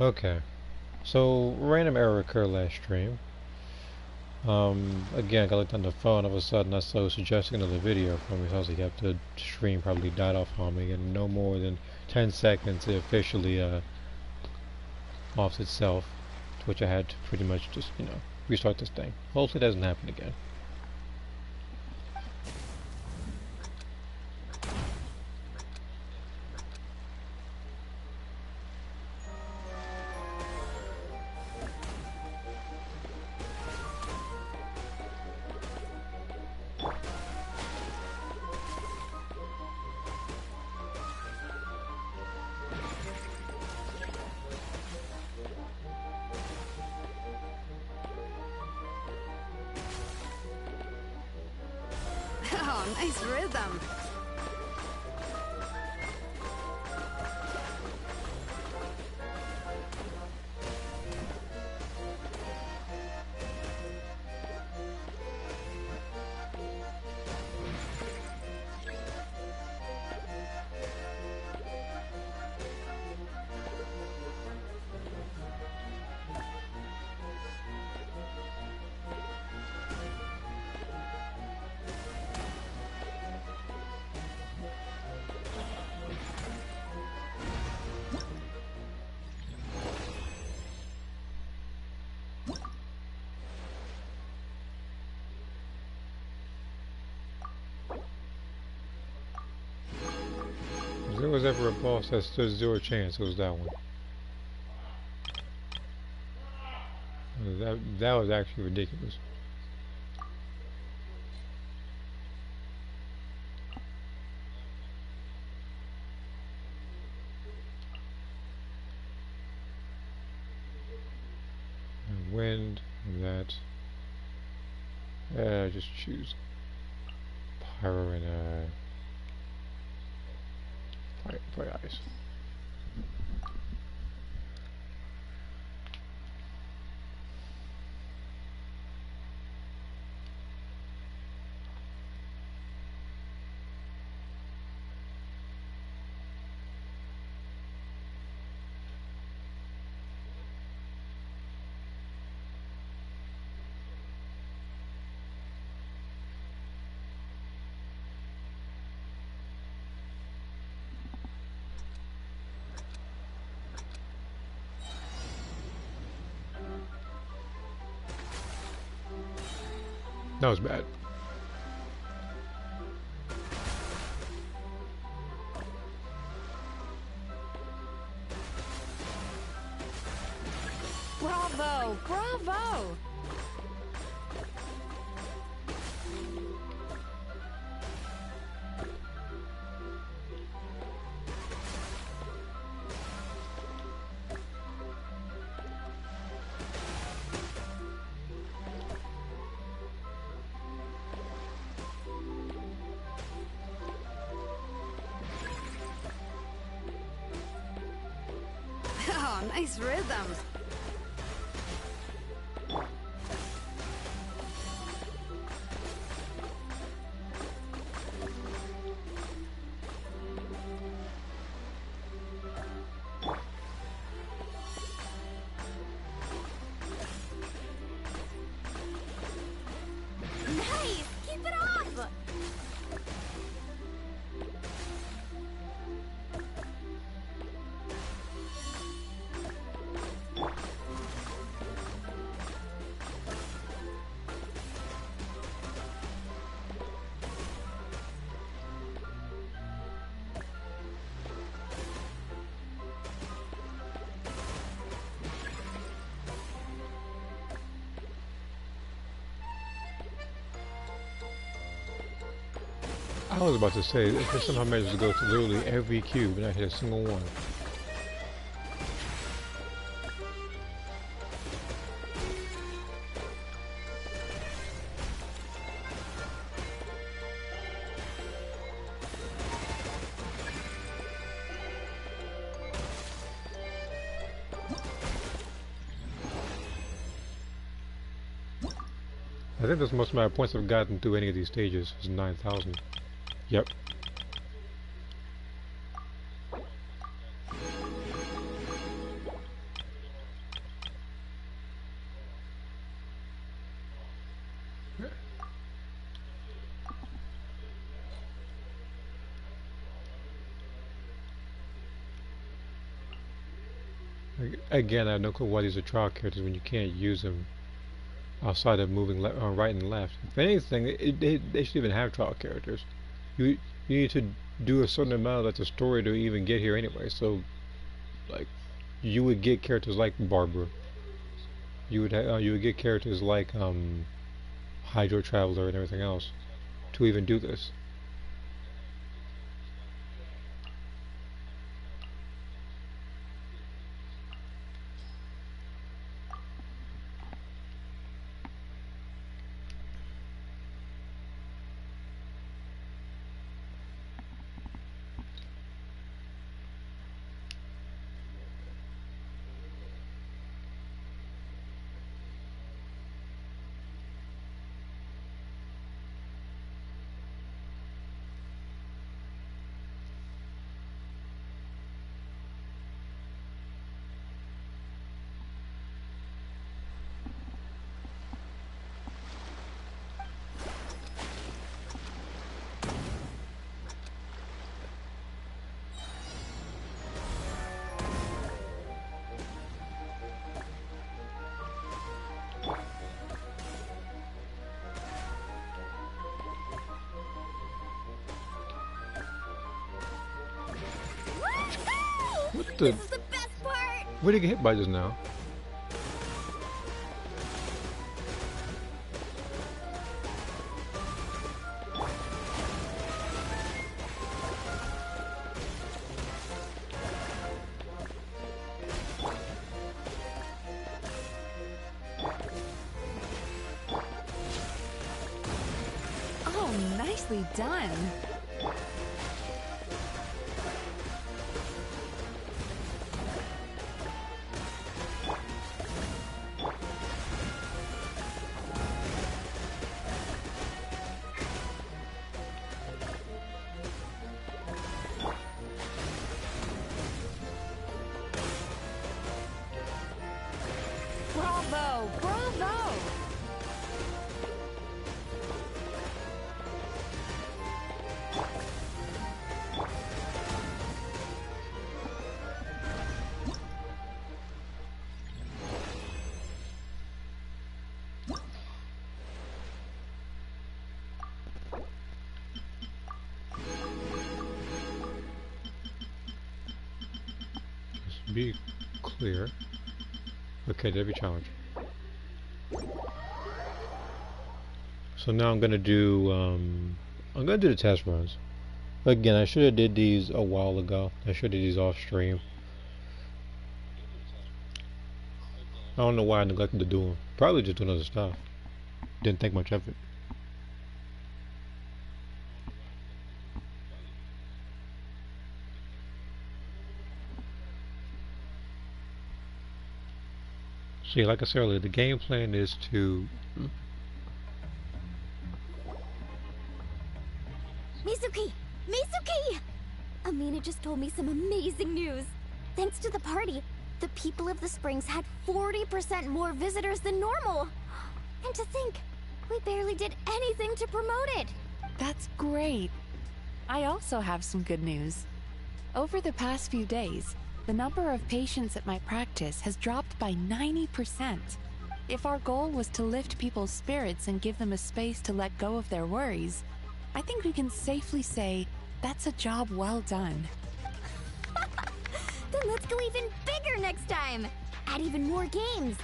Okay, so random error occurred last stream. Again, I got looked on the phone. All of a sudden, I saw suggesting another video from me. So I was like, yep, the stream probably died off on me, and no more than 10 seconds it officially offs itself. To which I had to pretty much just, restart this thing. Hopefully, it doesn't happen again. Oh, nice rhythm. If there was ever a boss that stood zero chance, it was that one. That was actually ridiculous. And wind, and that. Just choose pyro and fire ice. That was bad. Bravo, bravo. Oh, nice rhythm. Nice, keep it up. I was about to say, if I somehow managed to go to literally every cube and I hit a single one. I think that's most of my points I've gotten through any of these stages is 9,000. Yep. Again, I have no clue why these are trial characters when you can't use them outside of moving right and left. If anything, they should even have trial characters. You you need to do a certain amount of the story to even get here anyway. So, like, you would get characters like Barbara. You would get characters like Hydro Traveler and everything else to even do this. What the? This is the best part! Where did he get hit by just now? Oh, nicely done. Bravo! Bravo! Just be clear. Okay, every challenge. So now I'm gonna do the test runs. Again, I should have did these a while ago. I should have did these off stream. I don't know why I neglected to do them. Probably just doing other stuff. Didn't take much effort. See, like I said earlier, the game plan is to Mizuki! Mizuki! Amina just told me some amazing news. Thanks to the party, the people of the Springs had 40% more visitors than normal. And to think, we barely did anything to promote it. That's great. I also have some good news. Over the past few days, the number of patients at my practice has dropped by 90%. If our goal was to lift people's spirits and give them a space to let go of their worries, I think we can safely say that's a job well done. Then let's go even bigger next time. Add even more games.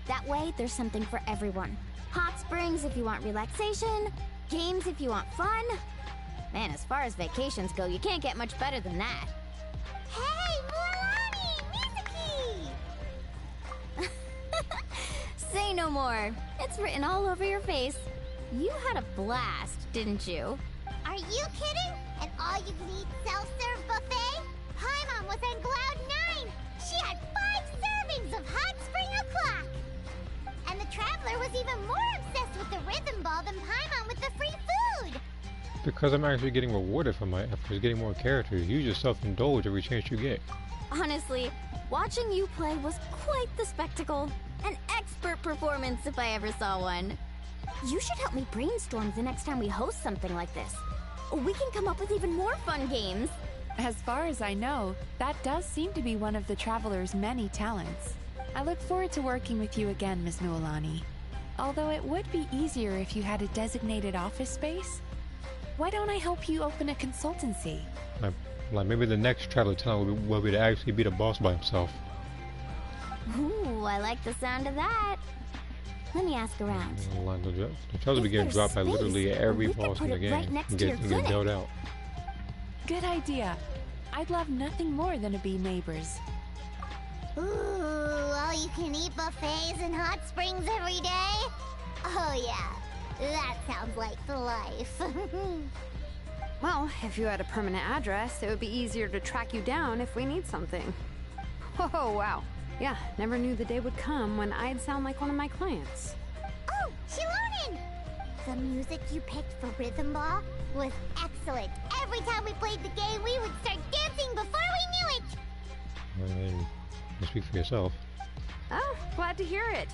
That way, there's something for everyone. Hot springs if you want relaxation, games if you want fun. Man, as far as vacations go, you can't get much better than that. Hey, Mulan! Mizuki! Say no more. It's written all over your face. You had a blast, didn't you? Are you kidding? An all-you-can-eat self-serve buffet? Paimon was on cloud 9. She had 5 servings of hot spring o'clock. And the Traveler was even more obsessed with the rhythm ball than Paimon with the free food. because I'm actually getting rewarded for my efforts, getting more characters. You just self-indulge every chance you get. Honestly, watching you play was quite the spectacle. An expert performance if I ever saw one. You should help me brainstorm the next time we host something like this. We can come up with even more fun games. As far as I know, that does seem to be one of the Traveler's many talents. I look forward to working with you again, Ms. Nuolani. Although it would be easier if you had a designated office space. Why don't I help you open a consultancy? Like maybe the next Traveler talent will be to actually be the boss by himself. Ooh, I like the sound of that. Let me ask around. Like the Traveler be getting dropped by literally every boss in the game and get built out. Good idea. I'd love nothing more than to be neighbors. Ooh, all-you-can-eat buffets and hot springs every day? Oh yeah, that sounds like the life. Well, if you had a permanent address, it would be easier to track you down if we need something. Oh, wow. Yeah, never knew the day would come when I'd sound like one of my clients. Oh, Shilonen! The music you picked for Rhythm Ball was excellent. Every time we played the game, we would start dancing before we knew it! I mean, you speak for yourself. Oh, glad to hear it.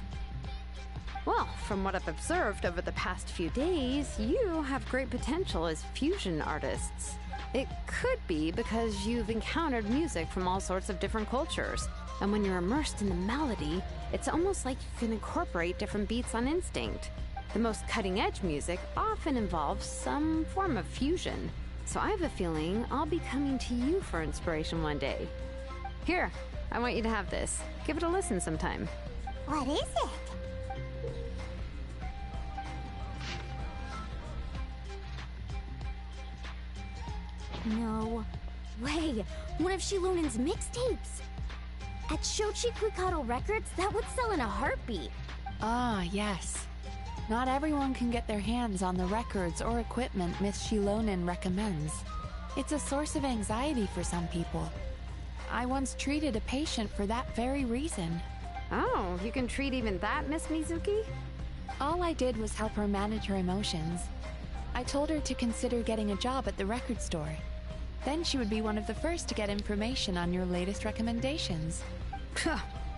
Well, from what I've observed over the past few days, you have great potential as fusion artists. It could be because you've encountered music from all sorts of different cultures, and when you're immersed in the melody, it's almost like you can incorporate different beats on instinct. The most cutting-edge music often involves some form of fusion, so I have a feeling I'll be coming to you for inspiration one day. Here, I want you to have this. Give it a listen sometime. What is it? No way! One of Shilonen's mixtapes! At Shochi Kuikado Records, that would sell in a heartbeat. Ah, yes. Not everyone can get their hands on the records or equipment Miss Shilonen recommends. It's a source of anxiety for some people. I once treated a patient for that very reason. Oh, you can treat even that, Miss Mizuki? All I did was help her manage her emotions. I told her to consider getting a job at the record store. Then she would be one of the first to get information on your latest recommendations.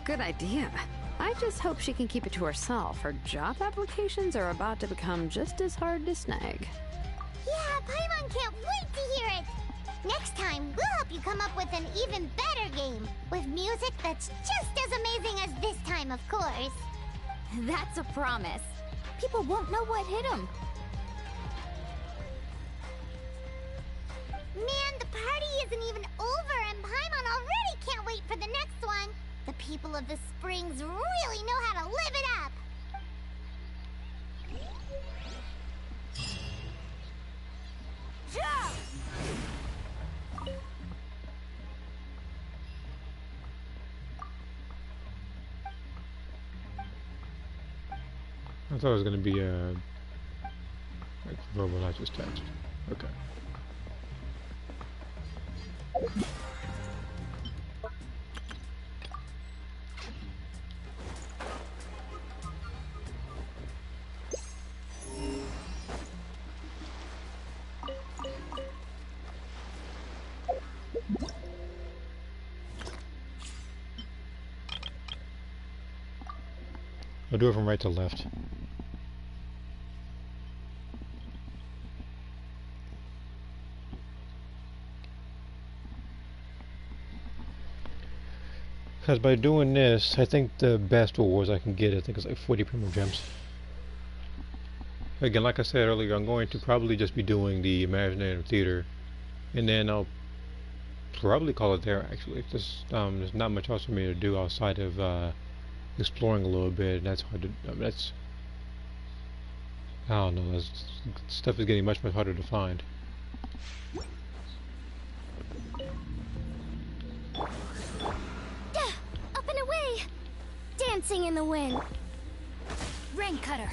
Good idea. I just hope she can keep it to herself. Her job applications are about to become just as hard to snag. Yeah, Paimon can't wait to hear it! Next time, we'll help you come up with an even better game, with music that's just as amazing as this time, of course. That's a promise. People won't know what hit them. Man, the party isn't even over, and Paimon already can't wait for the next one. The people of the Springs really know how to live it up. I thought it was going to be like verbalized text. Okay. I'll do it from right to left. Because by doing this, I think the best rewards I can get, I think, is like 40 Primo Gems. Again, like I said earlier, I'm going to probably just be doing the Imaginarium Theater, and then I'll probably call it there, actually. Just, there's not much else for me to do outside of exploring a little bit, and that's hard to, that's, I don't know, stuff is getting much harder to find. Up and away! Dancing in the wind. Rain Cutter.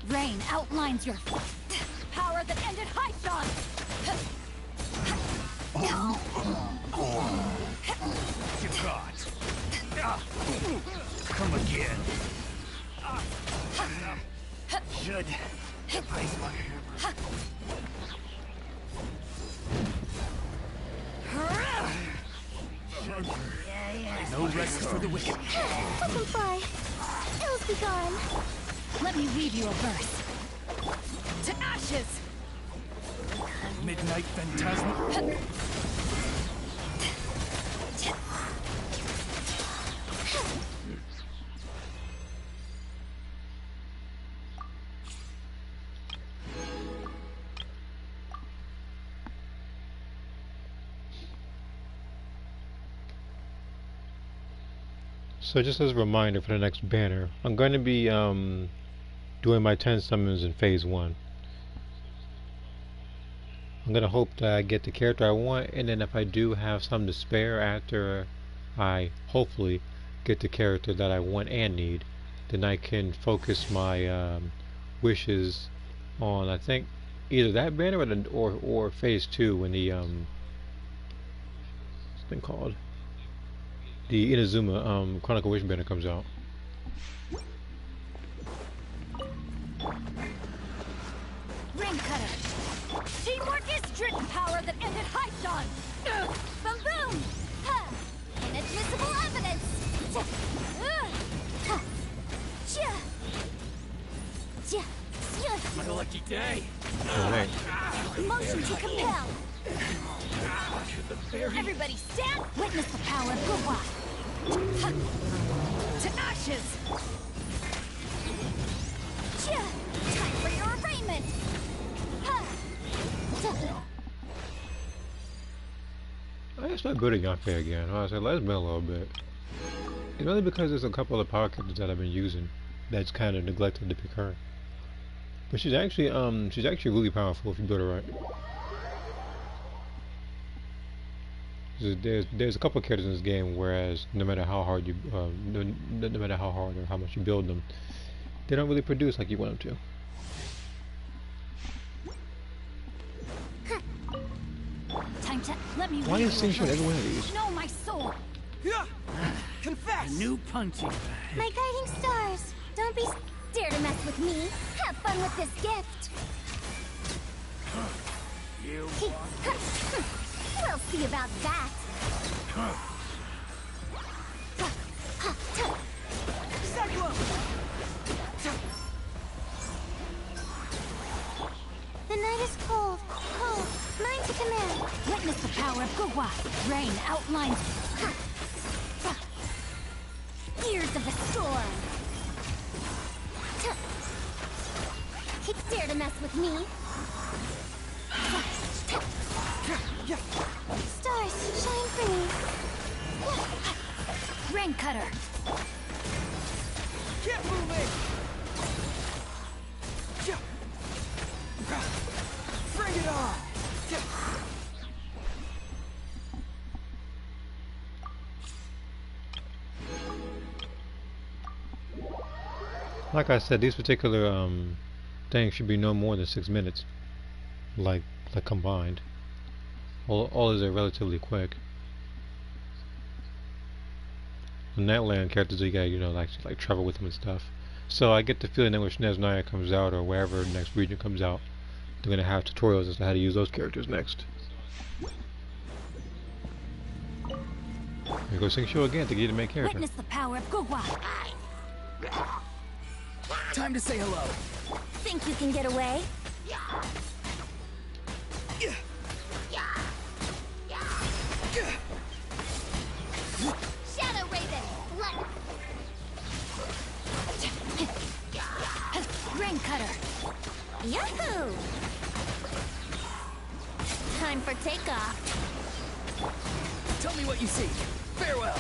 Rain outlines your power that ended Haishan. You got. Come again. Should ice my hammer. No rest for the wicked. Let them fly. Ills be gone. Let me read you a verse. To ashes! Midnight Phantasma. So just as a reminder for the next banner, I'm going to be doing my 10 summons in phase 1. I'm going to hope that I get the character I want, and then if I do have some to spare after I hopefully get the character that I want and need, then I can focus my wishes on, I think, either that banner or phase 2 when the what's it been called? The Inazuma Chronicle Wish banner comes out. Ring cutter. Teamwork is strict power that ended Haishan. Boom boom. Ha. Inadmissible evidence. Ha. Chia. Chia. Chia. My lucky day. Alright. Motion to compel. Everybody stand. Witness the power of Guwa. Ha. To ashes. Chia. Time for your arraignment. Ha. I start good at Yanfei again. I said, let's been a little bit. It's only because there's a couple of power characters that I've been using that's kind of neglected to pick her. But she's actually really powerful if you build her right. There's a couple of characters in this game, whereas no matter how hard you, no matter how hard or how much you build them, they don't really produce like you want them to. Time to let me. Why is Sing every one of these? Know my soul. Yeah. Confess. A new punching bag. My guiding stars. Don't be dare to mess with me. Have fun with this gift. You. We'll see about that. The night is cold, cold. Mine to command. Witness the power of Guwa. Rain outlines. Ears of the storm. Dare to mess with me. Stars, shine for me. Rain cutter. Keep moving. Bring it on. Like I said, these particular things should be no more than 6 minutes, like combined. All is relatively quick. The Netland characters, you gotta like travel with them and stuff. So I get the feeling that when Sneznaya comes out, or wherever the next region comes out, they're gonna have tutorials as to how to use those characters next. Here goes Sing Show again to get the main character. Witness the power of Guwa. Time to say hello. Think you can get away? Shadow Raven. Rain cutter. Yahoo! Time for takeoff. Tell me what you see. Farewell.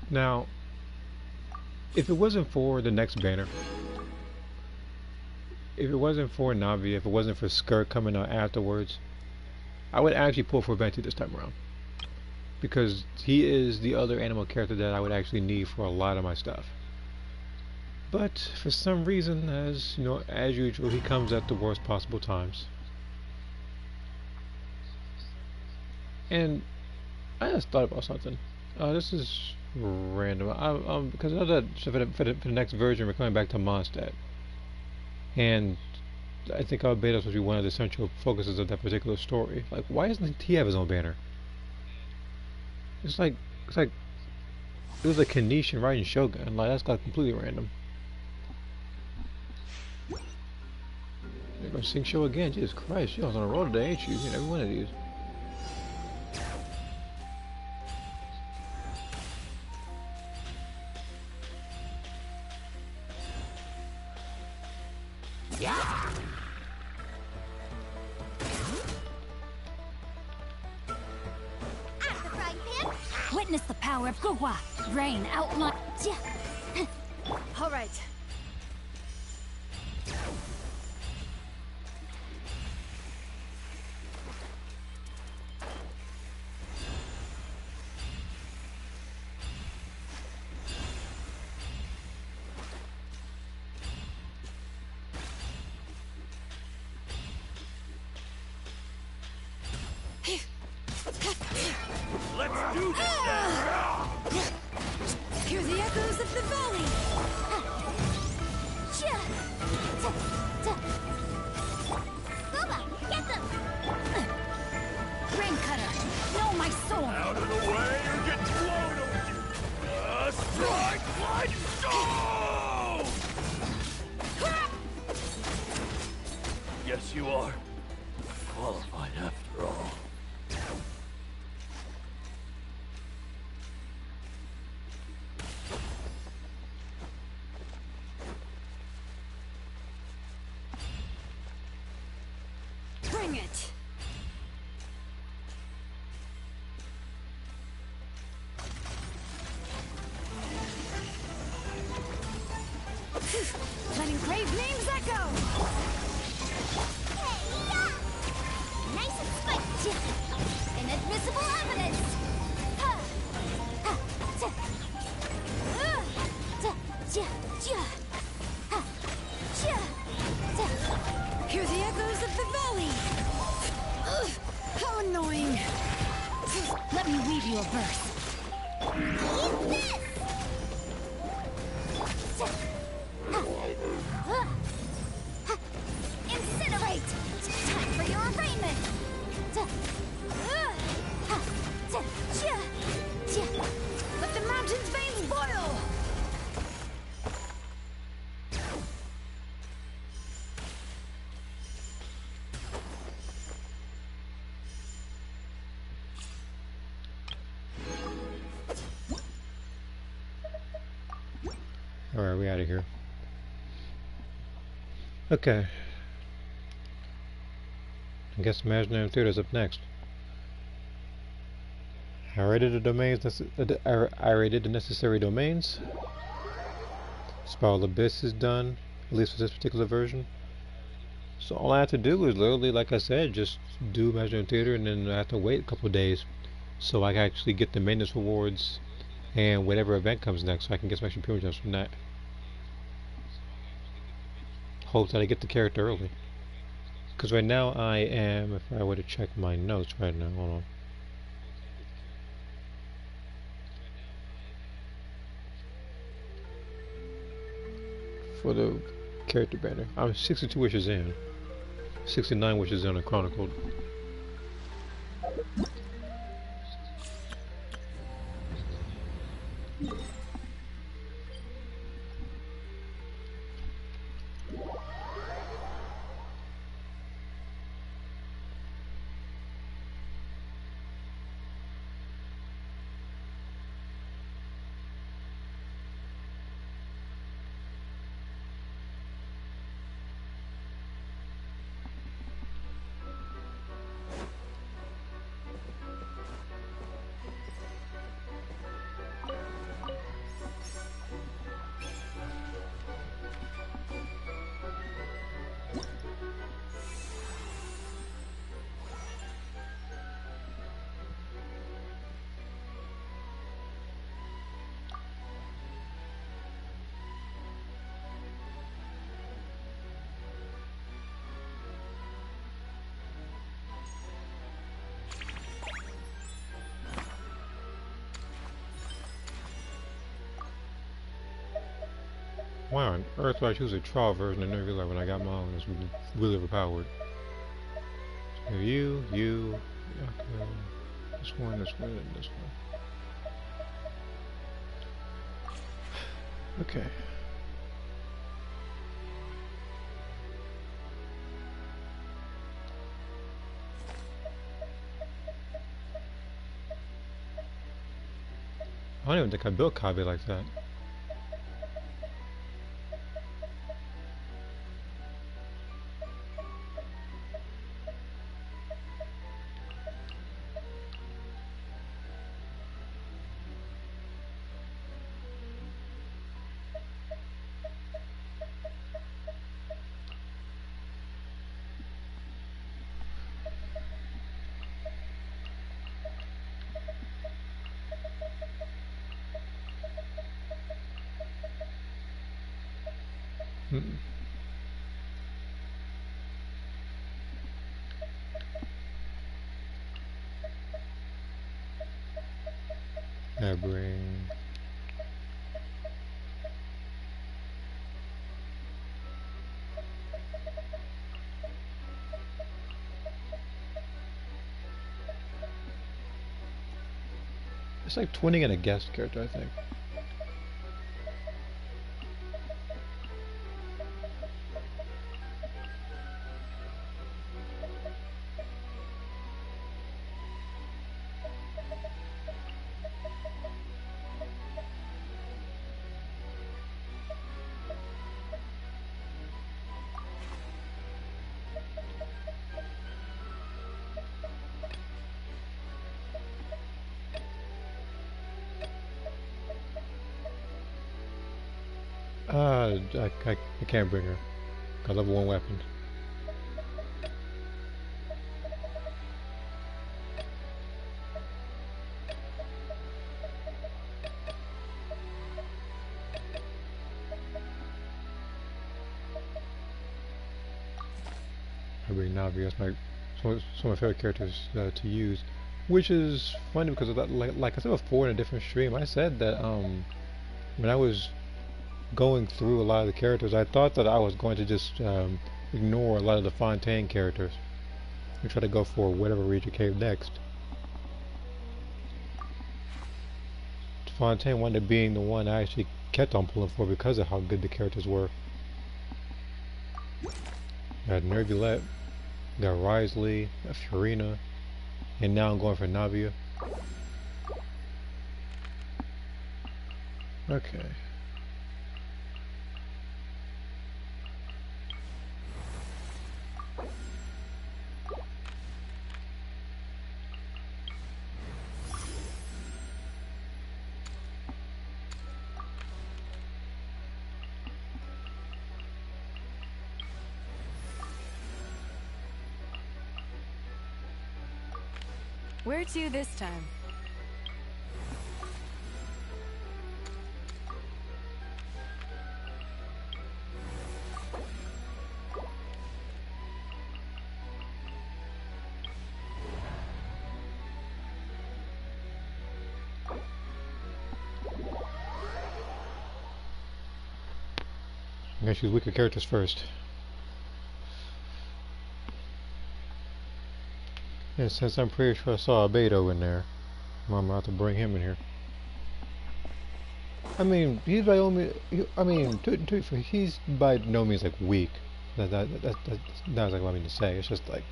Now, if it wasn't for the next banner, if it wasn't for Navi, if it wasn't for Skirt coming out afterwards, I would actually pull for Venti this time around. Because he is the other animal character that I would actually need for a lot of my stuff. But for some reason, as you know, as usual, he comes at the worst possible times. And I just thought about something. This is random. Because I know that for the next version, we're coming back to Mondstadt, and I think our beta is supposed to be one of the central focuses of that particular story. Like, why doesn't he have his own banner? It's like it was like Kanishin writing Shogun. Like, that's like completely random. They're gonna sing show again. Jesus Christ, you're on a roll today, ain't you? You know, every one of these. Witness the power of Gugwa. Rain outline. All right. Let's do this then! Hear the echoes of the valley. Booba, get them! Rain cutter. Know my sword. Out of the way or get blown away! Strike like stone! Yes, you are. Qualified after all. Bring it. Let engraved names echo. Nice and spicy! Inadmissible evidence! Ha! Ha! Ta! Ta! Ja! Ja! Ha! Ja! Ta! Hear the echoes of the valley. Ugh, how annoying. Let me weave you a verse. Use this! Ta! Ha! Ha! Ha! Incinerate! Time for your arraignment! Ta! Ha! Ta! Ja! Ja! Let the mountain's veins boil. Alright, we out of here. Okay. I guess Imaginarium Theater's up next. I rated the domains. I rated the necessary domains. Spiral Abyss is done, at least for this particular version. So all I have to do is literally, like I said, just do Imaginarium Theater, and then I have to wait a couple of days so I can actually get the maintenance rewards and whatever event comes next, so I can get some extra privileges from that. Hope that I get the character early. Because right now I am, if I were to check my notes right now, hold on. For the character banner, I'm 62 wishes in. 69 wishes in are chronicled. Why on earth would I choose a trial version? I never realized when I got my own it's really overpowered. So you, okay, this one, and this one. Okay. I don't even think I built Kabe like that. Hmm. I bring. It's like twinning in a guest character, I think. I can't bring her. Got level 1 weapon. I bring Navi as my some of my favorite characters to use, which is funny because of that, like I said before in a different stream, I said that when I was going through a lot of the characters, I thought that I was going to just ignore a lot of the Fontaine characters and try to go for whatever region came next. Fontaine wound up being the one I actually kept on pulling for because of how good the characters were. Got Nervulette, got Risley, got Fiorina, and now I'm going for Navia. Okay. Where to this time? I'm gonna choose weaker characters first. And since I'm pretty sure I saw a Beto in there, I'm about to bring him in here. I mean, he's by no means. I mean, he's by no means like weak. That's not exactly what I mean to say. It's just like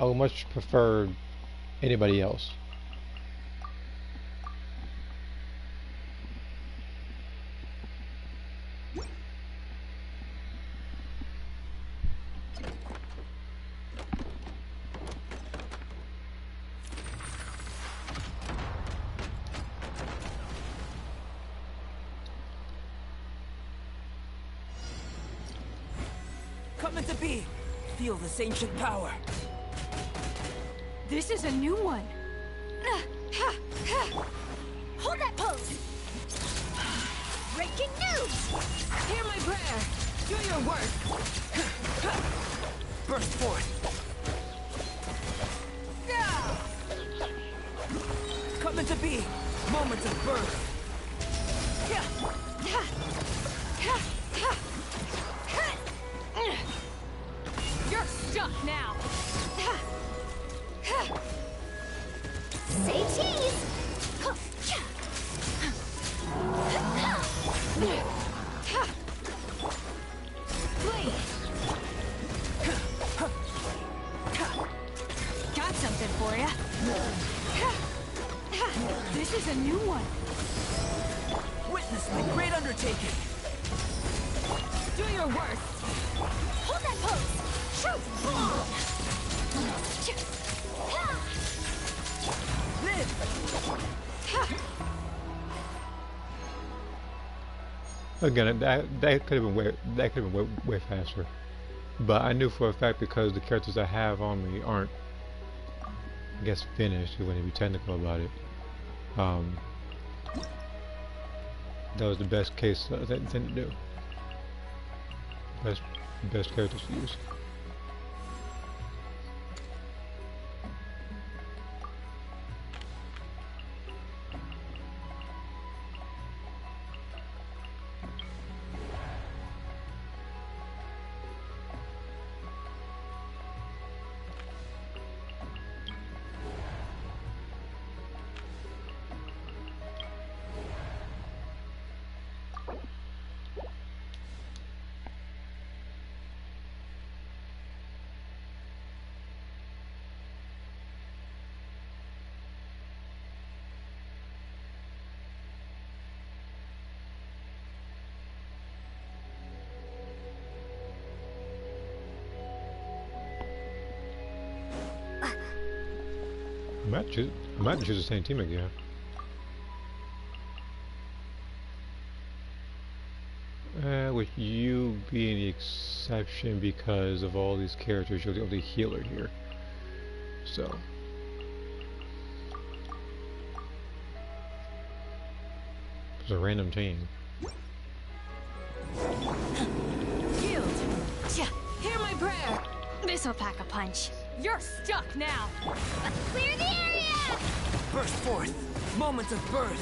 I would much prefer anybody else. Coming to be. Feel this ancient power. This is a new one. Hold that pose! Breaking news! Hear my prayer. Do your work. Burst forth. Coming to be. Moments of birth. You're stuck now. Say cheese! Got something for ya. This is a new one. Witness my great undertaking. Do your worst. Hold that pose! Shoot! Live. Again, that could have been way faster. But I knew for a fact because the characters I have on me aren't, I guess, finished. If you want to be technical about it. That was the best case thing to do. best best characters to use. I might choose the same team again. With you being the exception because of all these characters, you're the only healer here. So. It's a random team. Yield! Hear my prayer! This'll pack a punch. You're stuck now! Clear the area! Burst forth! Moments of birth!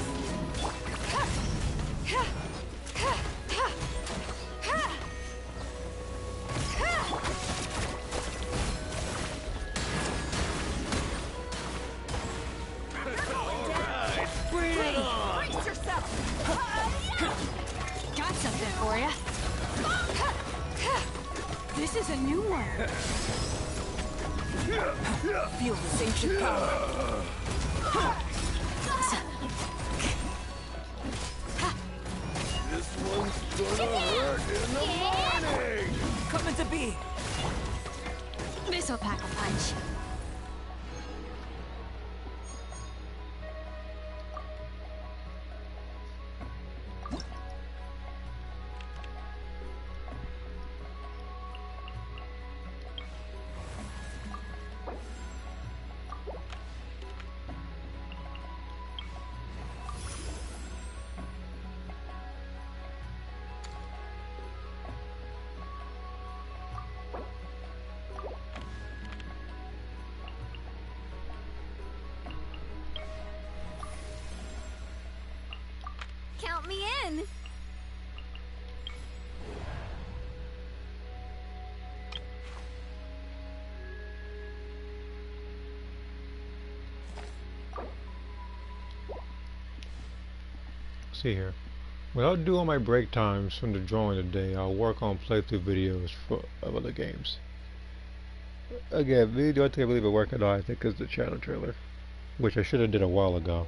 Brace yourself! Got something for ya. This is a new one. Feel this ancient power! This one's gonna hurt in the morning! Coming to be! This'll pack a punch. Count me in. See here. What I'll do on my break times from the drawing today, I'll work on playthrough videos of other games. Again, the only thing I believe will work at all, I think, is the channel trailer, which I should have did a while ago.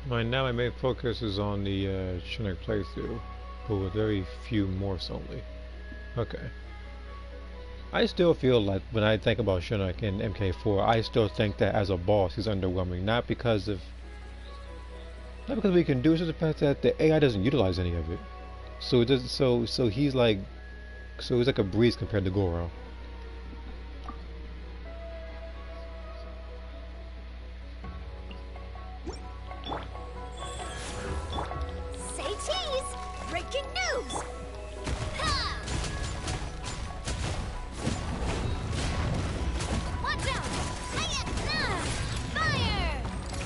Right now my main focus is on the Shinnok playthrough, but with very few morphs only. Okay. I still feel like when I think about Shinnok in MK4, I still think that as a boss he's underwhelming, not because we can do it, it's just the fact that the AI doesn't utilize any of it. So it does, so he's like a breeze compared to Goro. Breaking news! Ha! Watch out! Hiya! Fire!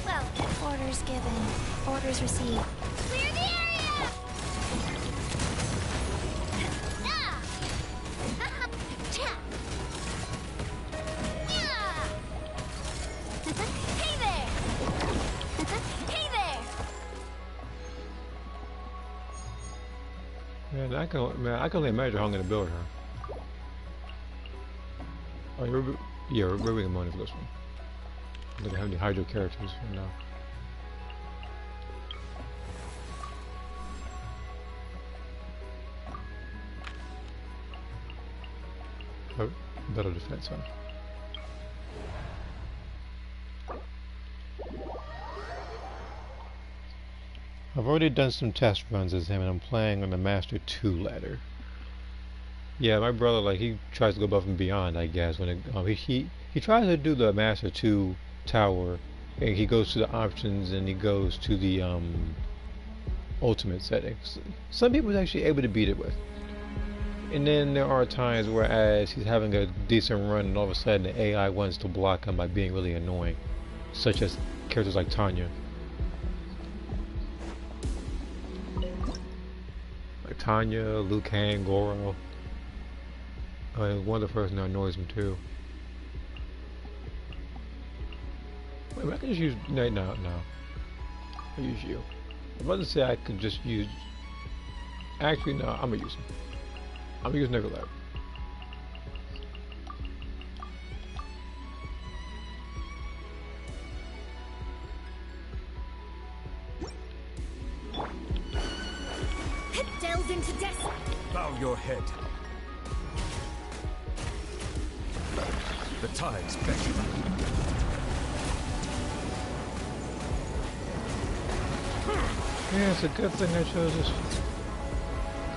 Well, orders given. Orders received. Clear the area! Ah! Cha! Yeah! Hey there! Hey there! Man, I can only imagine how I'm gonna build her. Oh, we're bringing money for this one. I don't have any Hydro characters for now. Better defense, huh? I've already done some test runs as him, and I'm playing on the Master 2 ladder. Yeah, my brother, like, he tries to go above and beyond, I guess. When he tries to do the Master 2 tower, and he goes to the options, and he goes to the ultimate settings. Some people are actually able to beat it with. And then there are times where as he's having a decent run, and all of a sudden the AI wants to block him by being really annoying, such as characters like Tanya. Like Tanya, Liu Kang, Goro. One of the person that annoys him too. Wait, I can just use no. I'll use you. I'm about to say I could just use. Actually, no. I'm gonna use him. I'm gonna use Nicolette. It delves into death. Bow your head. The tides beckon. Yeah, it's a good thing I chose this.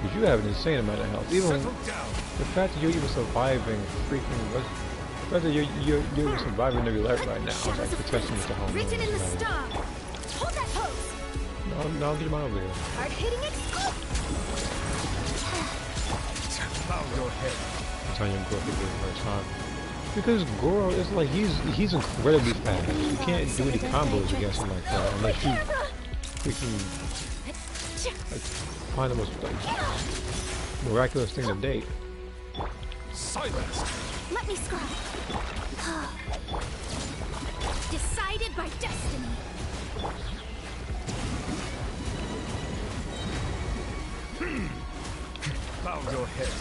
Because you have an insane amount of health. Even the fact that you're even surviving freaking. The fact that you're even surviving Nebulette right now is like a testament to how Written in the star. Hold that pose. No, I'll get him out over here. Hard hitting it. Bow your head. I'm telling you, Goro for the first time. Because Goro is like, he's incredibly fast. You can't do any combos against him like that unless you freaking like, find the most like, miraculous thing to date. Silence. Let me scry. Decided by destiny. Bow your head.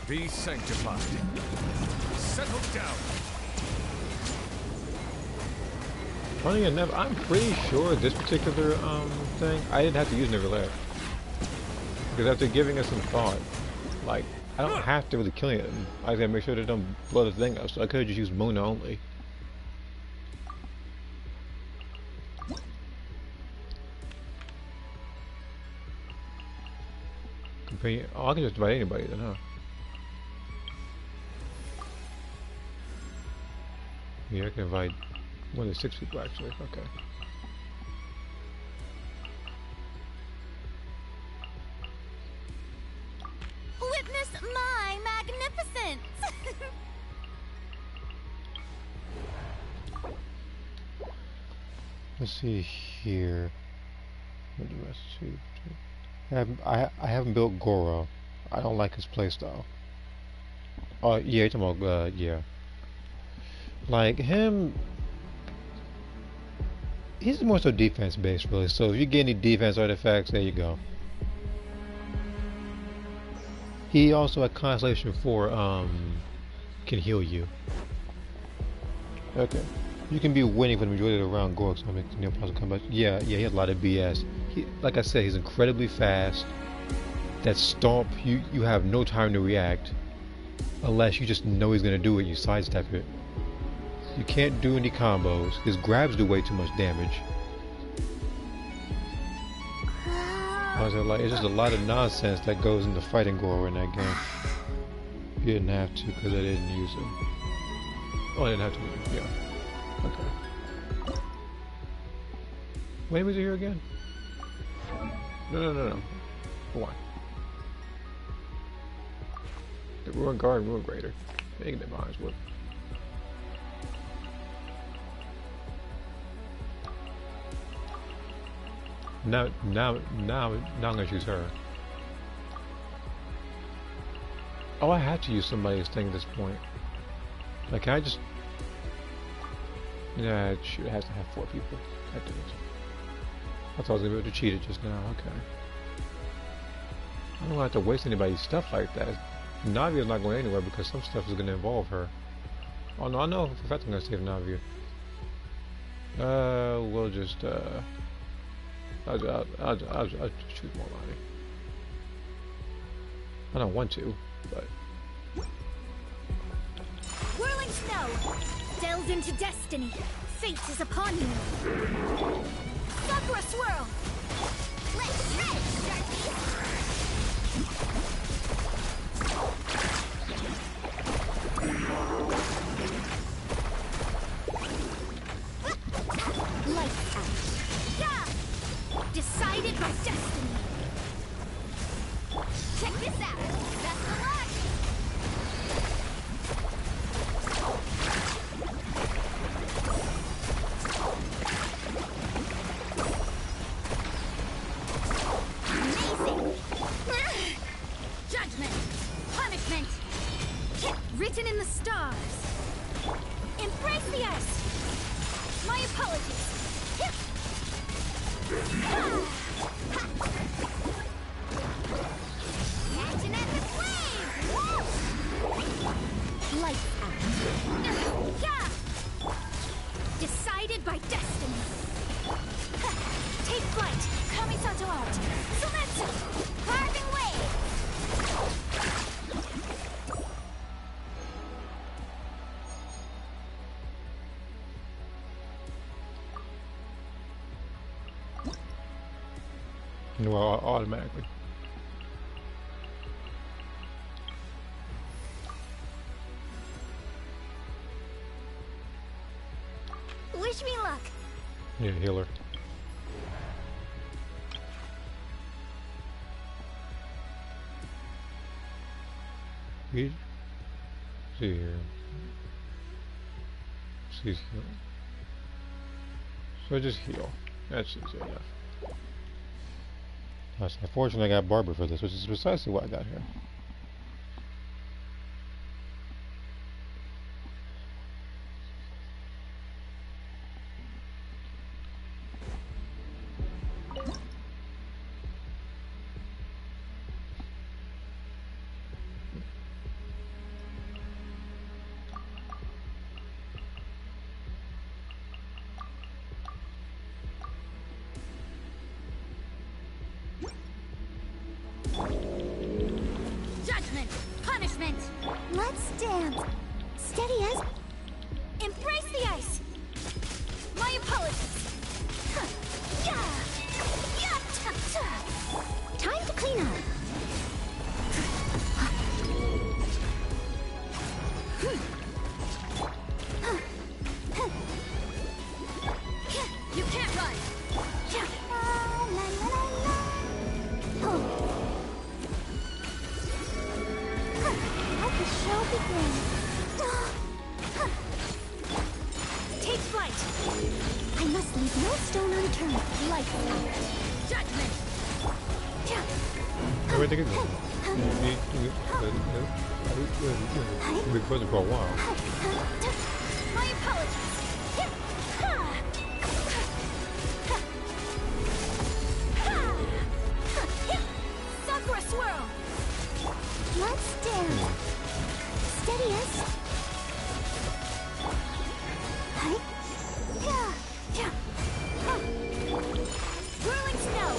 Be sanctified. Settle down. Funny enough, I'm pretty sure this particular thing, I didn't have to use Neverland. Because after giving it some thought, like, I don't have to really kill it. I gotta make sure they don't blow the thing up, so I could have just used Muna only. Companion, oh, I can just invite anybody then, huh? Yeah, I can invite more than 6 people actually. Okay. Witness my magnificence! Let's see here. What do I see? I haven't built Goro. I don't like his playstyle. Oh yeah, you're talking about yeah. Like him, he's more so defense based really. So if you get any defense artifacts, there you go. He also at Constellation 4 can heal you. Okay. You can be winning for the majority of the round Gork, so I'll make no possible comeback. Yeah, he has a lot of BS. Like I said, he's incredibly fast. That stomp, you have no time to react. Unless you just know he's gonna do it, you sidestep it. You can't do any combos. His grabs do way too much damage. Like, it's just a lot of nonsense that goes into fighting Goro in that game. You didn't have to because I didn't use him. Oh, I didn't have to. Yeah. Okay. When was he here again? No. Why? The Ruin Guard and Ruin Grader. They can get behind with. Now I'm gonna choose her. Oh, I have to use somebody's thing at this point. Like, can I just... Yeah, shoot, it has to have 4 people. I did it. I thought I was gonna be able to cheat it just now. Okay. I don't want to have to waste anybody's stuff like that. Navia's not going anywhere because some stuff is gonna involve her. Oh no, I know for a fact I'm gonna save Navia. We'll just I'll just choose more money. I don't want to, but Whirling snow! Delve into destiny. Fate is upon you. Sakura swirl! Let's shred, Sharky! Lights out. Yeah! Decided by destiny. Check this out! Best of luck! Amazing! Judgment! Punishment! Written in the stars! Embrace the ice! My apologies! Catching at the flames! Woo! Lights out! Yeah! Decided by destiny! Take flight! Kamisato out! Sumetsu! Carving waves! no, automatically. Wish me luck! Yeah, healer. See here. See here. So just heal. That's easy enough. Unfortunately, I got Barber for this, which is precisely what I got here. Judgment! Punishment! Let's dance. Steady as... Embrace the ice! My apologies! Yeah! Time to clean up. You can't run! La, la, la, la. Oh. Let the show begin. Take flight! I must leave no stone unturned. Life out! Judgment! Where did they get this? We've been frozen for a while. My apologies! Sakura swirl! Let's dance. Steady as... Hi. Yeah! Whirling snow!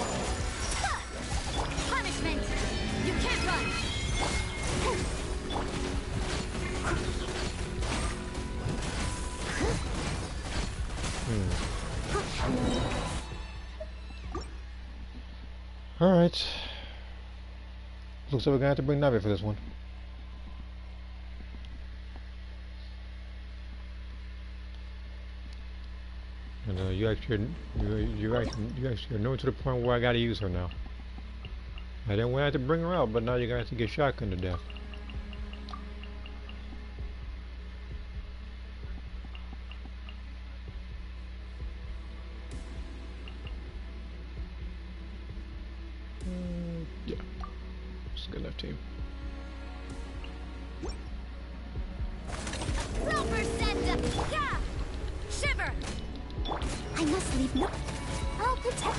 Punishment! You can't run! Alright. Looks like we're gonna have to bring Navi for this one. And you actually are known to the point where I gotta use her now. I didn't want to have to bring her out, but now you're gonna have to get shotgun to death. Yeah. It's a good enough team. Roper send up! Yeah! Shiver! I must leave no... I'll protect...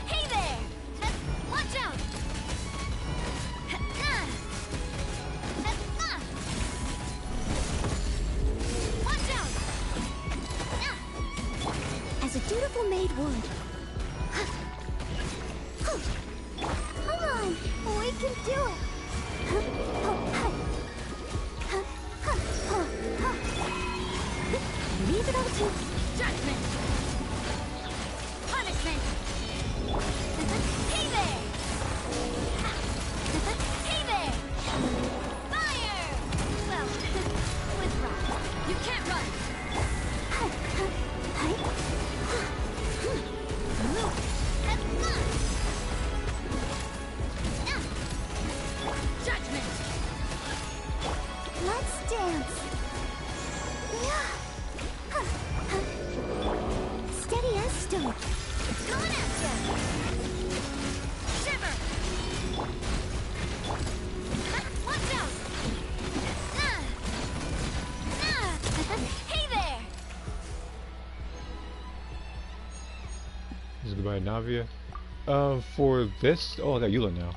Hey there! Watch out! Watch out! made one. Come on, we can do it. Leave it up to Judgment! Punishment! Hey there! Hey there! Fire! Well, with rock. You can't run! Judgment! Let's dance. Steady as stone. Coming at ya! Shiver! Watch out! Hey there! This is goodbye, Navia. For this, oh, I got Eula now.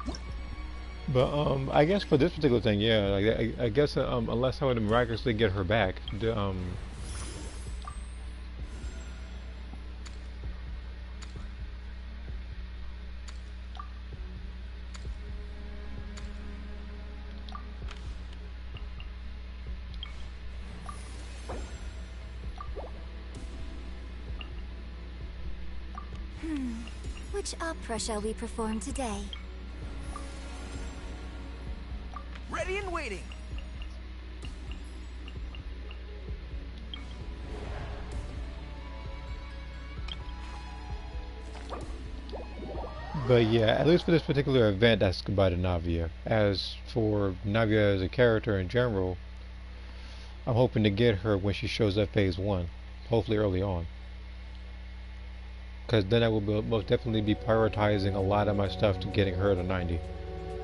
But I guess for this particular thing, yeah, like I guess unless I would miraculously get her back, Which opera shall we perform today? Ready and waiting. but yeah, at least for this particular event, that's goodbye to Navia. As for Navia as a character in general, I'm hoping to get her when she shows up phase 1, hopefully early on. Because then I will most definitely be prioritizing a lot of my stuff to getting her to 90.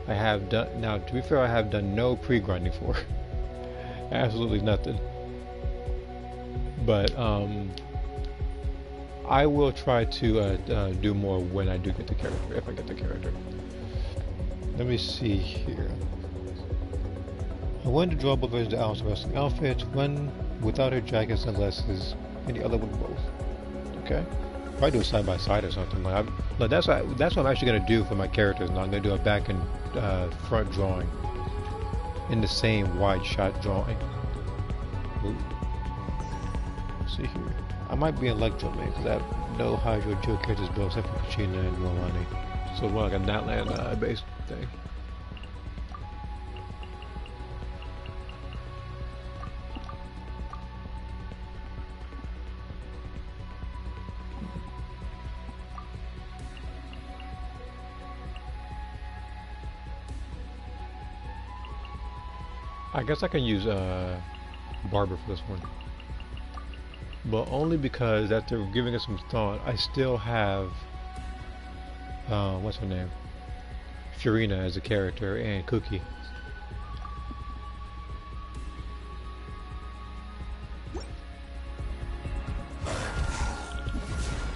I have done, now to be fair, I have done no pre-grinding for her. Absolutely nothing. But I will try to do more when I do get the character, if I get the character. Let me see here. I wanted to draw both versions of the Alice wrestling outfit, one without her jackets and dresses, and the other with both. Okay. Probably do it side by side or something. Like that's what I'm actually gonna do for my characters. Now I'm gonna do a back and front drawing in the same wide shot drawing. Ooh. Let's see here. I might be Electro Man because I have no Hydro Geo characters built except for Kachina and Milani. So more like a Natland based thing. I guess I can use Barber for this one, but only because after giving it some thought, I still have what's her name, Furina as a character and Cookie.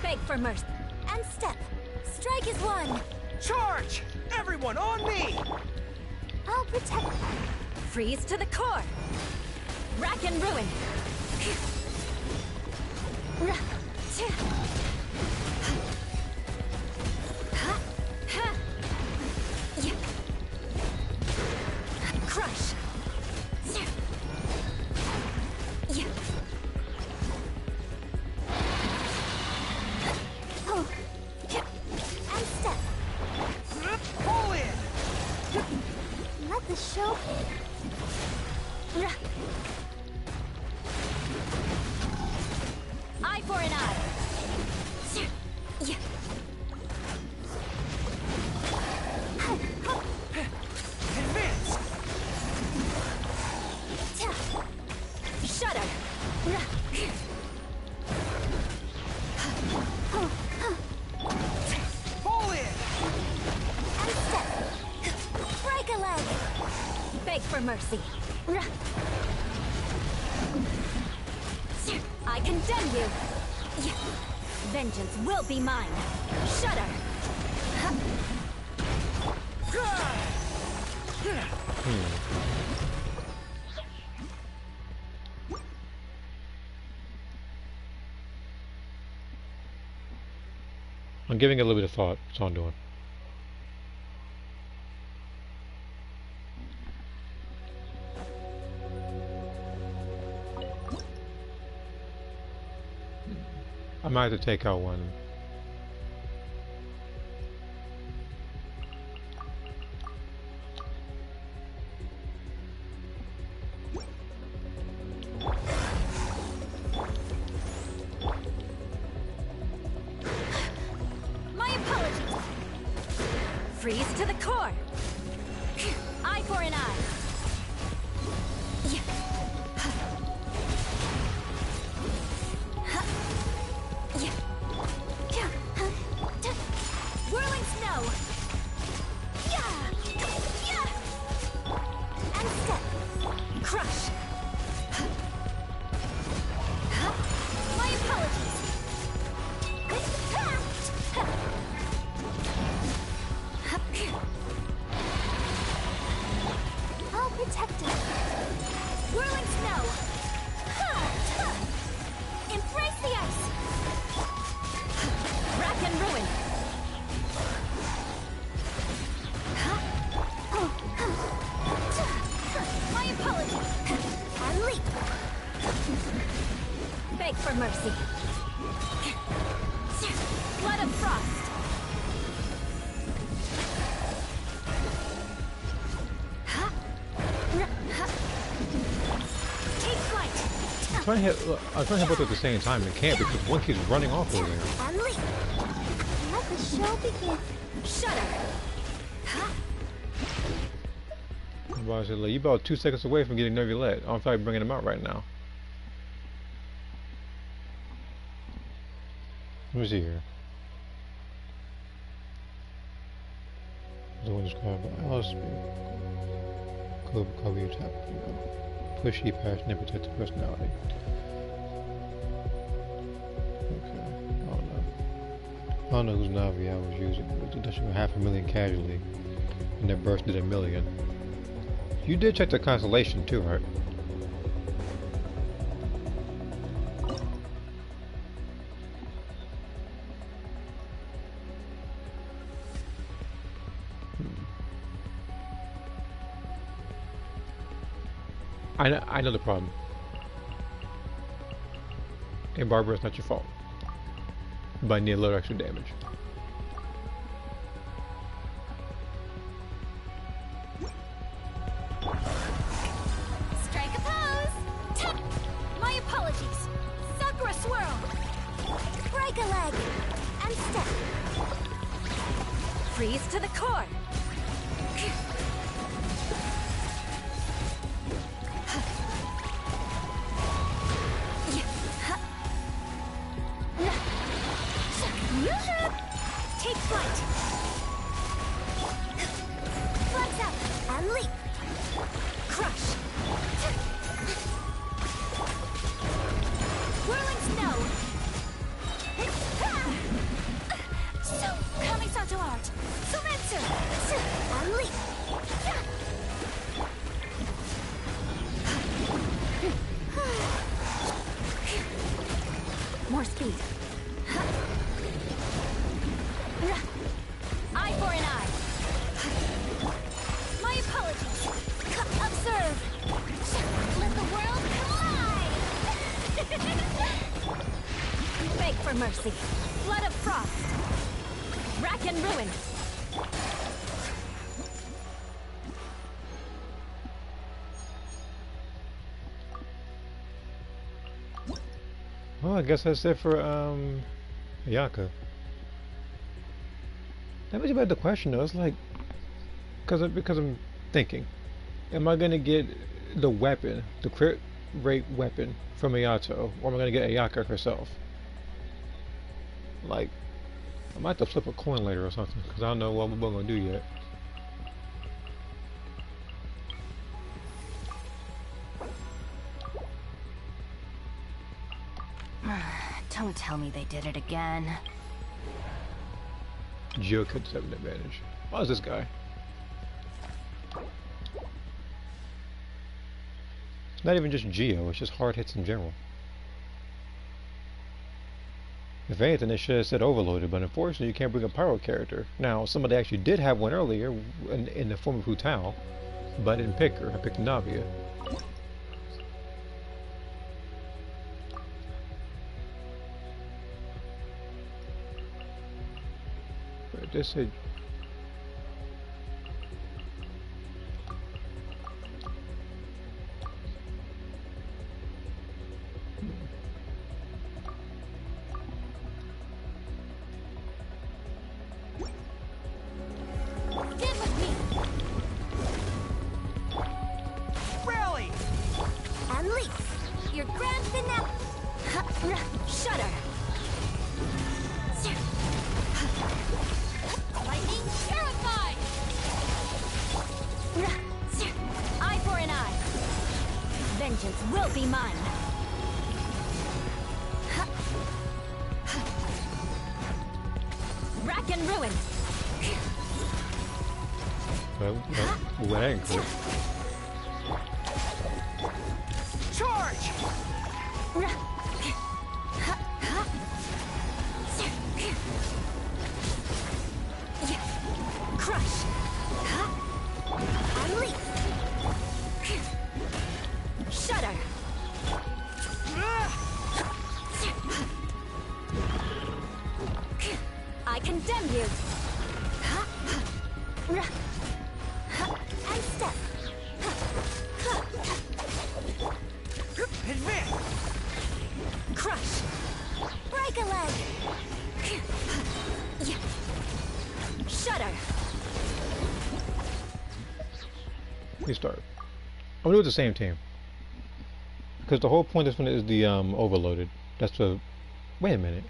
Beg for mercy. And step. Strike is one. Charge! Everyone on me! I'll protect. Freeze to the core. Rack and ruin. Crush. Oh. And step. Pull in! Let the show. Eye for an eye. Advance! Shudder. Pull in! And step. Break a leg. Beg for mercy. I condemn you. Vengeance will be mine. Shudder. I'm giving it a little bit of thought. That's all I'm doing. I might have to take out one. My apologies. Freeze to the core. Eye for an eye. Whirling snow. And step. Crush. My apologies. I'll protect it. Whirling snow. Embrace the ice. Rack and ruin. My apologies. And leap. Beg for mercy. Flood of frost. Take flight. I'm trying to hit both at the same time and can't because one keeps running off over there. And leap. Let the show begin. Shudder. I said, like, you about 2 seconds away from getting Neuvillette. I don't feel like bringing him out right now. Let me see here. The one described by Alice. Cover your tap. Pushy, passionate, protective personality. Okay. I don't know whose Navi I was using. But that should be 500,000 casually. And then bursted a million. You did check the constellation too, right? I know the problem. Hey Barbara, it's not your fault. But I need a little extra damage. Strike a pose. My apologies. Sakura swirl. Break a leg. And step. Freeze to the core. Take flight. Flex out. And leap. Crush. Whirling snow. So, Kamisato art. Sumetsu. And leap. More speed. Eye for an eye. My apologies. Observe. Let the world collide. Beg for mercy. Flood of frost. Rack and ruin. Well, I guess that's it for Ayaka. That was about the question though. It's like, because I'm thinking, am I gonna get the weapon, the crit rate weapon from Ayato, or am I gonna get Ayaka herself? Like, I might have to flip a coin later or something, because I don't know what we're gonna do yet. Don't tell me they did it again. Jill could have an advantage. Why is this guy? It's not even just Geo, it's just hard hits in general. If anything, it should have said overloaded, but unfortunately you can't bring a pyro character. Now, somebody actually did have one earlier in the form of Hu Tao, but I didn't pick her. I picked Navia. But this said... Rally! Unleash your grand finale. Shudder. Lightning terrified. Eye for an eye. Vengeance will be mine. Rack and ruin. Well, that ain't cool. Charge! Crush. Unleash. Shudder. I condemn you. And step. Advance! Crush. Break a leg. Shudder. You start. I'm gonna do it with the same team. Because the whole point of this one is the overloaded. That's the... Wait a minute.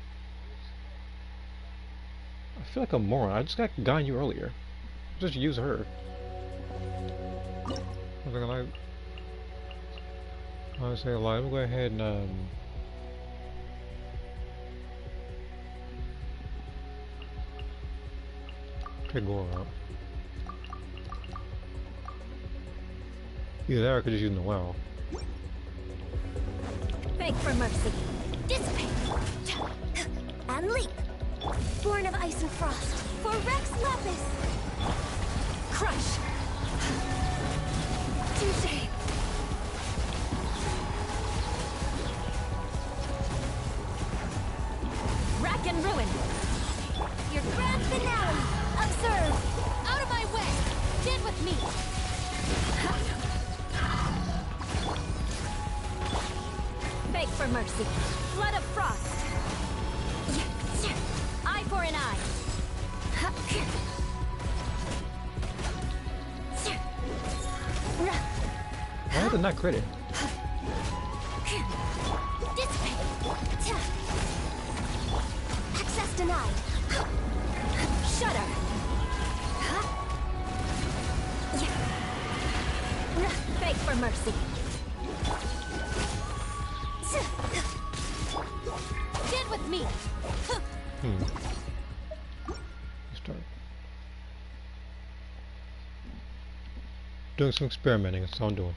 I feel like a moron. I just got gotten you earlier. Just use her. I was gonna like... I was saying a lie. I'm gonna go ahead and take Goro out. Either that or I could just use Noelle. Beg for mercy. Dissipate. And leap. Born of ice and frost. For Rex Lapis. Crush. Touché. Rack and ruin. Your grand finale. Observe. Out of my way. Stand with me. Beg for mercy. Flood of frost. Eye for an eye. Why did it not crit it? Dissipate. Access denied. Shudder. Beg for mercy. Stand with me. Start. Doing some experimenting, that's all I'm doing.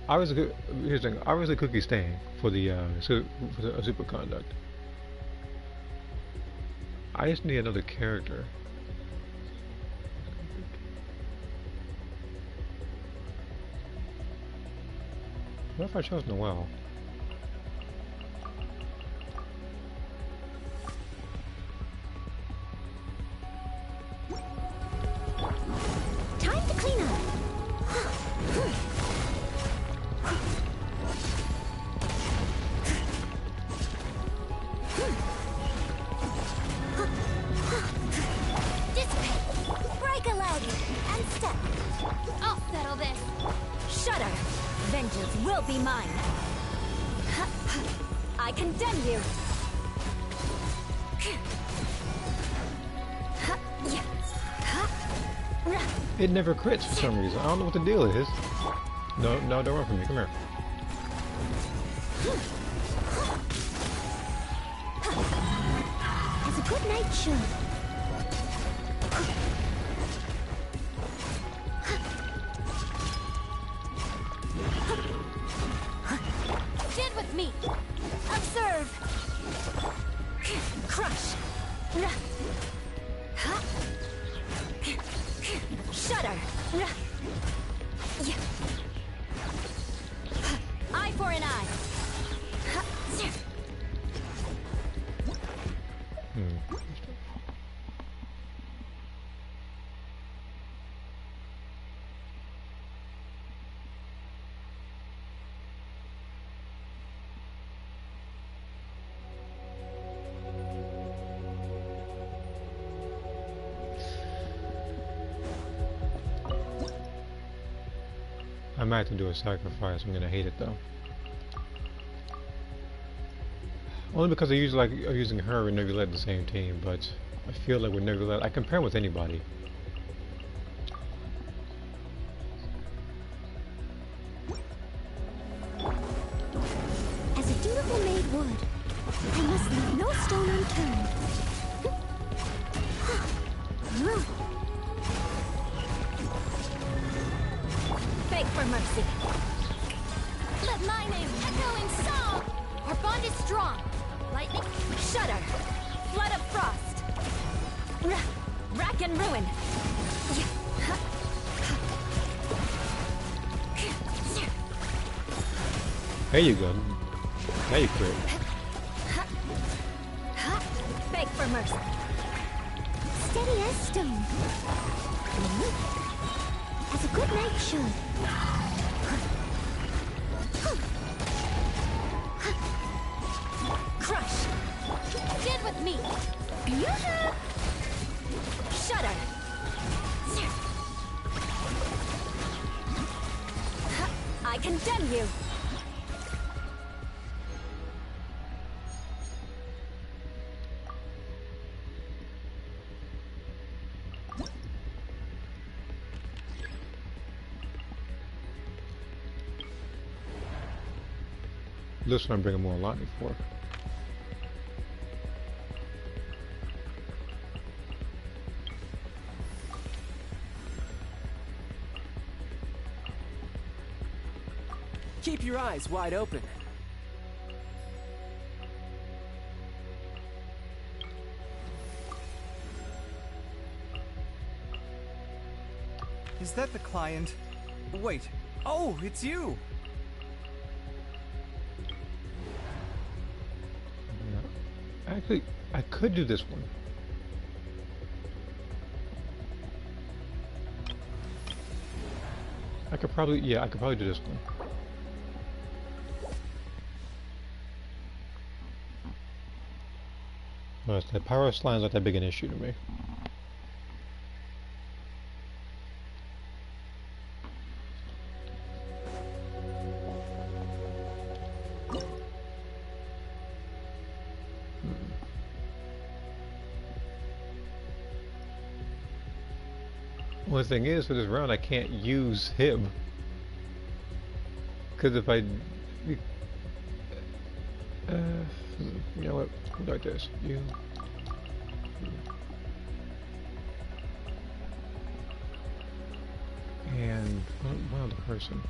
I was a good. Here's the thing. I was a cookie staying for the superconduct. I just need another character. What if I chose Noelle? Time to clean up. Dissipate. Break a leg and step. I'll settle this. Shudder. Vengeance will be mine. I condemn you. It never crits for some reason. I don't know what the deal is. No, don't run from me. Come here. As a good knight should. Stand with me. Observe. Crush. Shudder. Eye for an eye. I might have to do a sacrifice. I'm gonna hate it though. Only because I usually like using her and Nebulette in the same team, but I feel like with Nebulette, I compare with anybody. As a dutiful maid would, I must leave no stone unturned. Beg for mercy. Let my name echo in song. Our bond is strong. Lightning, shudder, flood of frost, rack and ruin. There you go. Now you crit. Beg for mercy. Steady as stone. As a good knight should. Crush. Stand with me. Shudder. I condemn you. This one I'm bringing more lightning for. Keep your eyes wide open. Is that the client? Wait. Oh, it's you! Actually, I could do this one. I could probably do this one. But the power slime's not that big an issue to me. Only thing is, for this round, I can't use him. Because if I... you know what? We'll do like this. You... and one other person.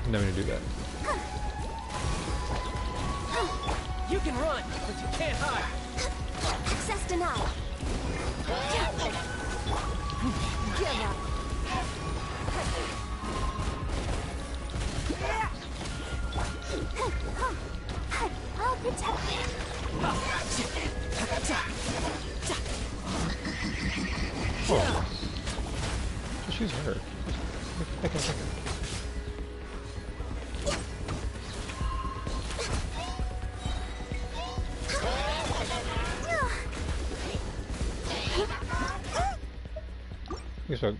I'm never gonna do that. You can run, but you can't hide. Access denied. Give up. I'll protect you. Oh. She's hurt.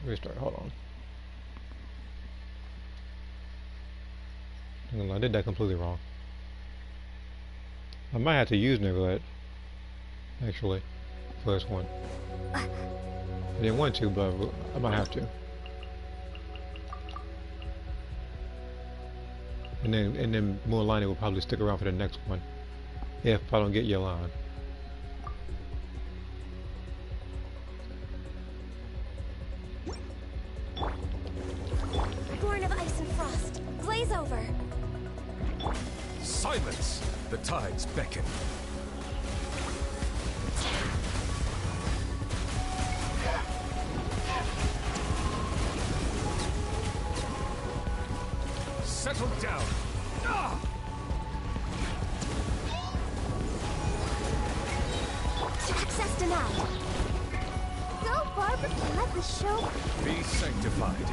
restart. Hold on. I did that completely wrong. I might have to use Neglect, actually, for this one. I didn't want to, but I might have to. And then more likely will probably stick around for the next one, if I don't get your line. Born of ice and frost, glaze over. Silence! The tides beckon. Settle down. Ah! Access denied. Go, Barbara, let the show. Be sanctified.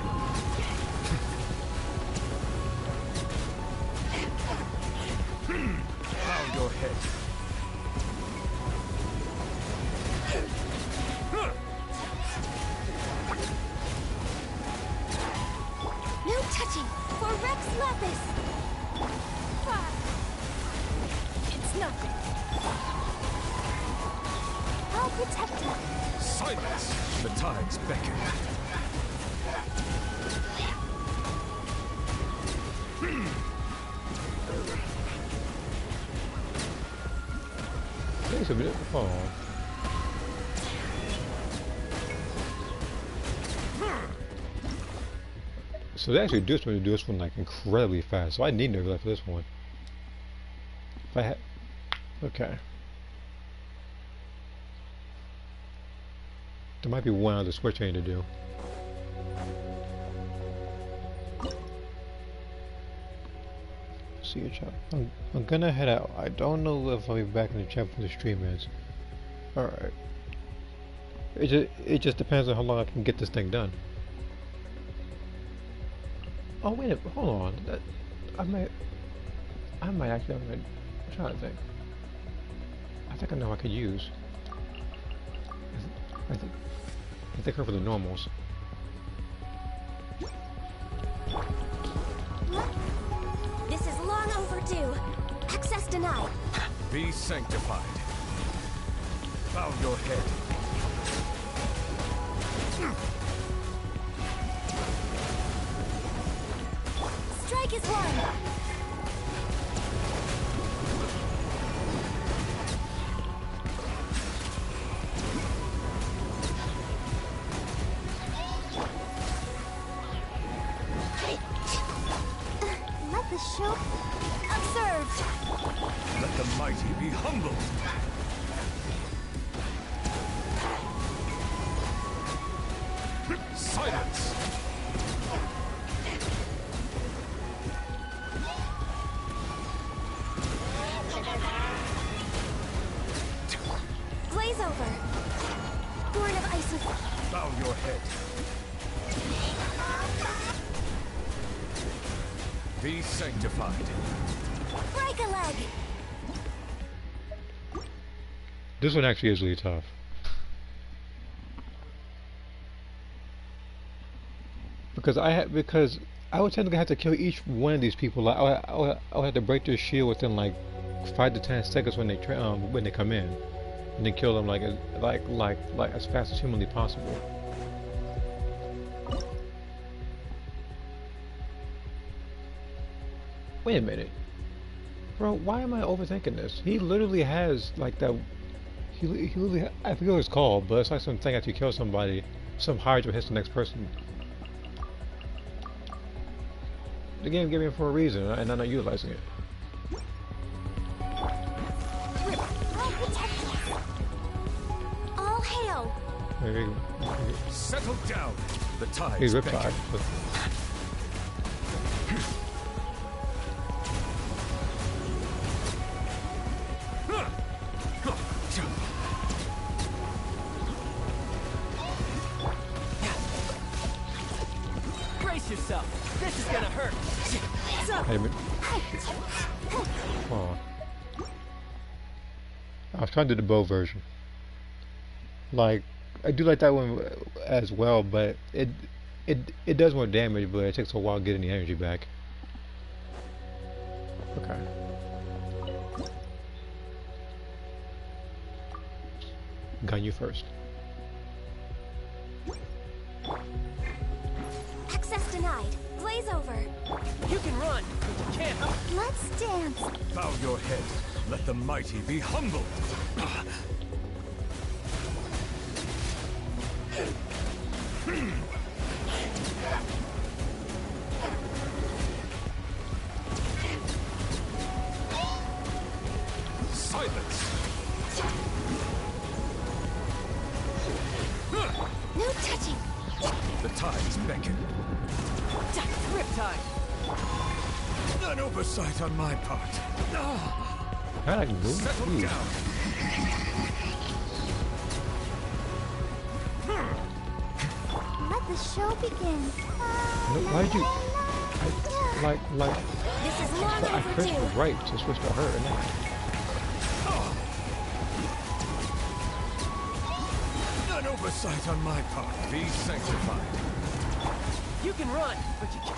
Bow your head. No touching for Rex Lapis. It's nothing. I'll protect you. Silence! The tides beckon. It's a bit. Oh. So they actually do this one like incredibly fast. So I need Neglect for this one. If I had, okay. There might be one other switch I need to do. See you, chat. I'm gonna head out. I don't know if I'll be back in the chat when the stream is. All right. It just depends on how long I can get this thing done. Oh wait a minute, hold on. I might actually. I'm trying to think. I think I know I could use. I think her for the normals. This is long overdue. Access denied. Be sanctified. Bow your head. Strike is one. Let the show observed. Let the mighty be humbled. Silence! Glaze over. Born of ice and frost. Bow your head. Be sanctified. Break a leg. This one actually is really tough. Because I would technically have to kill each one of these people. Like I would have to break their shield within like 5 to 10 seconds when they come in, and then kill them like as fast as humanly possible. Wait a minute, bro. Why am I overthinking this? He literally has like that. He literally, I forget what it's called, but it's like something after you kill somebody, some Hydra hits the next person. The game gave me it for a reason, and I'm not utilizing it. I'll protect you. All hail. Maybe Settle down. The tides he's beckon. Riptide. But Brace yourself. This is gonna hurt. hey, oh. I was trying to do the bow version. Like I do like that one as well, but it does more damage, but it takes a while getting the energy back. Okay. Gun you first. Access denied. Blaze over. You can run, but you can't hide. Let's dance. Bow your head. Let the mighty be humbled. Silence. No touching. The tides beckon. Riptide. An oversight on my part. How did I move? Settle Jeez. down. Let the show begin. No, why'd you? Like, This is long I pressed overdue. the right to switch to her, and then An oversight on my part. Be sanctified. You can run, but you can't.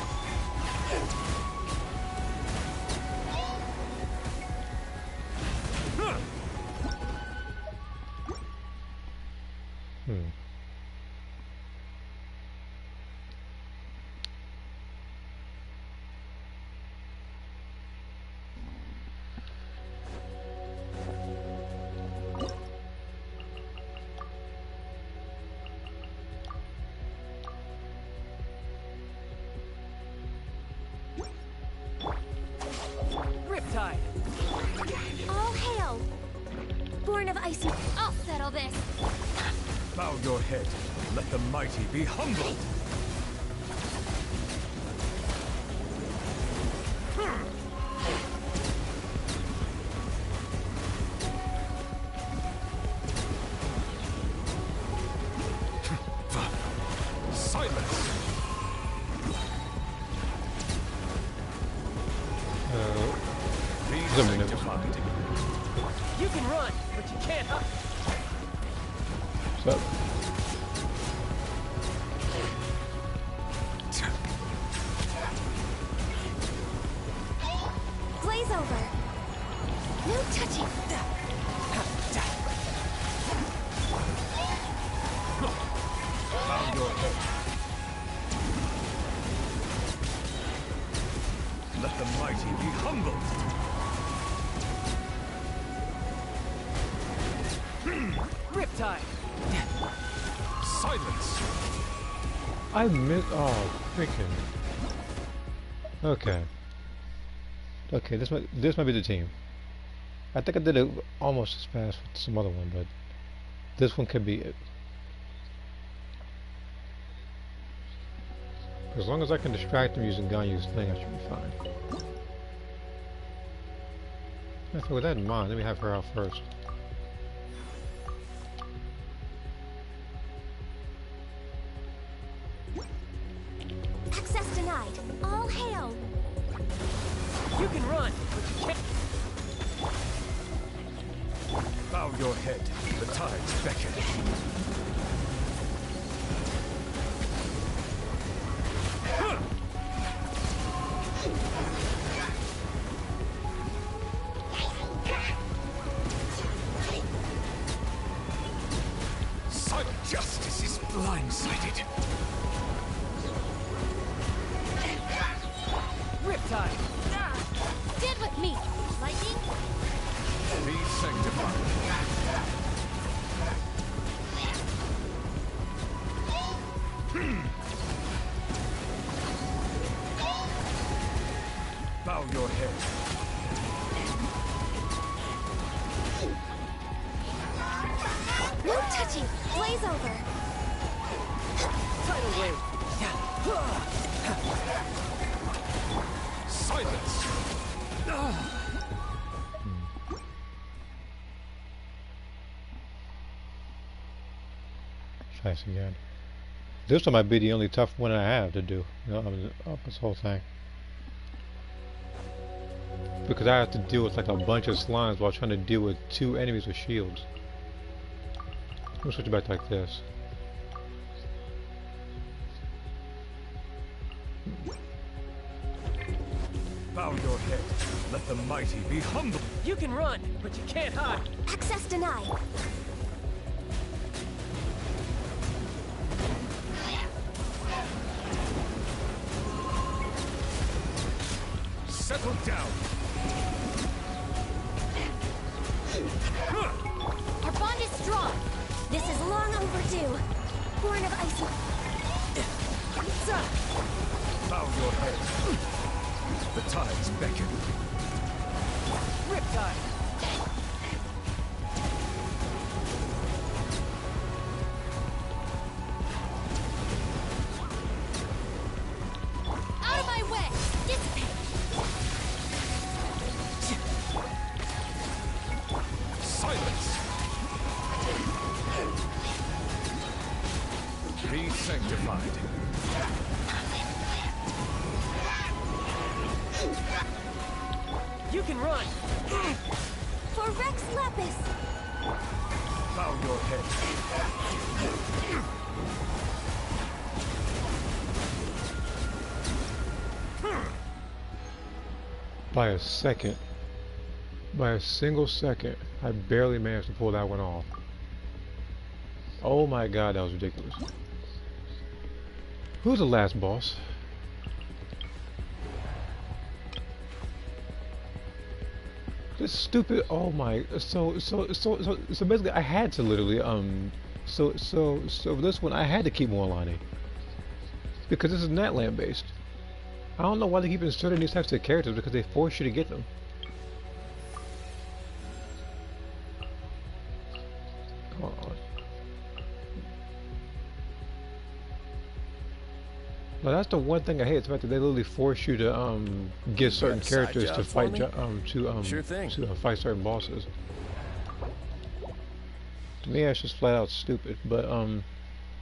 Riptide. All hail. Born of icy. I'll settle this. Bow your head. Let the mighty be humbled. Silence. Be a minute. sanctified. You can run, but you can't hide. so Blaze over. No touching. Bow your head. Let the mighty be humbled. Riptide. Silence. I missed. Oh, freaking. Okay. Okay, this might be the team. I think I did it almost as fast with some other one, but this one could be it. As long as I can distract them using Ganyu's thing, I should be fine. Okay, with that in mind, let me have her out first. Access denied. All hail. You can run, but you can't. Bow your head. The tides beckon. Silent justice is blindsided. Riptide. Dead with me. Lightning. Be sanctified. Bow your head. No touching. Blaze over. Tidal wave. Silence. Try this again. This one might be the only tough one I have to do. You know, I mean, up this whole thing. Because I have to deal with like a bunch of slimes while trying to deal with two enemies with shields. We'll switch it back like this. Bow your head. Let the mighty be humble. You can run, but you can't hide. Access denied. Settle down. Our bond is strong. This is long overdue. Born of icy. Bow your head. The tides beckon. Riptide. Out of my way! Dissipate! Silence. Be sanctified. You can run. For Rex Lapis. Bow your head. By a second. By a single second. I barely managed to pull that one off. Oh my god, that was ridiculous. Who's the last boss? This stupid, oh my, so basically I had to literally, so this one I had to keep Morlani. Because this is Natland based. I don't know why they keep inserting these types of characters, because they force you to get them. Come on. Well, that's the one thing I hate, is the fact that they literally force you to get certain got a side characters job to for fight me? Sure thing. to fight certain bosses. To me, that's just flat out stupid. But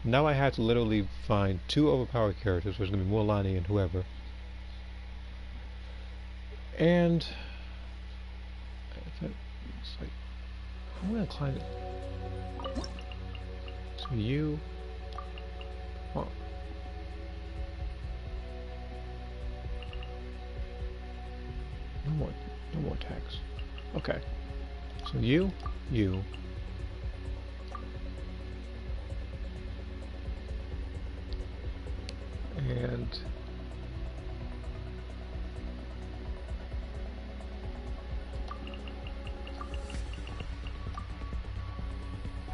now I have to literally find 2 overpowered characters, which is gonna be Mualani and whoever. And it's like, I'm gonna climb it. So you, huh. No more attacks. Okay. So you. And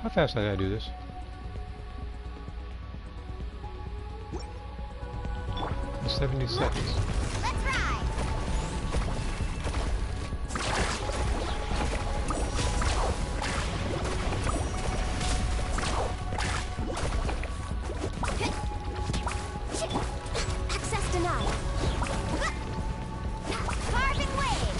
how fast I gotta do this? 70 seconds. Let's ride! Access denied. Carving wave!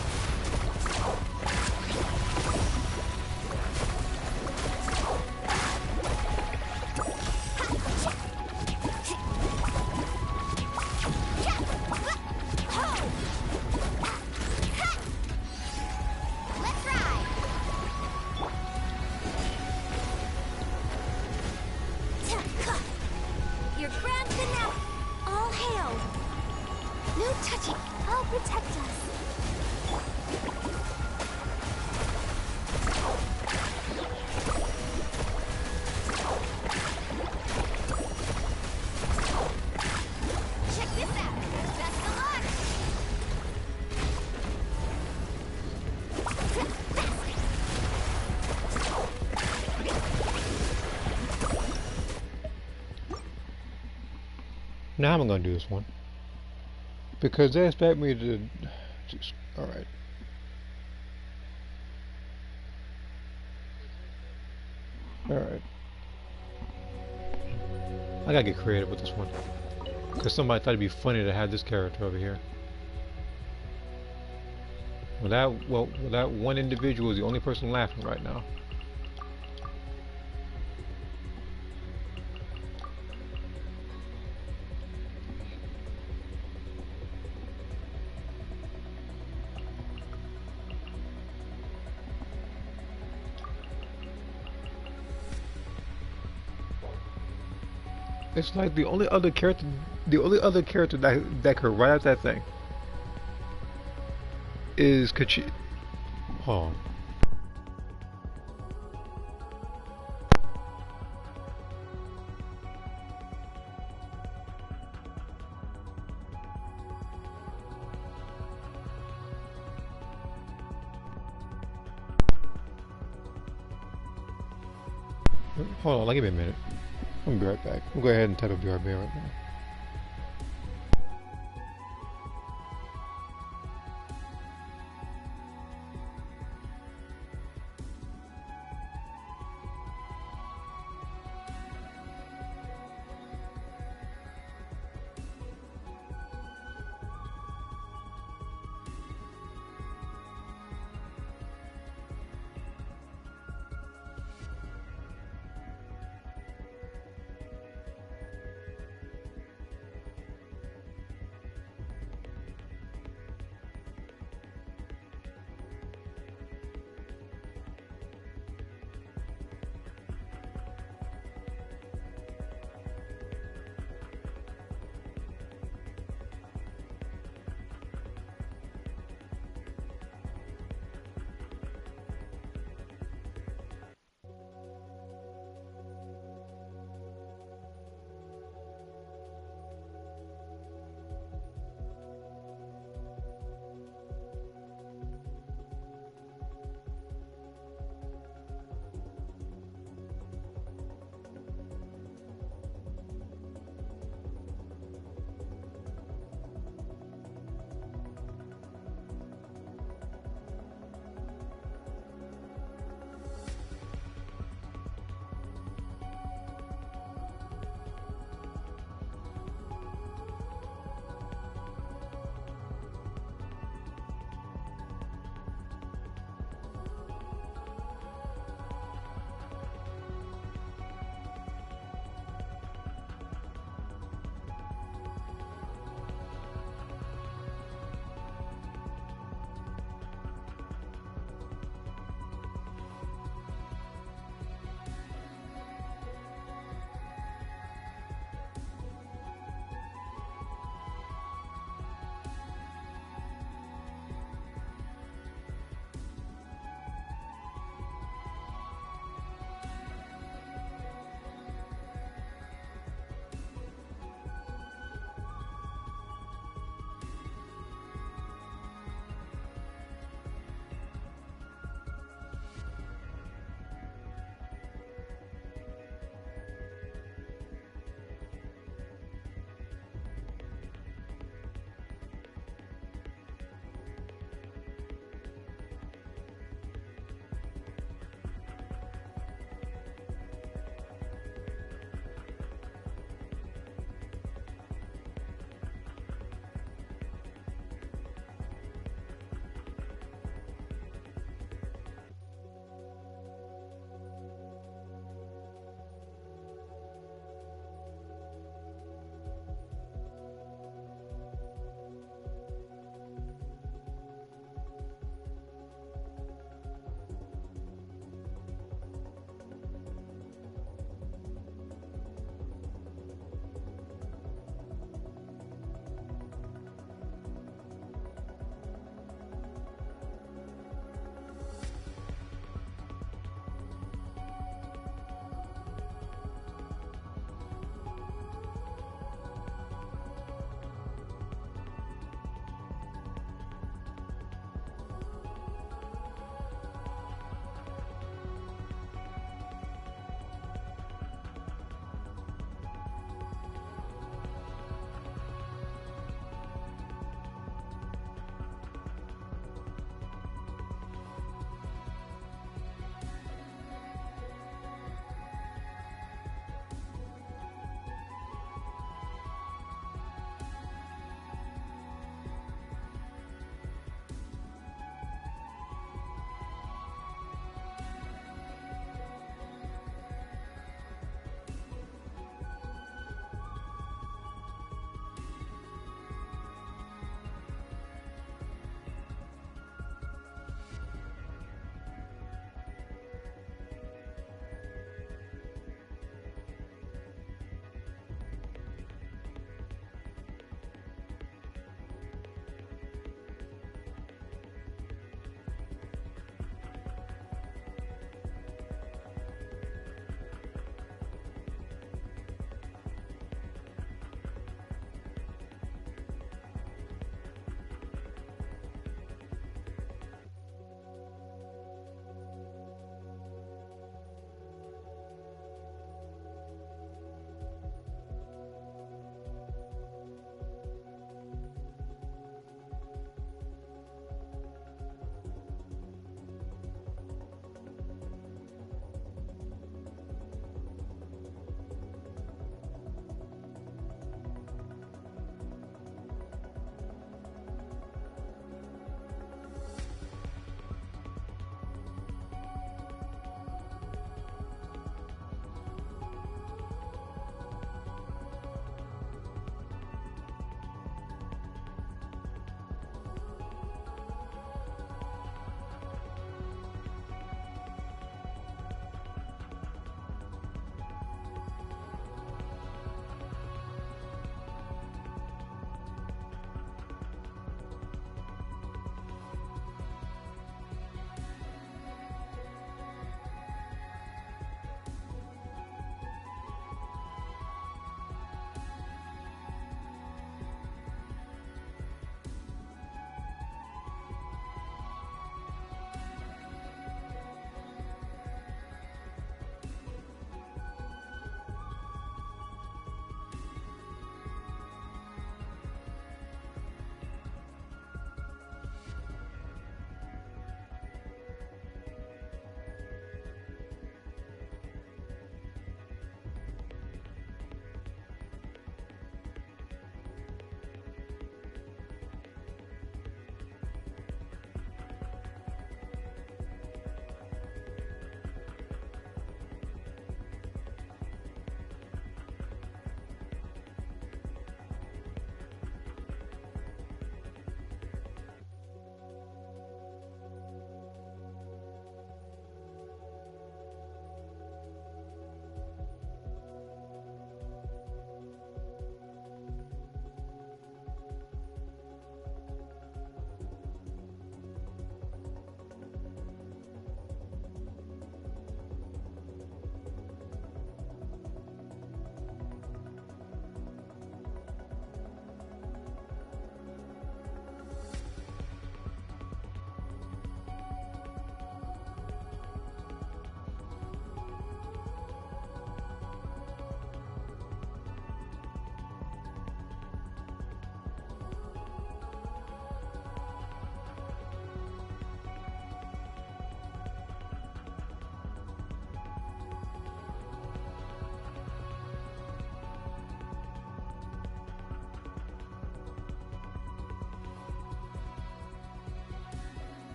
Let's ride! Your grand finale. All hail. No touching. I'll protect us. Check this out! Best of luck! Now I'm gonna do this one because they expect me to just. All right. All right. I gotta get creative with this one because somebody thought it'd be funny to have this character over here. Well, that one individual is the only person laughing right now. It's like the only other character that could ride out that thing is Kachi. Oh, hold on, like, give me a minute. I'm gonna be right back. We'll go ahead and type up BRB right now.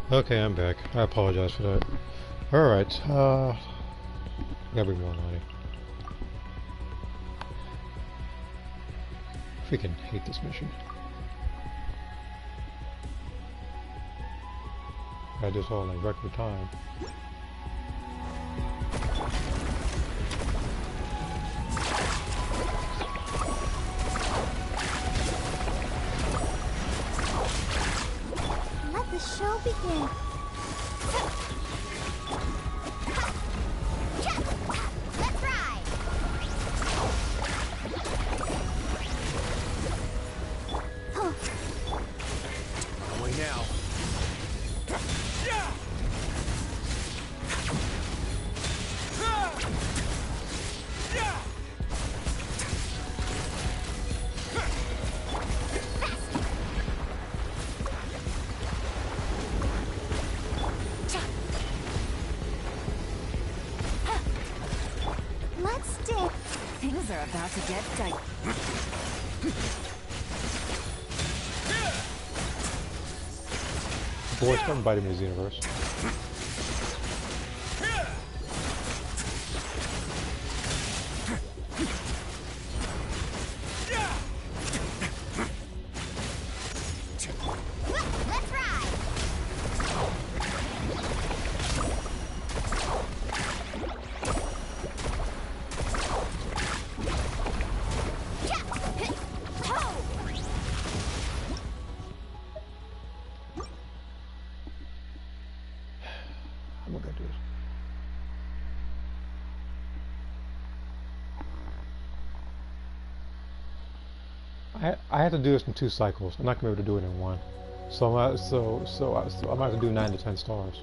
Okay, I'm back. I apologize for that. Alright, gotta bring more money. Freaking hate this mission. I just all in record time. Let the show begin. Let's ride! Away now. Let's dip. Things are about to get tight. Boys, come biting me, Xenoverse. Let's ride! I'm gonna do this. I have to do this in 2 cycles. I'm not gonna be able to do it in 1. So I'm gonna have to do 9 to 10 stars.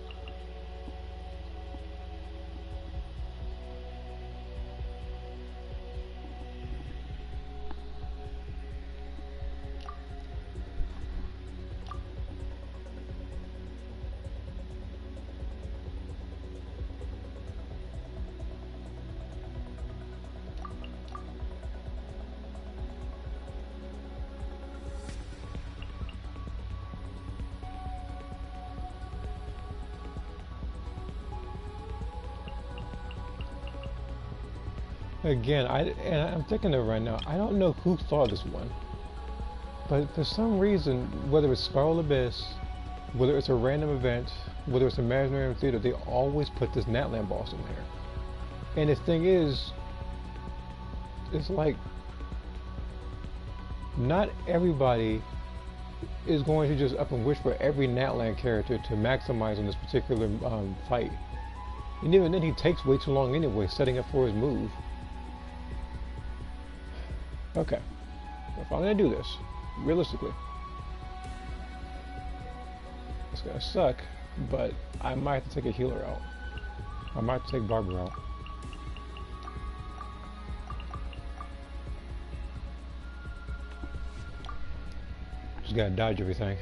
Again, I'm thinking of it right now. I don't know who thought of this one, but for some reason, whether it's Spiral Abyss, whether it's a random event, whether it's Imaginarium Theater, they always put this Natlan boss in there. And the thing is, it's like not everybody is going to just up and wish for every Natlan character to maximize on this particular fight. And even then, he takes way too long anyway, setting up for his move. Okay, if I'm gonna do this, realistically, it's gonna suck, but I might have to take a healer out. I might have to take Barber out. Just gotta dodge everything.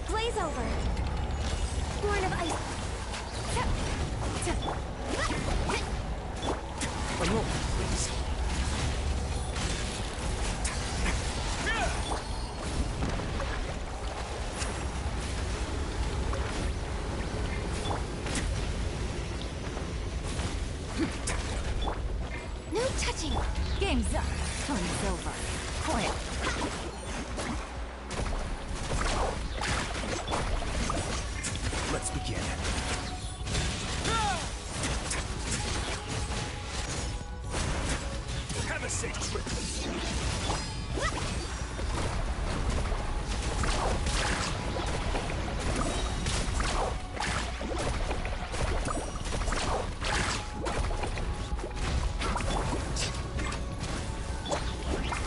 Blaze over. Born of ice. A moment, please. No touching. Game's up. Fun's over. Quiet. Let's begin. Have a safe trip.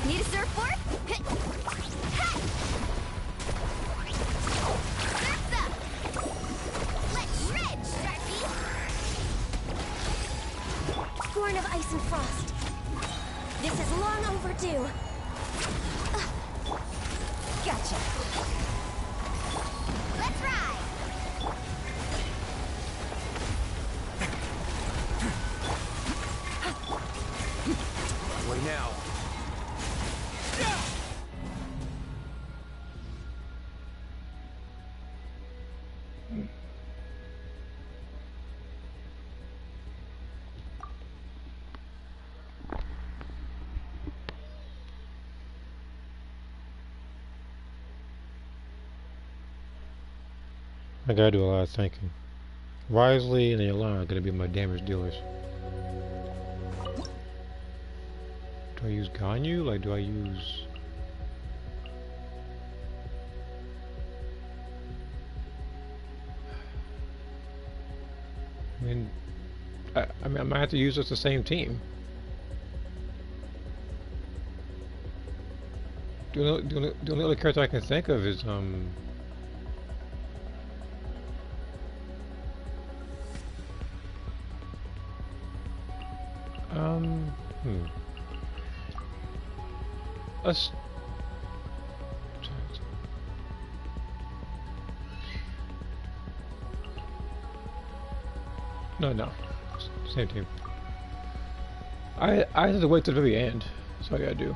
Need a surfboard? Let's shred, Sharpie! ice and frost. This is long overdue. Gotcha. Let's ride. Way now. I gotta do a lot of thinking. Risley and the alarm are gonna be my damage dealers. Do I use Ganyu? Like, do I use... I mean, I might have to use just the same team. The only other character I can think of is, Let's... No. Same team. I have to wait till the very end. That's all I gotta do.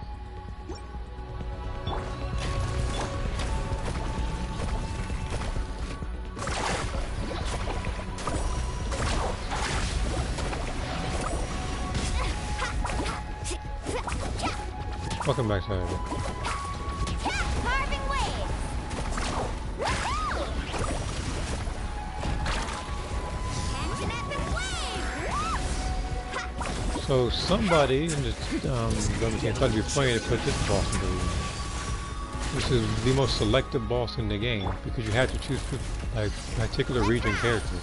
Welcome back, Saturday. Carving waves. Woohoo! Engine epic wave. So somebody in the team thought it'd be funny to put this boss in the game. This is the most selective boss in the game because you have to choose like particular region characters.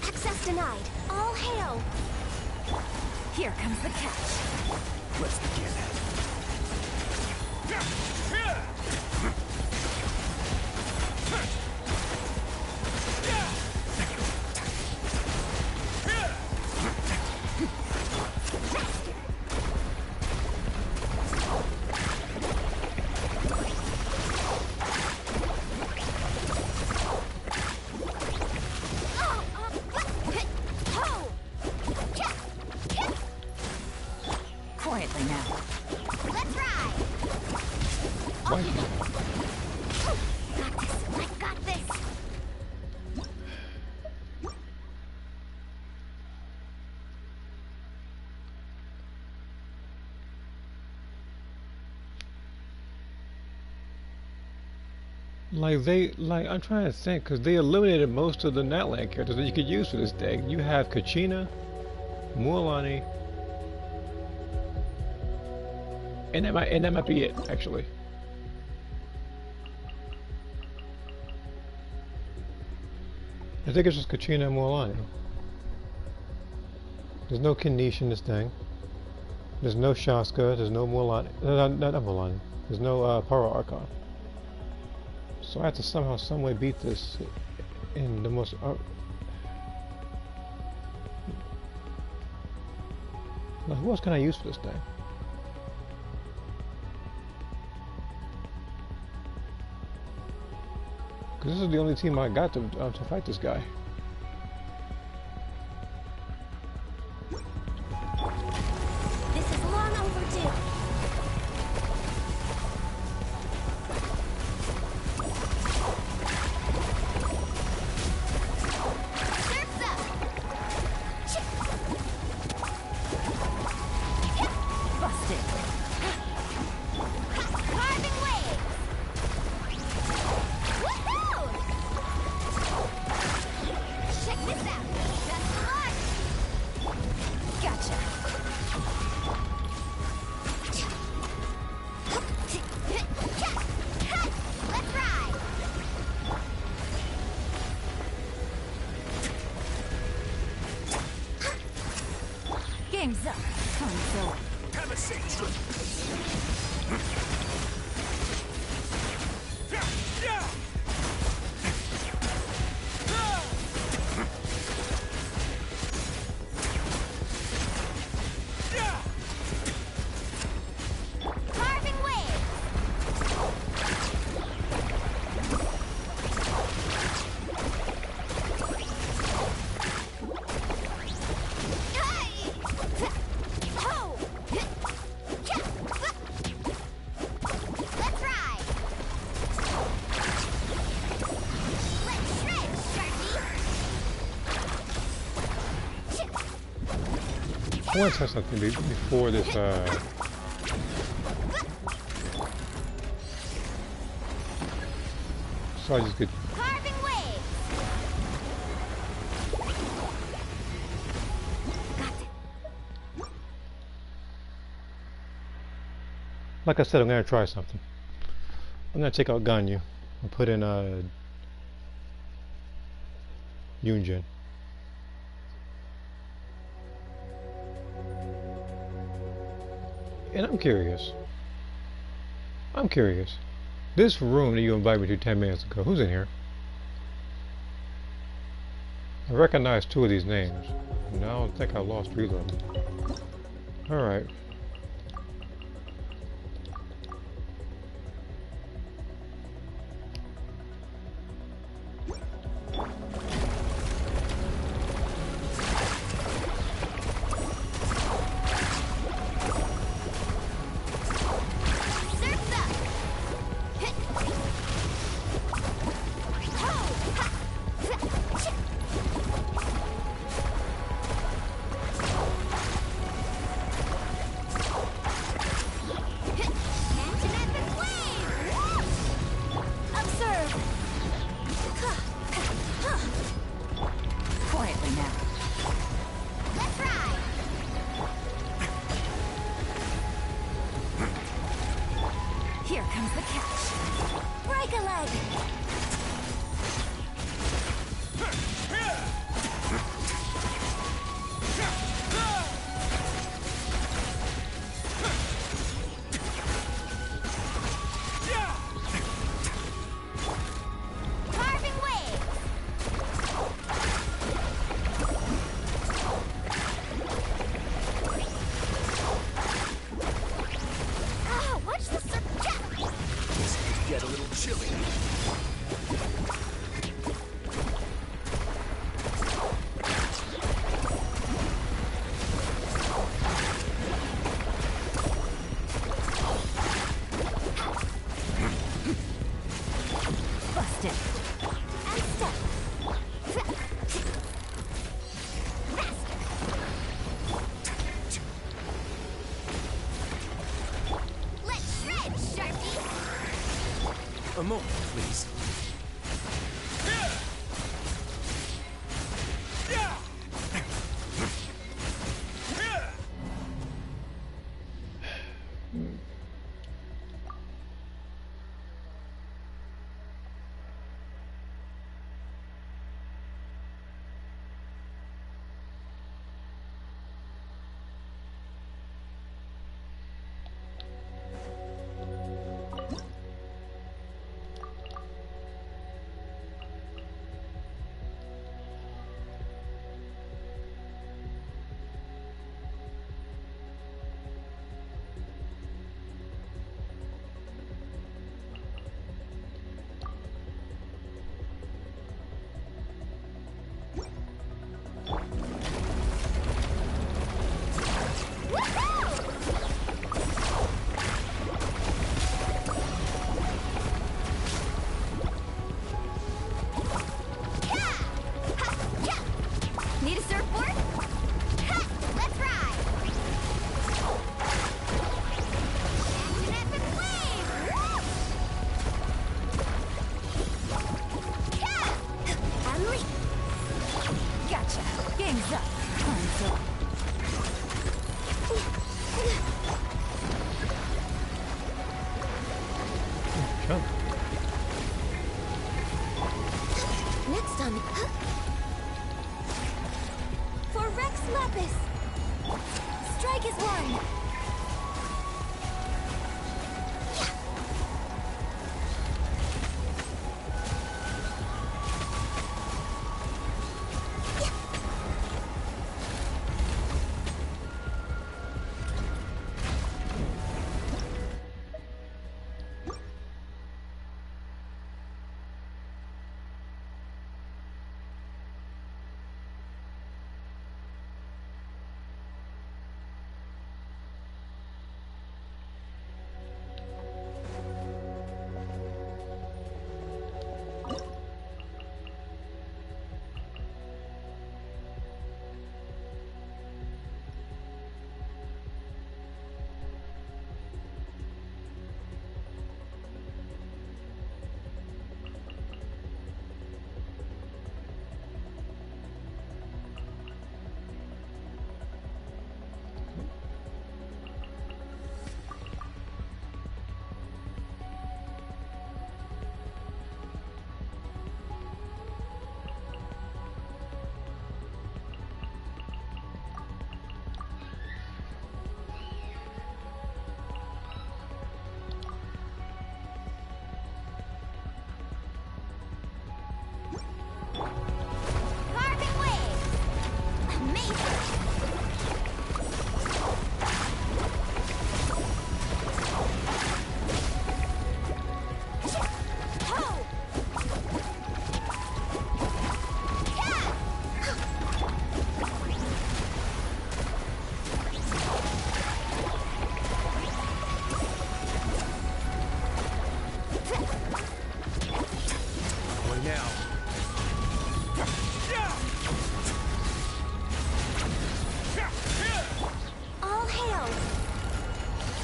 Access denied. All hail. Here comes the catch. Let's begin. Quietly now. Let's ride. Why? Got this. I got this. I'm trying to think because they eliminated most of the Natlan characters that you could use for this deck. You have Kachina, Mualani, and that might be it actually. I think it's just Kachina and Mualani. There's no Kanish in this thing. There's no Shaska. There's no Mualani. Not Mualani. There's no Power Archon. So I have to somehow, some way beat this in the most... Now, who else can I use for this thing? Because this is the only team I got to fight this guy. This is long overdue. Surf's up. Busted. Carving waves. Woohoo! Check this out. Best of luck. Gotcha. Let's ride. Game's up. Time's over. Have a seat. I want to test something before this. So I just get. Carving waves. Like I said, I'm gonna try something. I'm gonna take out Ganyu and put in Yunjin. And I'm curious. This room that you invited me to 10 minutes ago, who's in here? I recognize 2 of these names. No, I don't think I lost either of them. Alright. A moment, please. Need a surfboard? Ha! Let's ride! An epic wave! Ha! Unleash! Gotcha. Game's up. Time's up. Jump. Next on. For Rex Lapis! Strike is one! now. All hail!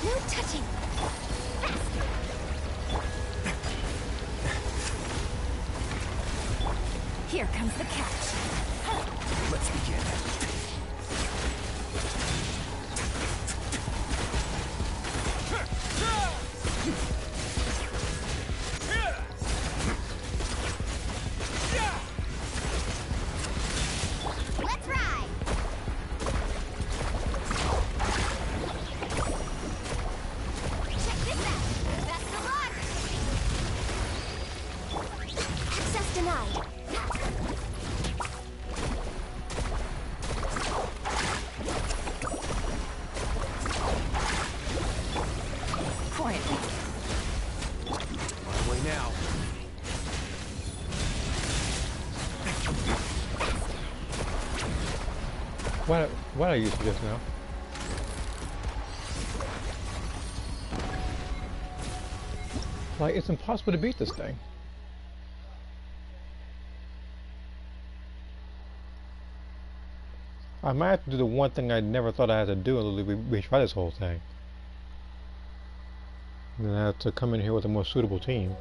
No touching! Faster! Here comes the catch. Let's begin. Let's ride! Check this out! Best of luck! Access denied! Quietly. My way now. What I used to just now? Like, it's impossible to beat this thing. I might have to do the one thing I never thought I had to do and literally retry this whole thing. And then I have to come in here with a more suitable team.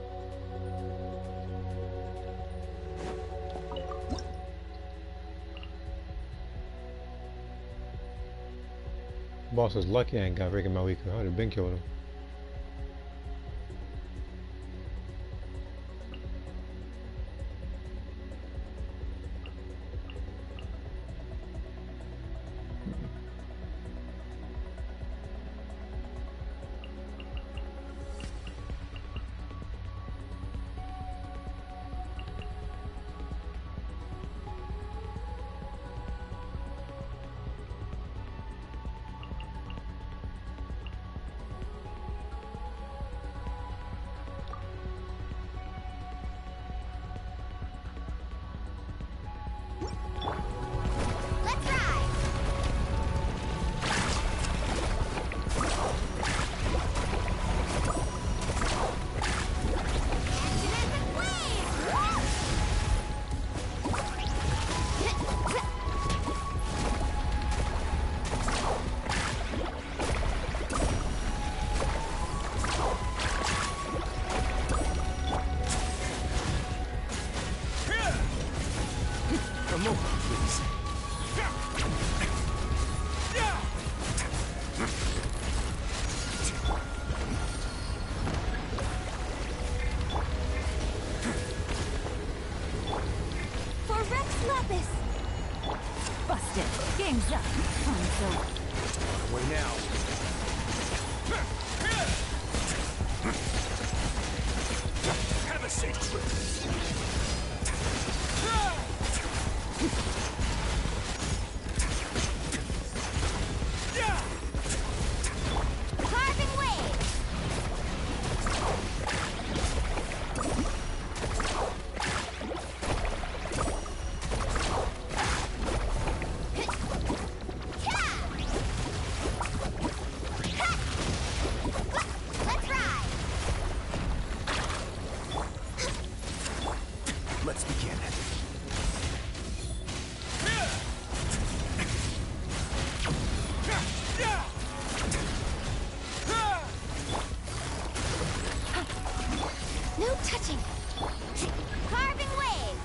Boss is lucky I ain't got Ricky Mawika. I would have been killed him. Let's ride! Action as a wave! A moment, please. For Rex Lapis! Busted. Game's up. Time's over. My way now. Have a safe trip. Carving waves! Let's ride! Let's begin. No touching! Carving waves!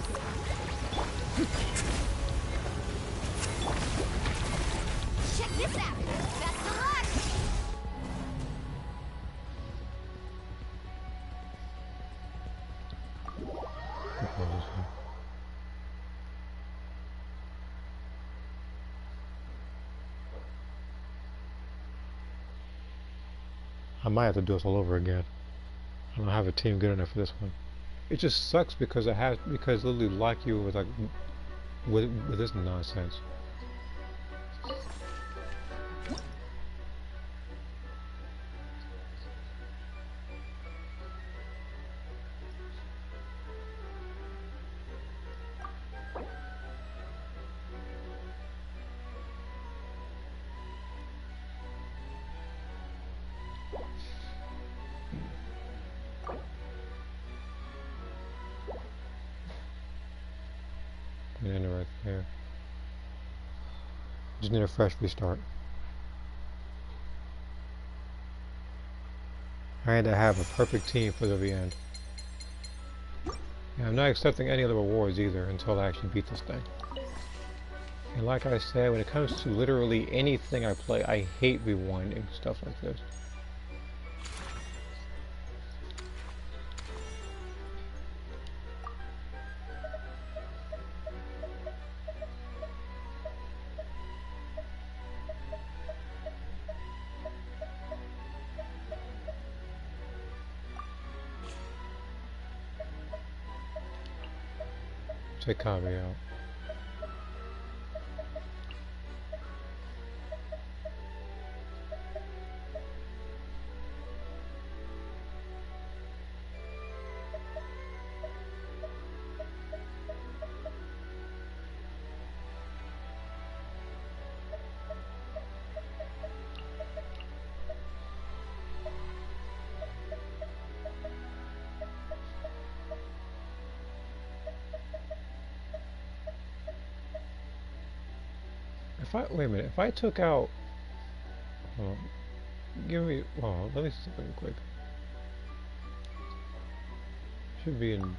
Check this out! Best of luck! I might have to do this all over again. I don't have a team good enough for this one. It just sucks because because literally like you with like with this nonsense. can end it right there. Just need a fresh restart. I had to have a perfect team for the end. And I'm not accepting any of the rewards either until I actually beat this thing. And like I said, when it comes to literally anything I play, I hate rewinding stuff like this. Take Kabe out. Wait a minute, if I took out, give me, let me see something quick. Should be in,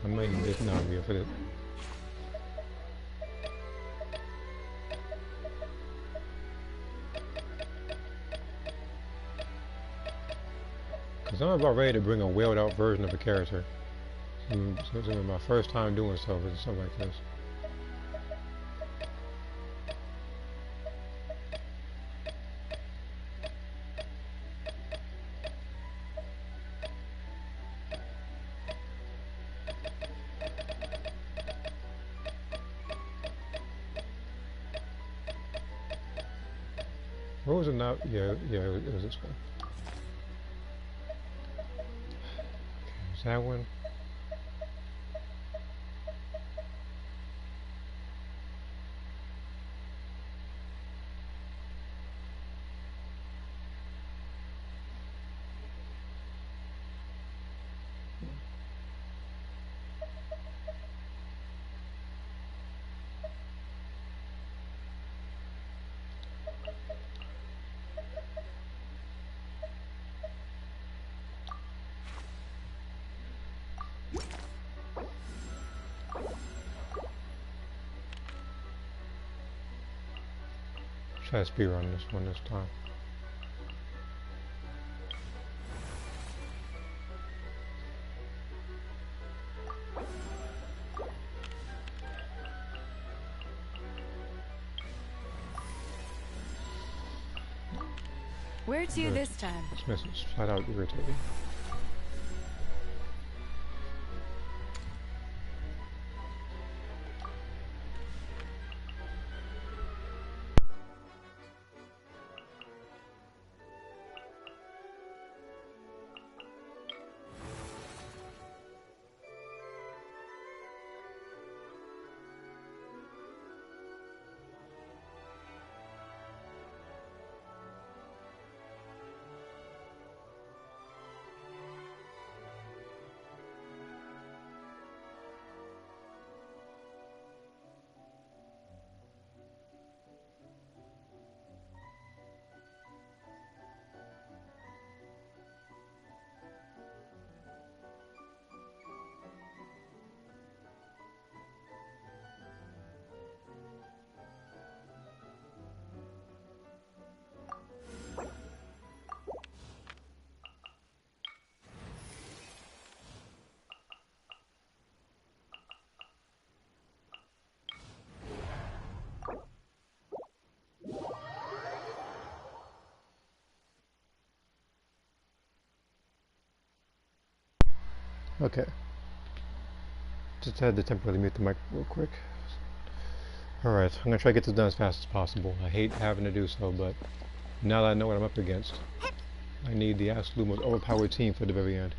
I might need this now for it. Because I'm about ready to bring a whaled out version of a character. So it's going to be my first time doing so with something like this. What was it now? Yeah, it was this one. Okay, is that one? Try to spear on this one this time. Where to this time? This message flat out irritating. Okay. Just had to temporarily mute the mic real quick. Alright, I'm gonna try to get this done as fast as possible. I hate having to do so, but now that I know what I'm up against, I need the absolute most overpowered team for the very end.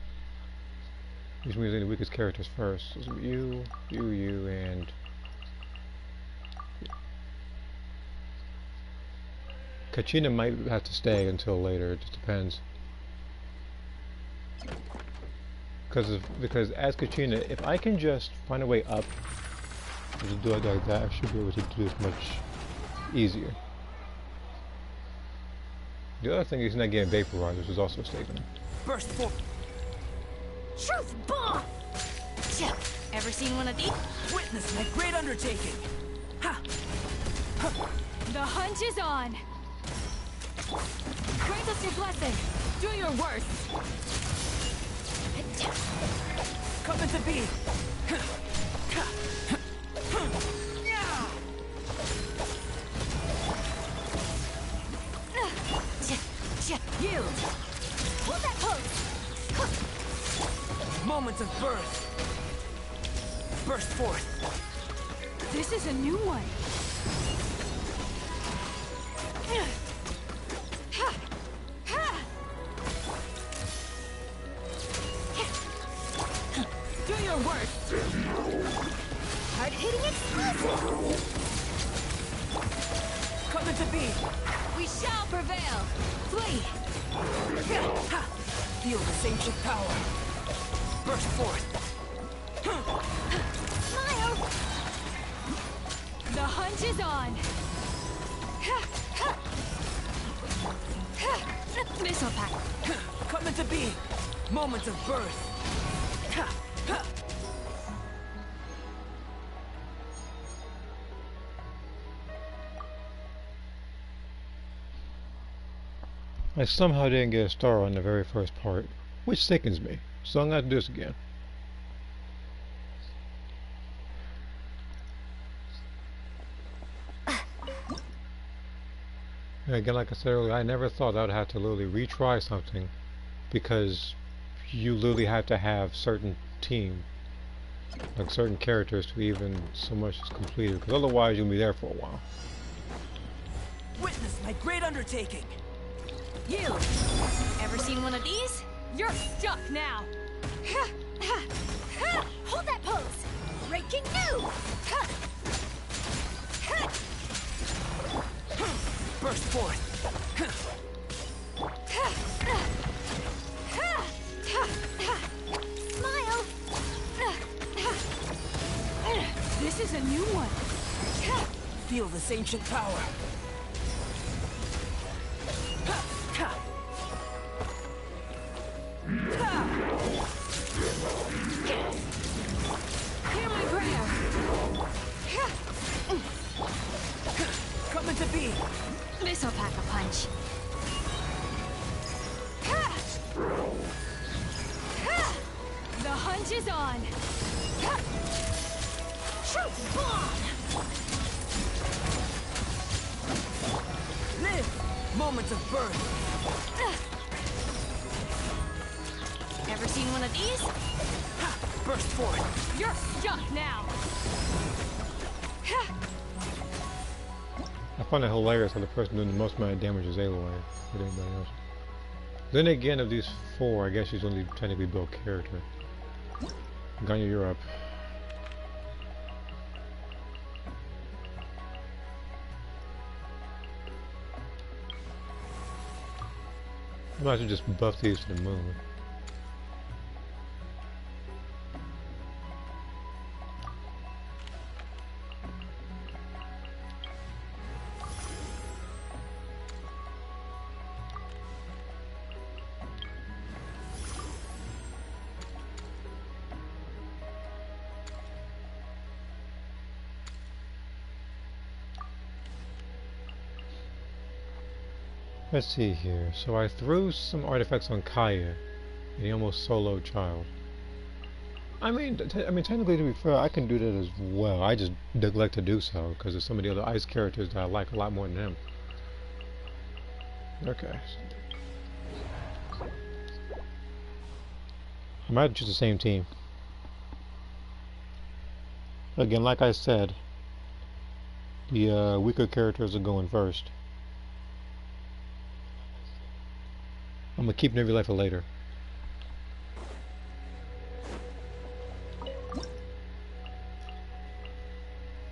Which means the weakest characters first. So you, and... Kachina might have to stay until later, it just depends. Because as Kachina, if I can just find a way up, and just do it like that, I should be able to do this much easier. The other thing is not getting vaporized, which is also a statement. Burst forth. Truth bomb! Ever seen one of these? Witness my great undertaking. Ha! The hunt is on! Grant us your blessing! Do your worst! Coming to be. Yield! Hold that pose! Moments of birth. Burst forth. This is a new one! Do your worst! Hard-hitting explosive! Coming to be. We shall prevail! Flee! Feel this ancient power. Burst forth. Smile! The hunt is on! Missile pack! Coming to be. Moments of birth. I somehow didn't get a star on the very first part, which sickens me, so I'm gonna have to do this again. And again, like I said earlier, I never thought I would have to literally retry something because you literally have to have certain team, like certain characters to even so much as complete it, because otherwise you'll be there for a while. Witness my great undertaking. Yield! Ever seen one of these? You're stuck now! Hold that pose! Breaking new! Burst forth. Smile! This is a new one! Feel this ancient power. Hear my prayer! Coming to be. Missile pack a punch! The hunt is on! Truth bomb! Live. Moments of birth. Ever seen one of these? Burst forth. You're stuck now! I find it hilarious how the person doing the most amount of damage is Aloy with anybody else. Then again, of these four, I guess she's only technically built character. Ganya, you're up. I might as well just buff these to the moon. Let's see here. So I threw some artifacts on Kaya, and he almost soloed Child. I mean, technically, to be fair, I can do that as well. I just neglect to do so because there's some of the other ice characters that I like a lot more than him. Okay. I might choose the same team. Again, like I said, the weaker characters are going first. I'm gonna keep Nebula for later.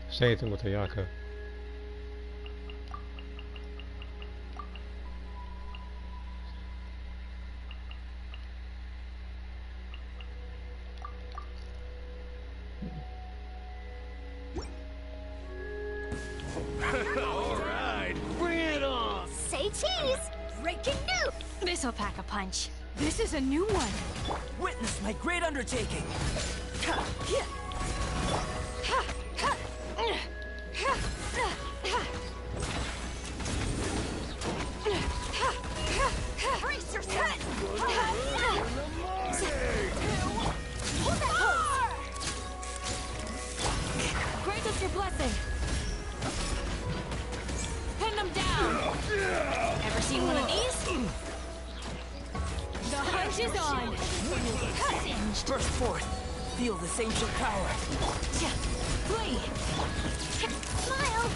Same thing with Ayaka. Alright, bring it on! Say cheese! Breaking news! This'll pack a punch. This is a new one. Witness my great undertaking. Brace yourself! Hold that pose! Grant us your blessing. Pin them down. Ever seen one of these? The hunt is on. Burst forth. Feel this ancient power. Flee. Smile!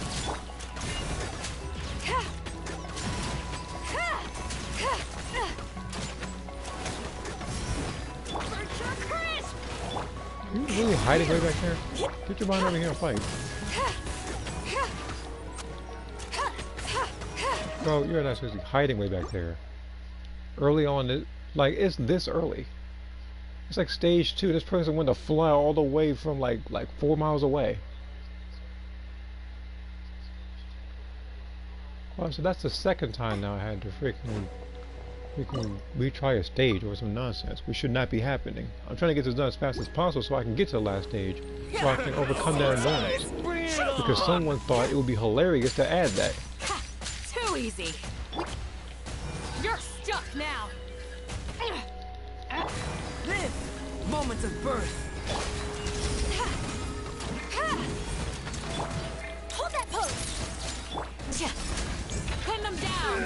Are you really hiding way back there? Get your behind over here and fight. Bro, you're not supposed to be hiding way back there. Early on, like, it's this early. It's like stage 2. This person went to fly all the way from like 4 miles away. Well, so that's the second time now I had to freaking retry a stage or some nonsense, which should not be happening. I'm trying to get this done as fast as possible so I can get to the last stage, so I can overcome that annoyance. Because someone thought it would be hilarious to add that. Too easy. You're stuck now. Live! Moments of birth. Hold that pose! Pin them down.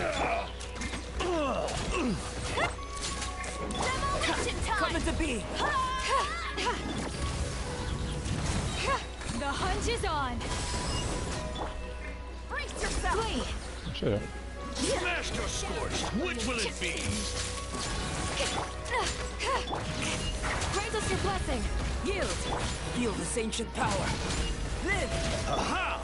Demolition time! Coming to be. The hunt is on. Brace yourself! Flee. Shut up. Master Scorched, which will it be? Grant us your blessing. Yield. Feel this ancient power. Live! Aha!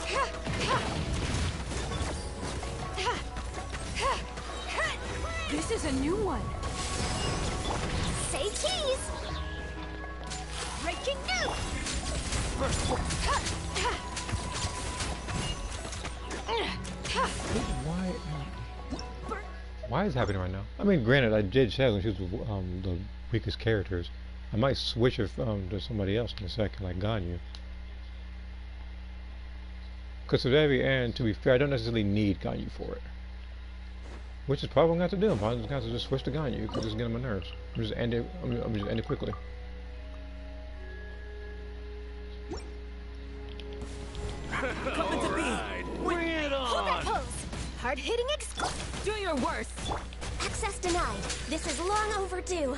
This is a new one. Say cheese! Breaking news! Burst forth. Why is it happening right now? I mean, granted, I did say when she was the weakest characters. I might switch her to somebody else in a second, like Ganyu. Because to very end, to be fair, I don't necessarily need Ganyu for it. Which is probably what I'm going to have to do. I'm probably going to just switch to Ganyu because it's getting on my nerves. I'm just end it quickly. Coming to be. Bring it Hold that on! pose! Hard-hitting Do your worst. Access denied. This is long overdue.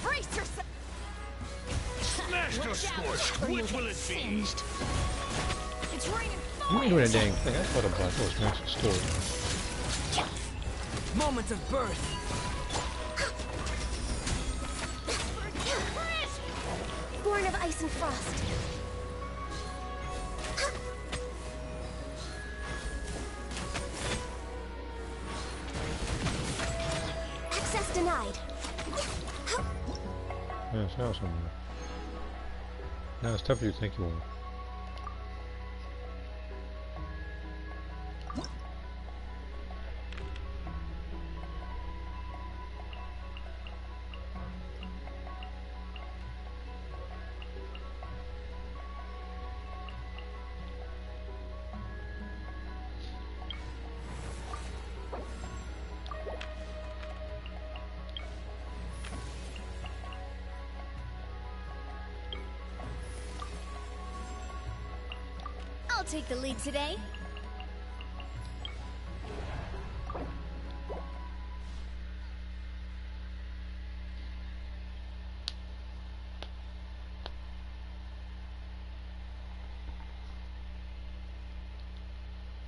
Brace yourself. Master Scorched, which will it be? It's raining You ain't fire. doing a dang thing. I thought about that was Master Sword. Moments of birth. Born of ice and frost. Access denied. Yeah, it's now somewhere. Now it's tougher than you think you are. take the lead today.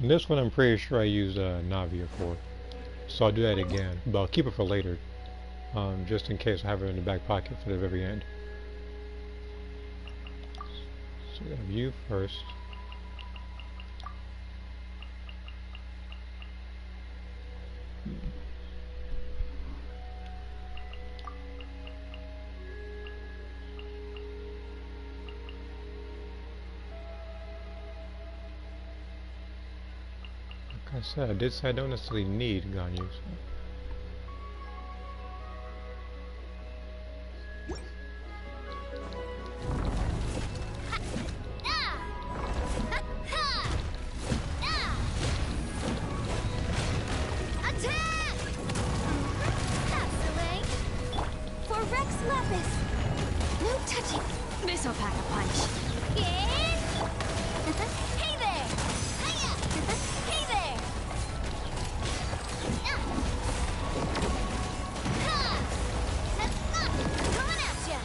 And this one I'm pretty sure I used Navia for. So I'll do that again. But I'll keep it for later. Just in case I have it in the back pocket for the very end. So we have you first. Like I said, I did say I don't necessarily need Ganyu. So. This'll pack a punch. Hey there! Hiya! Hey there! Coming at ya!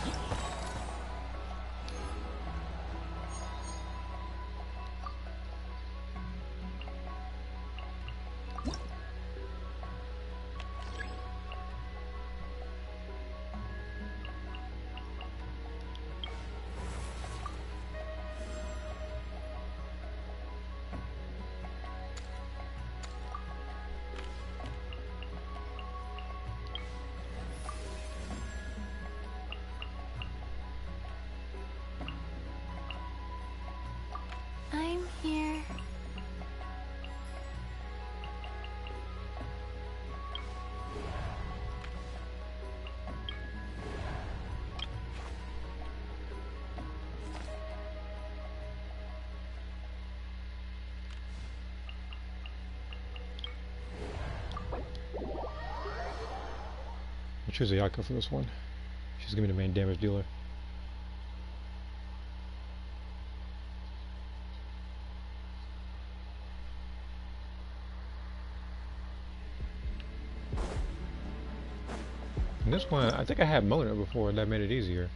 I'm here. I'll choose Ayaka for this one. She's gonna be the main damage dealer. And this one, I think I had Mona before, that made it easier.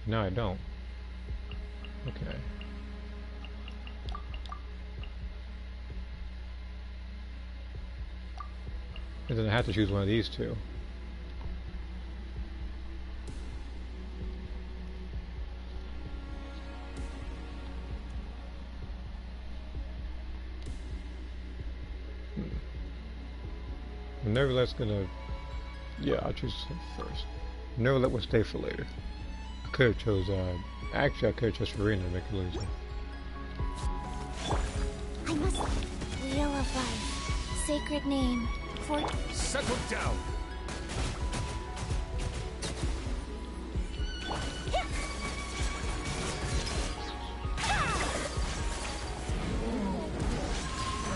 Now I don't. Okay. And then I have to choose one of these two. Nevertheless gonna... Yeah, I'll choose him first. Nevertheless will stay for later. I could have chose, actually I could have chose Farina to make it loser. I must... Wheel of Life. Sacred name. For... Settle down!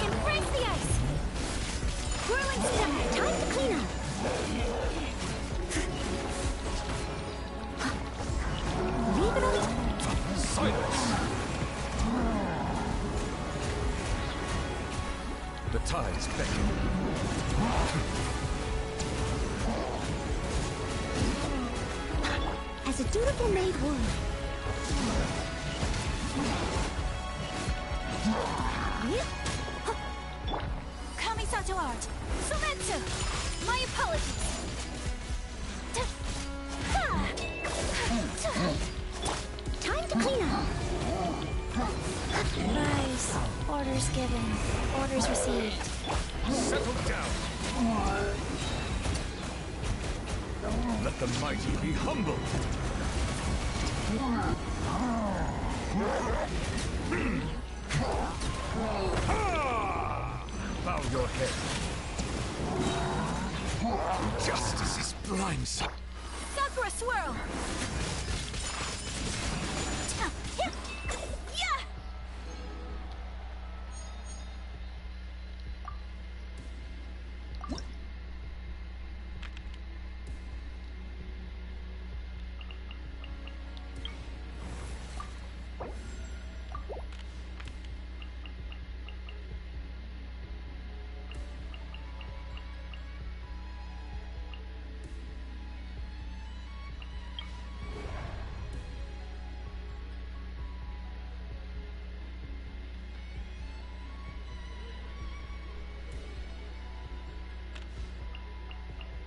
Embrace the ice! Whirling step! Time to clean up! Leave it on... Silence! The tides beckon. As a dutiful maid would. Kamisato art! Sumetsu! My apologies! Time to clean up. Rise. Orders given. Orders received. Settle down! Let the mighty be humble! Bow your head. Justice is blind, son. Sakura swirl! Yeah!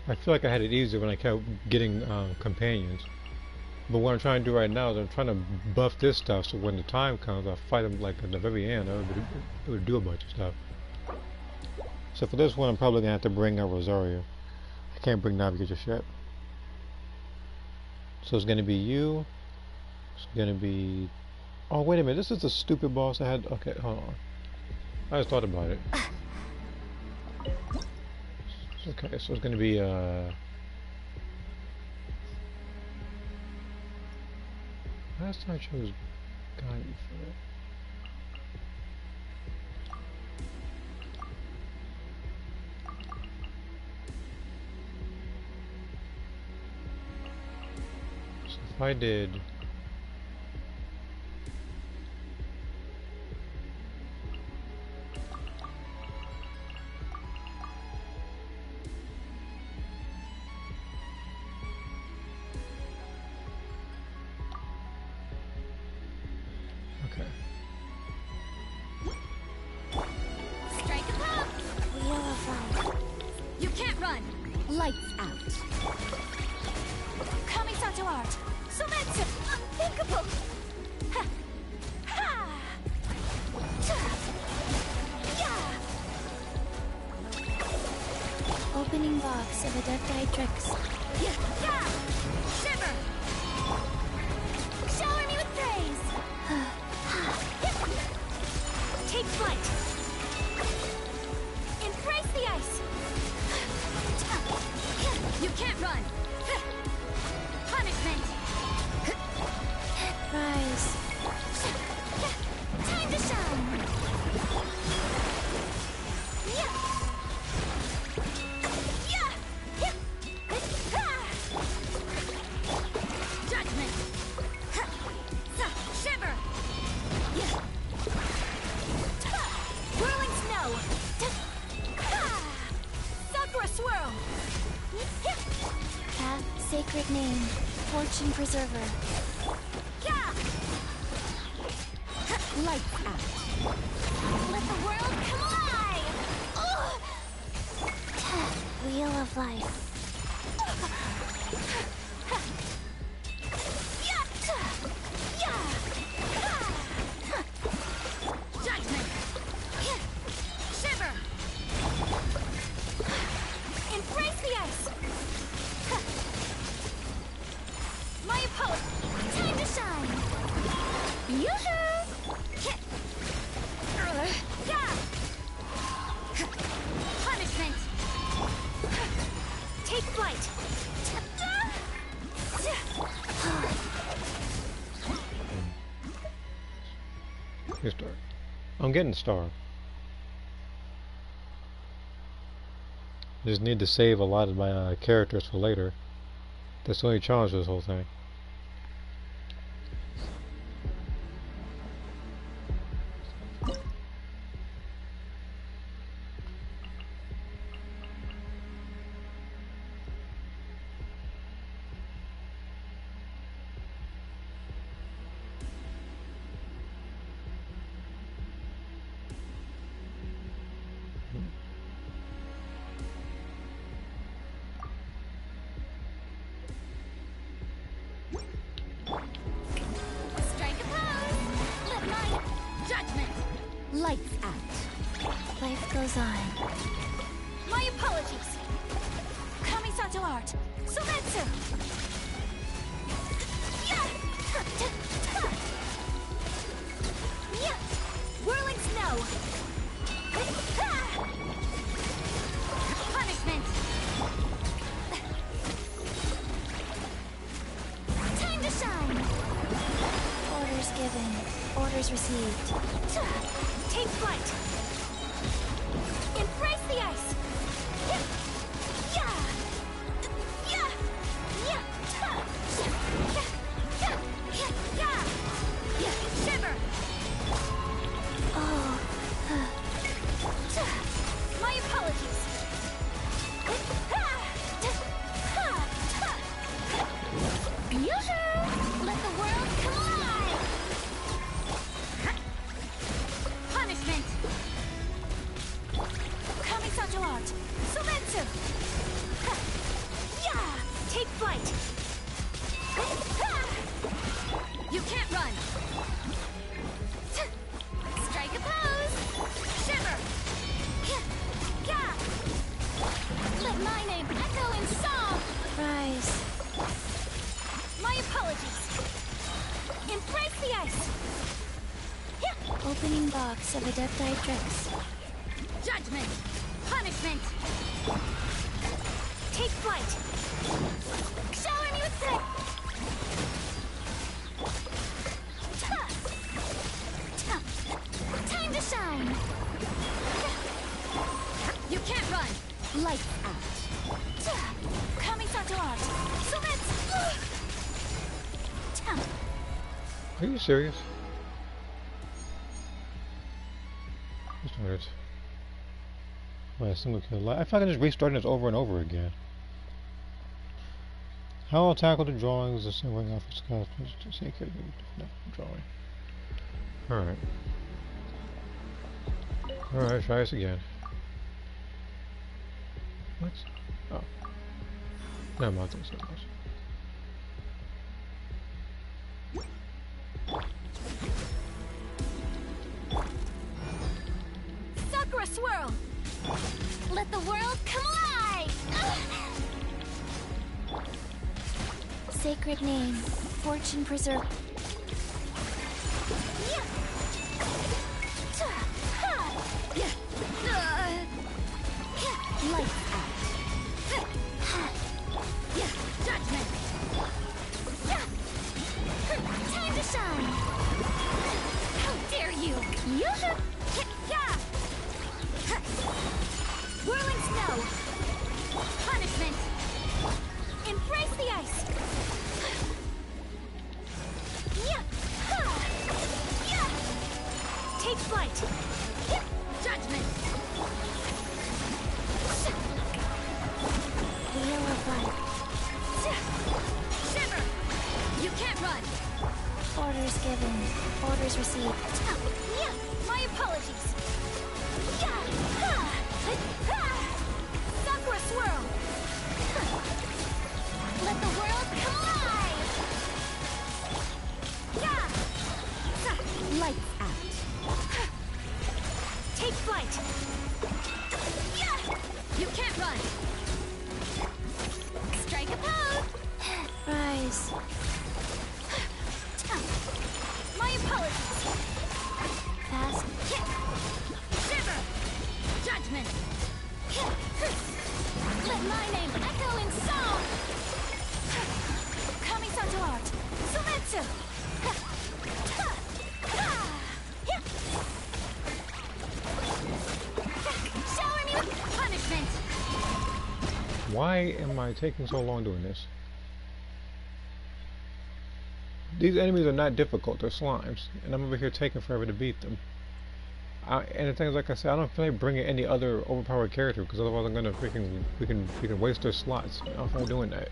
I feel like I had it easier when I kept getting companions. But what I'm trying to do right now is I'm trying to buff this stuff so when the time comes, I fight them like at the very end. It would do a bunch of stuff. So for this one, I'm probably gonna have to bring out Rosario. I can't bring Navigator just yet. So it's gonna be you. It's gonna be. Oh wait a minute! This is the stupid boss I had. Okay, hold on. I just thought about it. Okay, so it's gonna be last time I chose Guy before. So if I did. Okay. Strike a pose! Wheel of Life. You can't run! Lights out. Kamisato art! Sometsu! Unthinkable! Ha! Ha! Ta! Yeah! Opening box of Adepti Tricks. Yeah! Yeah! Shiver! Shower me with praise! Take flight! Embrace the ice! You can't run! Punishment! Rise. Time to shine! Yeah! Yeah! Yeah! Ah! Judgment! Shiver! Yeah! Whirling snow! Sakura swirl! Cat, sacred name. Fortune preserver. Yeah! Lights out. Let the world come alive! Wheel of Life. Judgment! Shiver! Embrace the ice! My opponent! Time to shine! Yoo-hoo! Yeah! Punishment! Take flight! Here's star. I'm getting star. I just need to save a lot of my characters for later. That's the only challenge with this whole thing. Strike a pose! Let my judgment! Lights out. Life goes on. My apologies! Kamisato art! Sometsu! Yeah! Yeah! Whirling snow! Punishment! Time to shine! Orders given. Orders received. Take flight! Embrace the ice! Yeah! Yeah! Yeah! Yeah! Yeah! Yeah! Yeah! Shiver! Oh. My apologies! Yoo-hoo! Let the world come alive! Punishment! Kamisato art! Sometsu! the ice. Opening box of Adepti tricks. Judgment. Punishment. Take flight. Shower me with threat. Time to shine. You can't run. Light out. Coming to art. So let's. Are you serious? Just weird. Wait, single kill. I feel like I'm just restarting this over and over again. How I'll tackle the drawings, the same way off the sky, to see no drawing. Alright. Alright, try this again. What? Oh. Never mind, that's not much. Sakura swirl! Let the world come alive! Sacred name, fortune preserve. Light out. Judgment. Time to shine. How dare you? Whirling snow. Punishment. Embrace the ice. Take flight. Judgment. Wheel of life. Shiver. You can't run. Orders given. Orders received. My apologies. Sakura swirl. Let the world come alive. Lights out. Take flight. You can't run. Strike a pose. Rise. My apologies. Fast. Shiver. Judgment. Let my name echo in song. Kamisato art. Sumetsu. Shower me with punishment. Why am I taking so long doing this? These enemies are not difficult, they're slimes, and I'm over here taking forever to beat them. And the thing is, like I said, I don't feel like bringing any other overpowered character, because otherwise I'm gonna freaking we can waste their slots. I don't feel like doing that.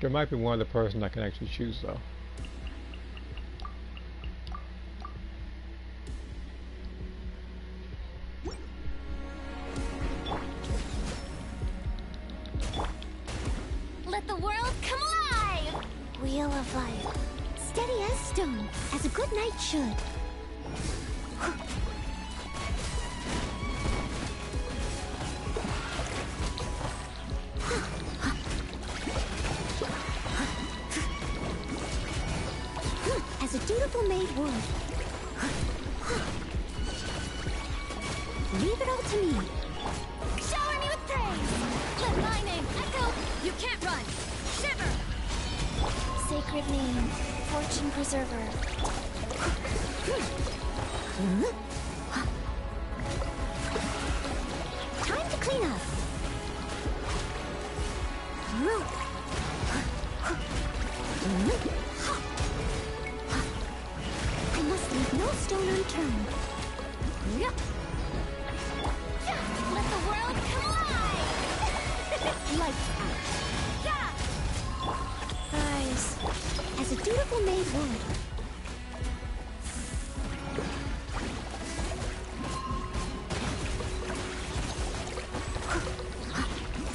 There might be one other person I can actually choose though. Let the world come alive! Wheel of life. Steady as stone, as a good knight should. As a dutiful maid would. Leave it all to me. Shower me with praise! Let my name echo! You can't run! Shiver! Sacred name, fortune preserver. Time to clean up. I must leave no stone unturned. Let the world come alive! Lights out. Rise, as a dutiful maid would.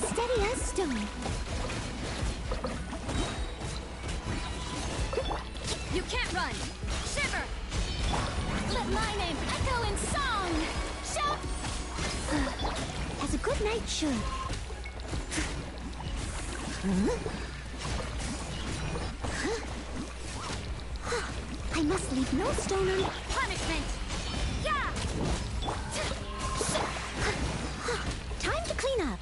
Steady as stone. You can't run! Shiver! Let my name echo in song! Shout! Good night, should. I must leave no stone unturned. Punishment! Yeah! Time to clean up.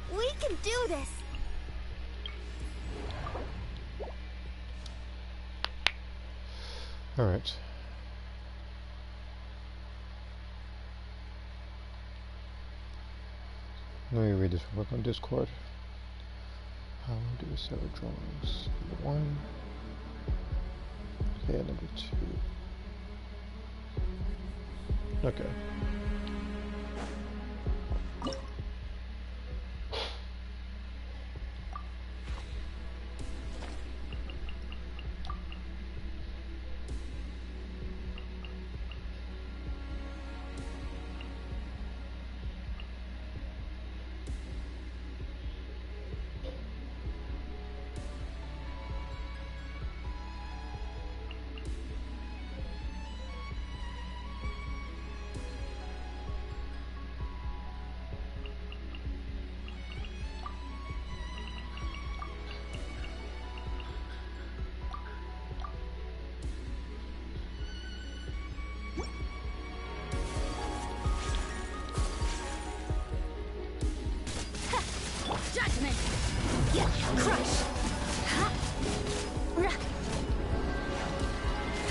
We can do this. All right. Let me read this real quick on Discord. How do we set our drawings? Number 1. Okay, number 2. Okay. Judgment! Yeah, crush! Ha! Ra!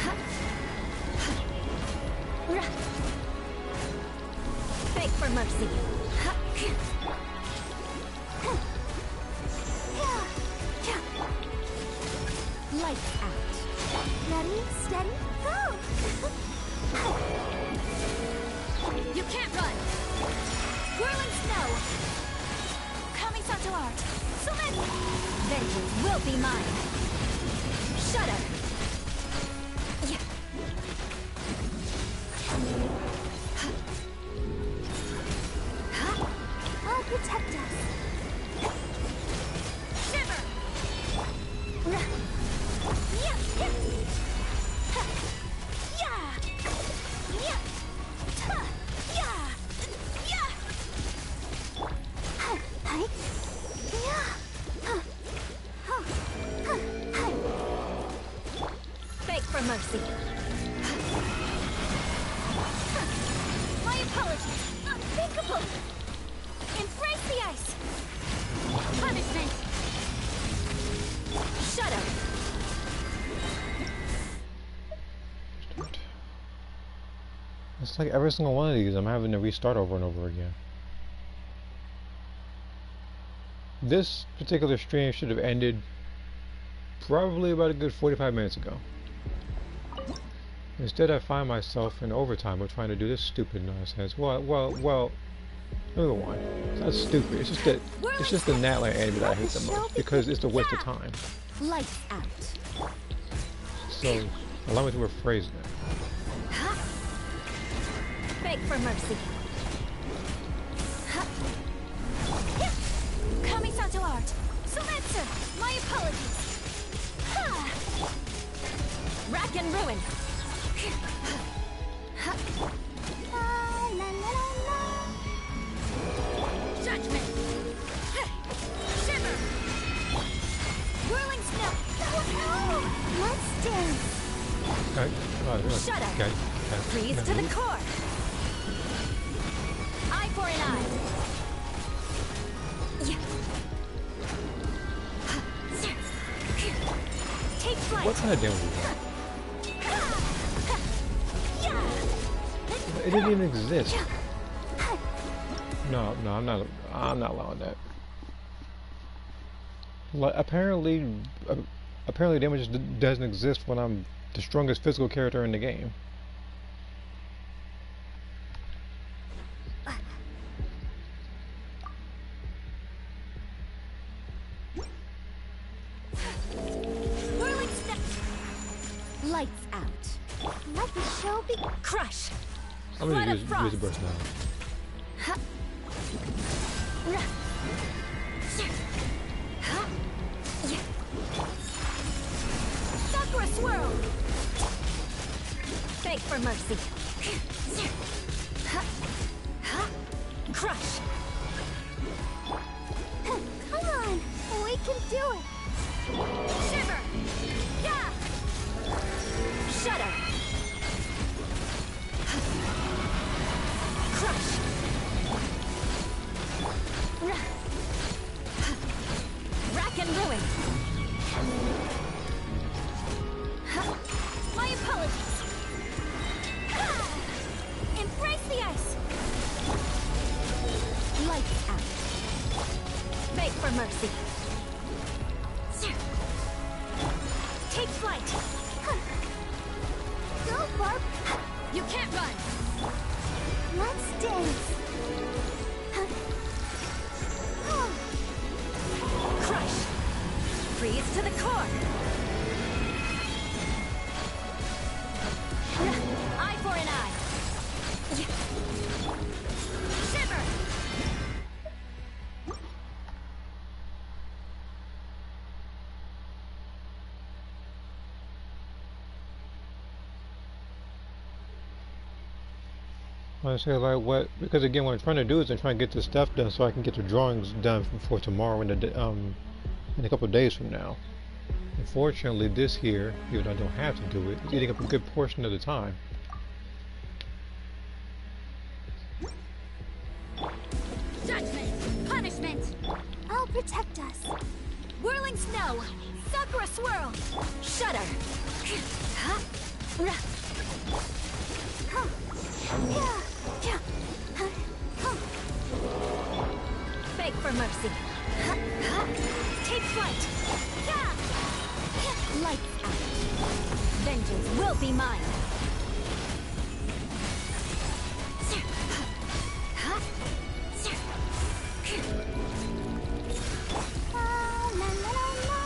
Ha! Ra! Beg for mercy! Ha! Lights out! Ready, steady, go! You can't run! Whirling snow! Kamisato art! Summon! Vengeance will be mine! Shudder! Yeah. I'll protect us. Shiver! Yeah! Yeah! Yeah! Yeah! Yeah! Beg for mercy. My apologies. Unthinkable. Embrace the ice. Punishment. Shudder. It's like every single one of these I'm having to restart over and over again. This particular stream should have ended probably about a good 45 minutes ago. Instead, I find myself in overtime of trying to do this stupid nonsense. Well, number one, it's not stupid. It's just the Natlan anime that I hate the most because it's a waste of time. Lights out. So, allow me to rephrase that. Beg for mercy. Kamisato art. Sumetsu. My apologies. Rack and ruin. Judgment. Shiver. Whirling snow. Let's dance. Shut up. Okay. Freeze to the core. Eye for an eye. Take flight. What kind of damage is that? It didn't even exist. No, I'm not allowing that. Like apparently damage doesn't exist when I'm the strongest physical character in the game. Lights out. Let the show be. Crush. I'm gonna Flood of use frost. the burst now. Sakura swirl. Beg for mercy. Crush. Come on, we can do it. Shiver. Yeah. Shudder. Crush. Rack and ruin. My apologies. Embrace the ice. Lights out. Beg for mercy. Take flight. Go, Barb. You can't run. Let's dance. Crush. Freeze to the core. Eye for an eye. Shiver. I say like what? Because again, what I'm trying to do is I'm trying to get this stuff done so I can get the drawings done for tomorrow in a couple of days from now. Unfortunately, this here, even though I don't have to do it, is eating up a good portion of the time. Judgment. Punishment. I'll protect us. Whirling snow. Sakura swirl. Shudder. Beg for mercy. Take flight. Lights out. Vengeance will be mine. La, la, la, la.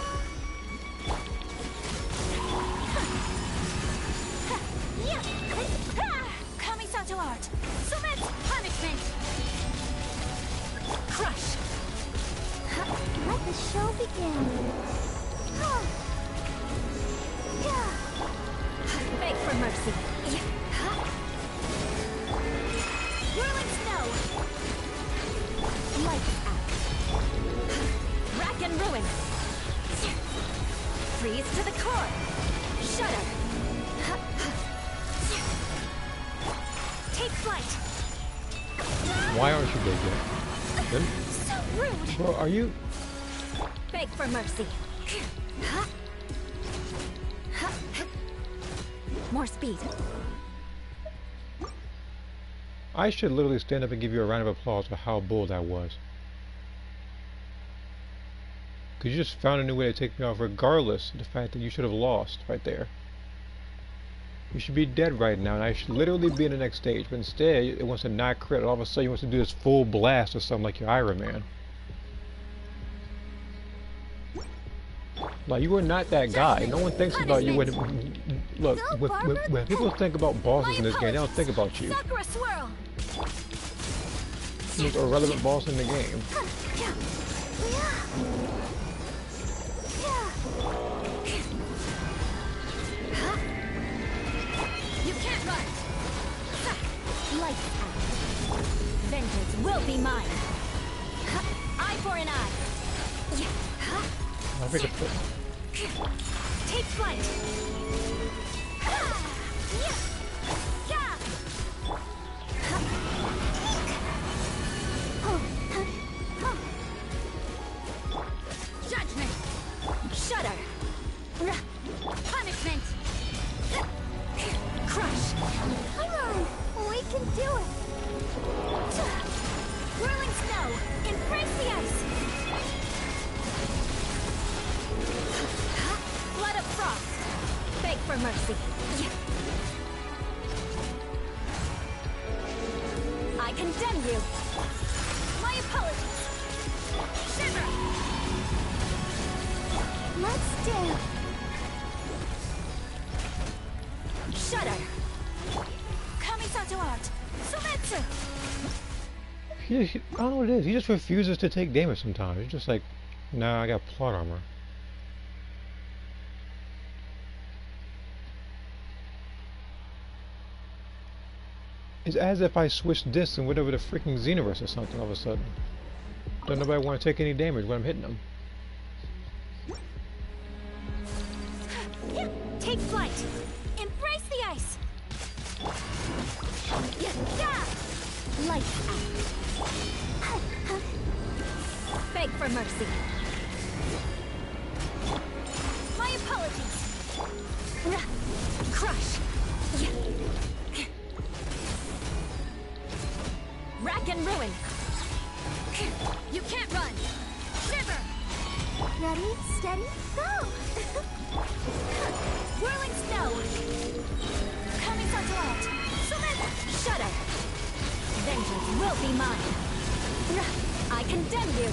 Kamisato art. Submit. Punishment. Crush. Let the show begin. Beg for mercy. Whirling snow. Lights out. Rack and ruin. Freeze to the core. Shudder. Take flight. Why aren't you dead yet? Then, So rude. bro, are you? Beg for mercy. More speed. I should literally stand up and give you a round of applause for how bold that was. Because you just found a new way to take me off regardless of the fact that you should have lost right there. You should be dead right now and I should literally be in the next stage, but instead it wants to not crit. All of a sudden it wants to do this full blast or something like your Iron Man. Like, you are not that guy. No one thinks about you when... Look, when people think about bosses in this game, they don't think about you. Sakura swirl. Most irrelevant boss in the game. You can't run. Lights out. Vengeance will be mine. Eye for an eye. I think it's... Take flight. Judgment. Shudder. Punishment. Crush. Come on, we can do it. Whirling snow. Embrace the ice. mercy. I condemn you. My apologies. Shiver. Let's do. Shudder. Kamisato art. Sumetsu. I don't know what it is. He just refuses to take damage sometimes. He's just like, nah, I got plot armor. It's as if I switched discs in whatever the freaking Xenoverse or something all of a sudden. Don't nobody want to take any damage when I'm hitting them. Take flight. Embrace the ice. Light out. Beg for mercy. My apologies. Crush. Rack and ruin. You can't run. Shiver. Ready, steady, go! Whirling snow. Kamisato art. Shudder. Vengeance will be mine. I condemn you.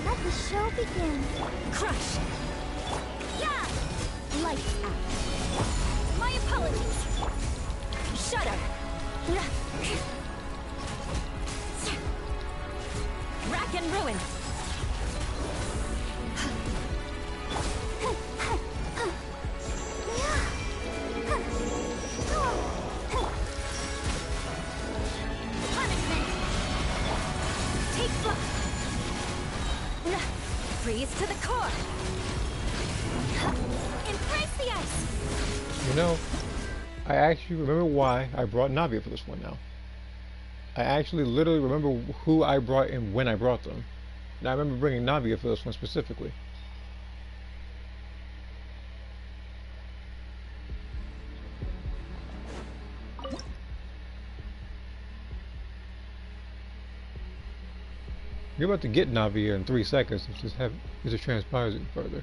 Let the show begin. Crush. Yeah. Lights out. My apologies. Shudder. Rack and ruin. Punishment. Take flight. Freeze to the core. Embrace the ice. You know, I actually remember why I brought Navia for this one now. I actually literally remember who I brought and when I brought them. And I remember bringing Navia for this one specifically. You're about to get Navia in 3 seconds if it transpires it further.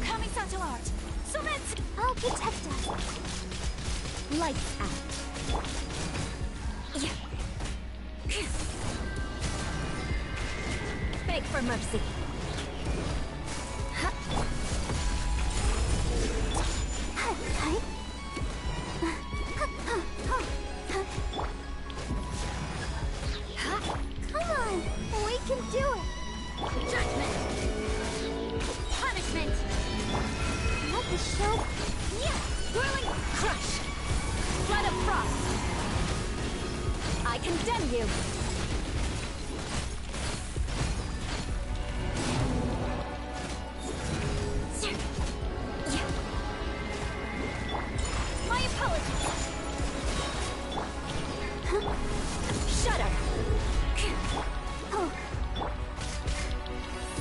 Kamisato art. Sumetsu. I'll protect us. Lights out. Beg for mercy. Come on, we can do it. Judgment. Punishment. Let the show. Yeah. Whirling crush. Flood of frost. I condemn you. My apologies. Shudder. Oh,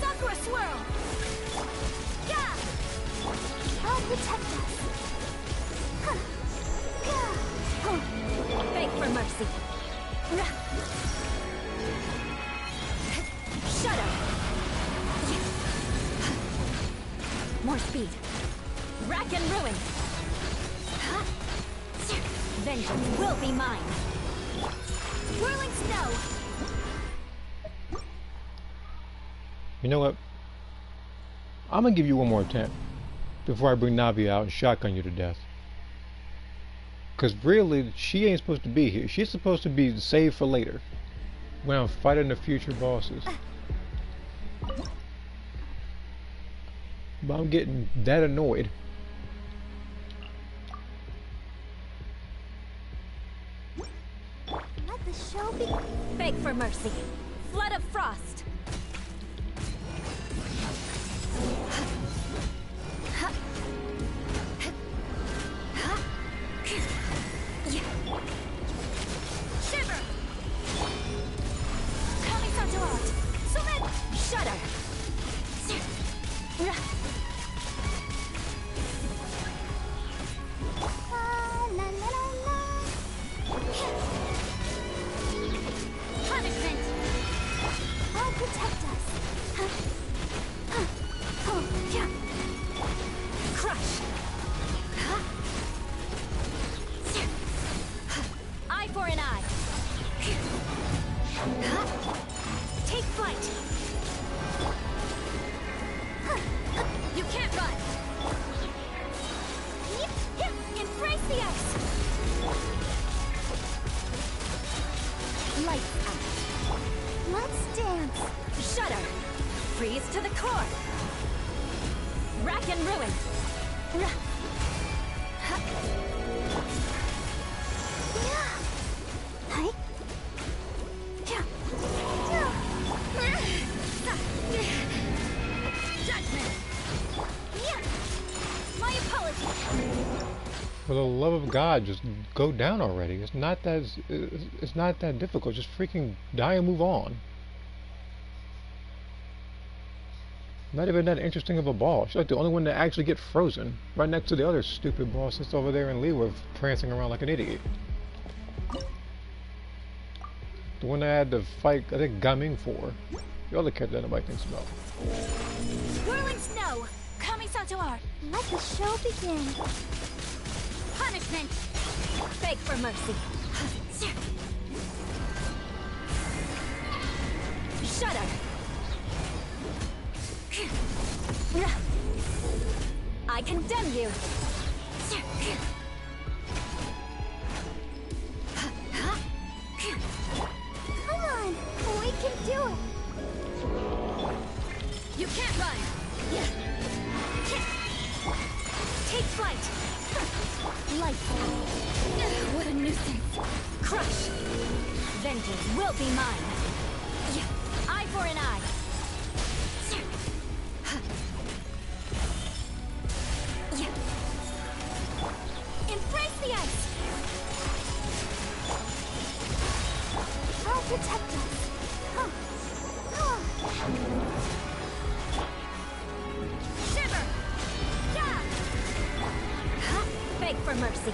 Sakura swirl. Yeah. I'll protect us. Beg for mercy. Shudder. More speed. Rack and ruin. Vengeance will be mine. Whirling snow. You know what? I'm gonna give you one more attempt before I bring Navia out and shotgun you to death. Cause really, she ain't supposed to be here. She's supposed to be saved for later, when I'm fighting the future bosses. But I'm getting that annoyed. let the show begin. Beg for mercy. Flood of frost. Shiver. Kamisato art. Sumet. Shudder. La la back in ruin. Judgment. My apologies. For the love of God, just go down already. It's not that difficult. Just freaking die and move on. Not even that interesting of a boss. She's like the only one to actually get frozen. Right next to the other stupid boss that's over there in Leawood prancing around like an idiot. The one that I had to fight, I think, Gaming for. The other character that nobody thinks about. Swirling snow. Kamisato art. Let the show begin. Punishment. Beg for mercy. Shudder. I condemn you. Come on, we can do it. You can't run. Take flight. Light. What a nuisance. Crush. Vengeance will be mine. Eye for an eye. Embrace the ice. I'll protect us. Shiver. Beg for mercy.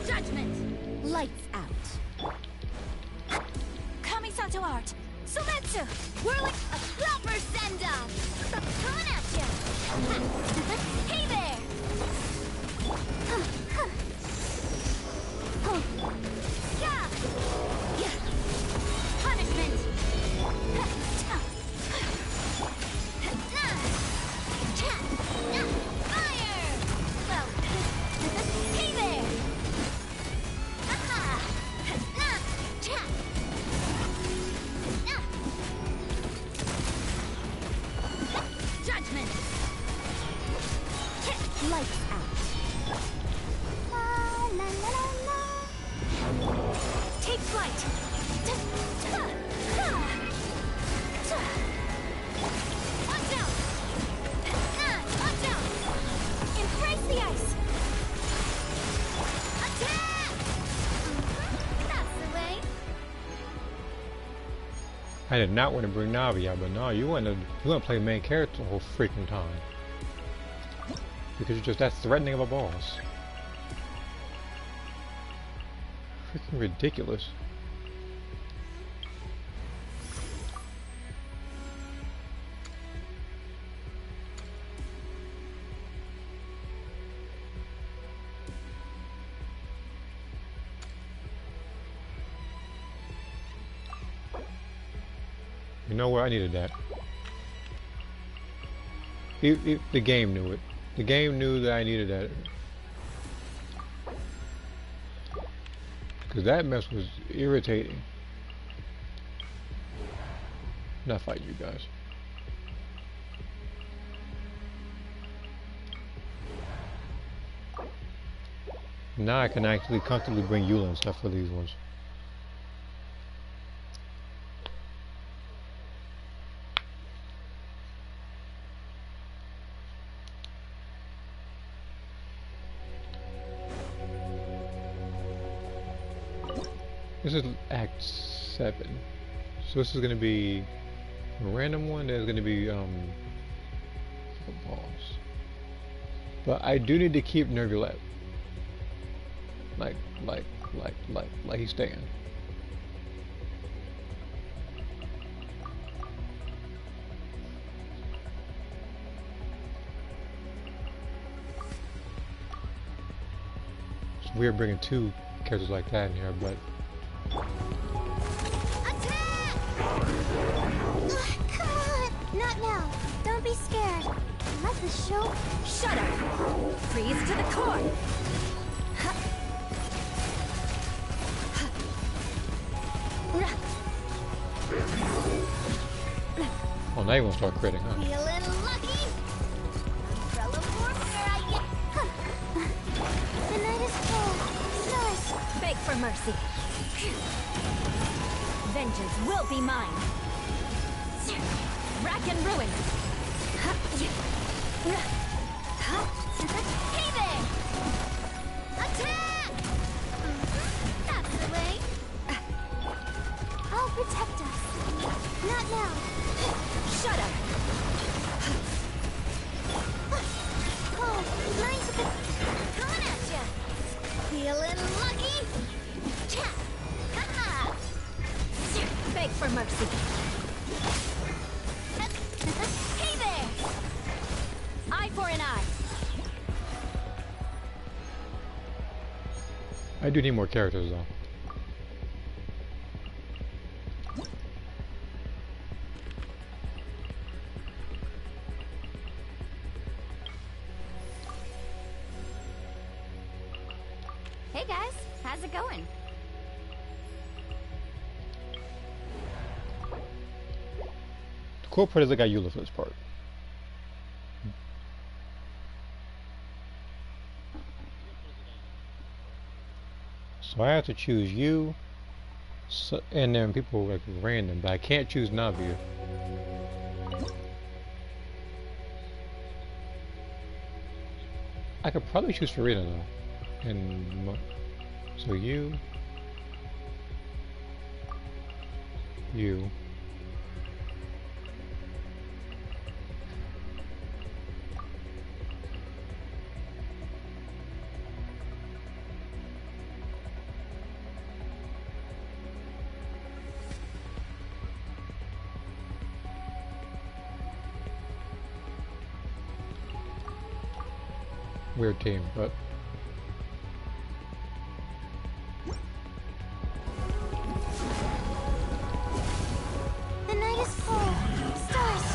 Judgment. Lights out. Kamisato art. Sumetsu. Whirling a proper send-off. Coming at you. Hey there. Yeah. Punishment. Fire. Well, hey there. Judgment. Lights out. La la la la. Take flight. Watch out. Watch out. Embrace the ice. Attack. That's the way. I did not want to bring Navi out, but no, you want to play main character the whole freaking time. Because you're just that threatening of a boss. Freaking ridiculous. You know where I needed that. The game knew it. The game knew that I needed that. Because that mess was irritating. Not fighting you guys. Now I can actually comfortably bring Eula and stuff for these ones. This is Act 7. So this is going to be a random one. There's going to be a boss. But I do need to keep Nervulette. Like he's staying. It's weird bringing two characters like that in here, but Attack! Ugh, come on! Not now. Don't be scared. Let the show. Shudder! Freeze to the core! oh, now you want to start critting, huh? Feeling lucky? Umbrella warfare, I get. The night is cold. Stars. Beg for mercy. Vengeance will be mine. Rack and ruin. Hey there! Attack! That's the way. I'll protect us. Not now. Shudder! Cold. Mine to the. Coming at ya. Feeling lucky? Cha! Ha-ha! Beg for mercy. Hey there! Eye for an eye. I do need more characters though. Hey guys, how's it going? The cool part is I got Eula for this part. So I have to choose you, so, and then people like random, but I can't choose none of you. I could probably choose Farina though, and so you, weird team, but The night is full. Stars.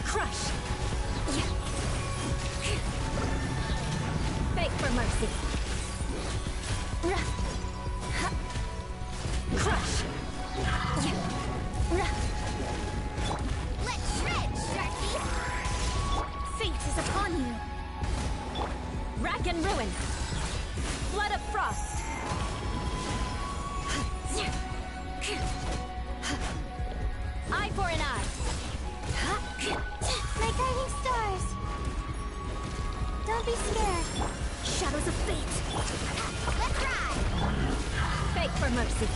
Crush! Beg for mercy. Crush! Let's shred, Sharky! Fate is upon you. Rack and ruin. Flood of frost. Eye for an eye. My guiding stars. Don't be scared. Shadows of fate. Let's ride! Beg for mercy.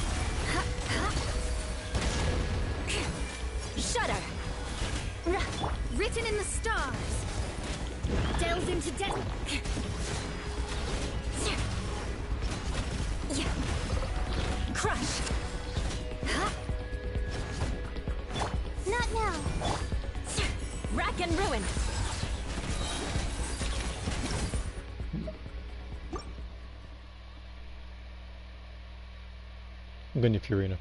Shudder. Written in the stars. Delves into death. Crush. Not now. Rack and ruin. I'm going to Farina.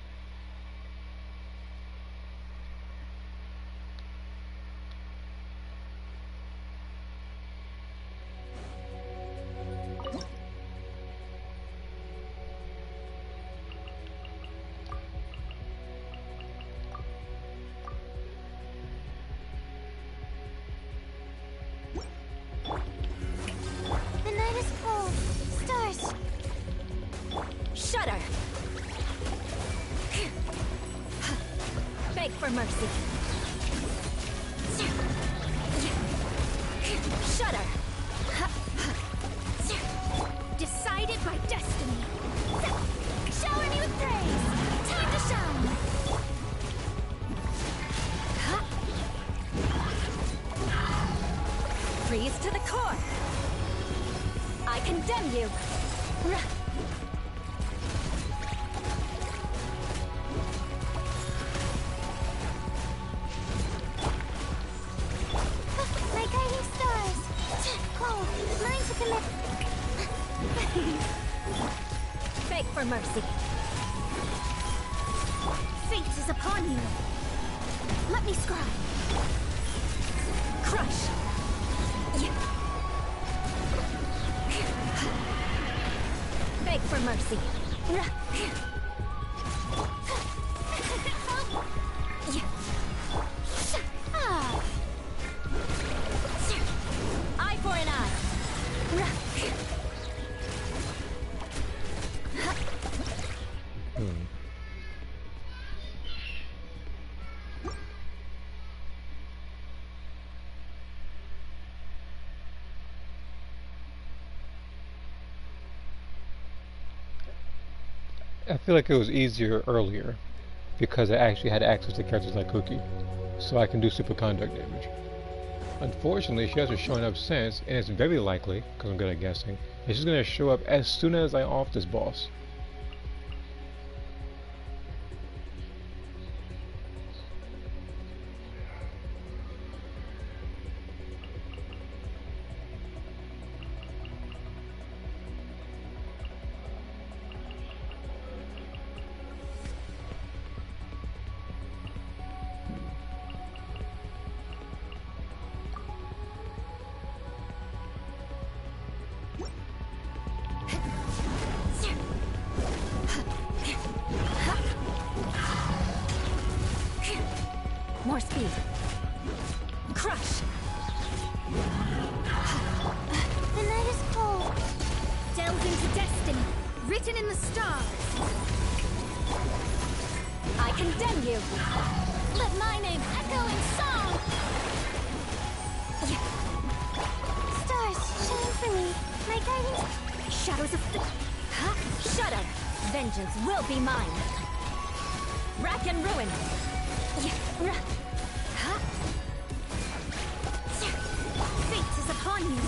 The night is cold. Stars. Shudder. Beg for mercy. Shudder. Decided by destiny. Shower me with praise. Time to shine. Freeze to the core. I condemn you. My guiding stars. Cold. Mine to to commit. Beg for mercy. Fate is upon you. Let me scry. Crush. Beg for mercy. Eye for an eye. I feel like it was easier earlier because I actually had access to characters like Cookie, so I can do superconduct damage. Unfortunately, she hasn't shown up since, and it's very likely, because I'm good at guessing, that she's going to show up as soon as I off this boss. More speed. Crush. The night is cold. Delve into destiny. Written in the stars. I condemn you. Let my name echo in song. Stars, shine for me. My guidance. Shadows of Shudder. Vengeance will be mine. Rack and ruin. Fate is upon you.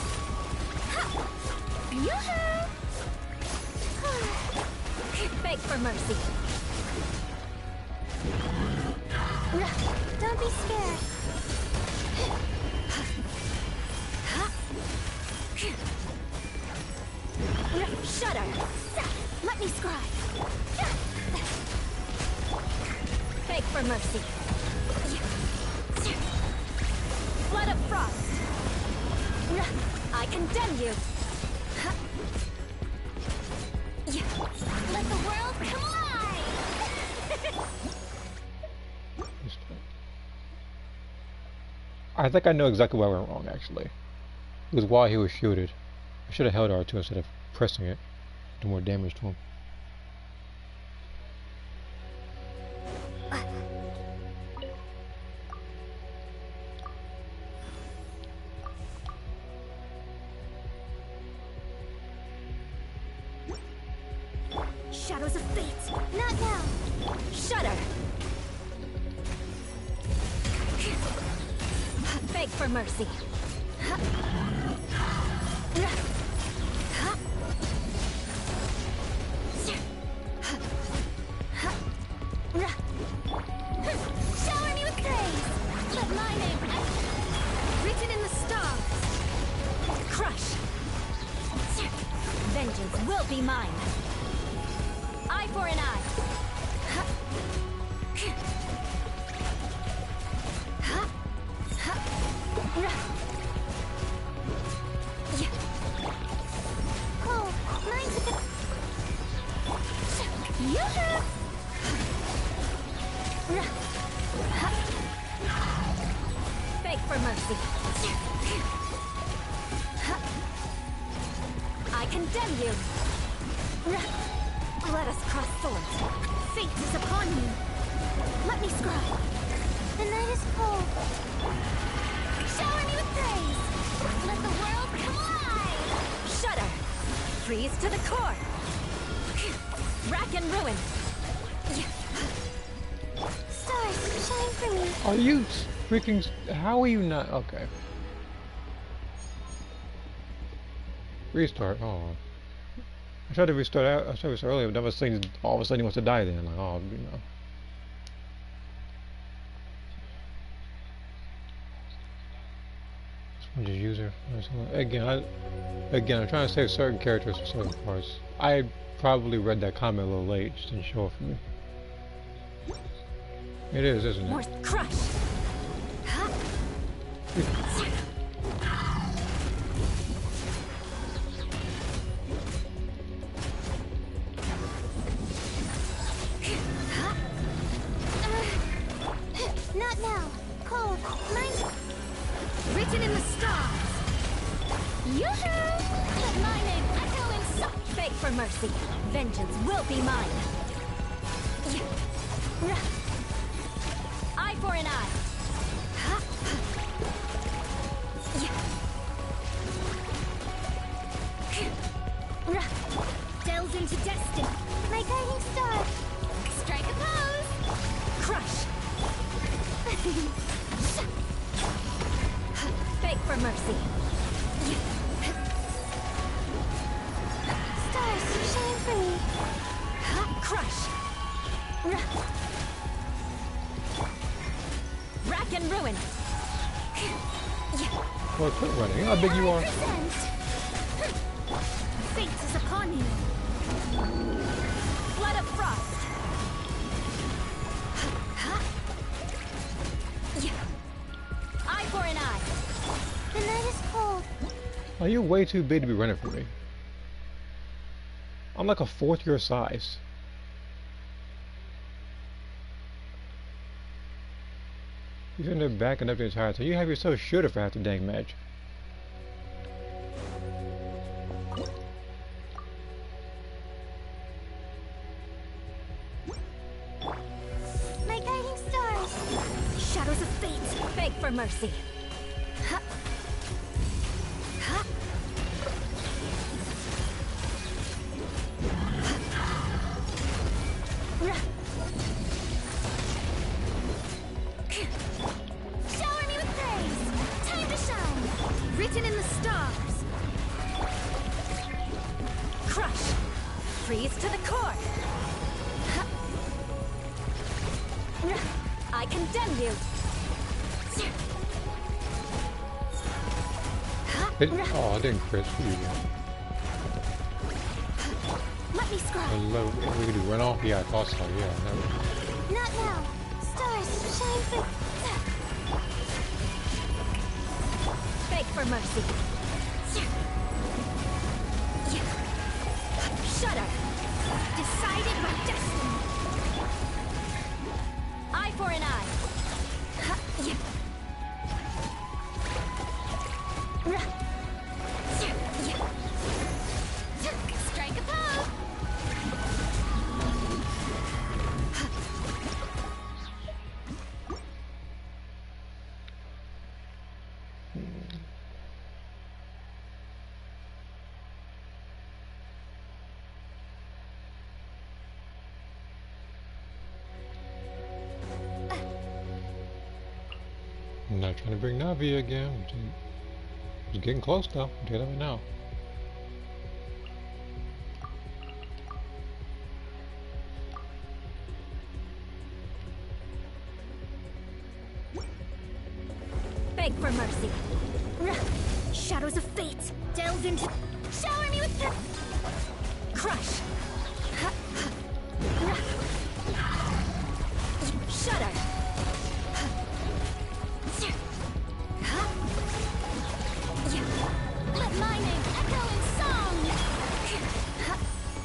Yoo-hoo! Beg for mercy. Don't be scared. Shudder. Let me scry. Beg for mercy. Flood of frost. I condemn you. Let the world collide! I think I know exactly why I went wrong, actually. It was while he was shielded. I should have held R2 instead of pressing it. Do more damage to him. Shadows of fate. Not now. Shudder. Beg for mercy. Shower me with praise. Let my name written in the stars. Crush. Vengeance will be mine. Eye for an eye. Oh, mine's a bit... Yoo-hoo! Beg for mercy. I condemn you. Let us cross swords. Fate is upon you. Let me scry. The night is cold. Shower me with praise. Let the world collide. Shudder. Freeze to the core. Rack and ruin. Stars, shine for me. Are you freaking... How are you not... Okay. Restart. Oh. I tried to restart out. I tried to restart earlier, but that was saying all of a sudden he wants to die then. Like, oh, you know. Sponge's user. Again, I'm trying to save certain characters for certain parts. I probably read that comment a little late, just didn't show it for me. It is, isn't More it? crush. Not now. Cold. Mine. Written in the stars. Yoo-hoo! Let my name echo in beg for mercy. Vengeance will be mine. Eye for an eye. Delves into destiny. My guiding star. Strike a pose. Crush. Beg for mercy. Stars, shine for me. Crush. Rack and ruin. Well, quit running. How big you are? Fate is upon you. Flood of frost. Eye for an eye. The night is cold. Are you way too big to be running from me? I'm like a fourth your size. You're sitting there backing up the entire time. You have yourself shooter for half the dang match. My guiding stars. Shadows of fate. Beg for mercy. Shower me with praise. Time to shine. Written in the stars. Crush. Freeze to the core. I condemn you. Oh, I didn't crit. Let me scry. Hello. We could do run off? Yeah, I thought so. Yeah, never. Not now. Stars, shine for... Beg for mercy. Shudder. Decided by destiny. Eye for an eye. Strike a pose. I'm not trying to bring Navi again. It's getting close though. I'll tell you that right now. Beg for mercy. Shadows of fate. Delve into... Shower me with... Crush. Shudder. Let my name echo in song.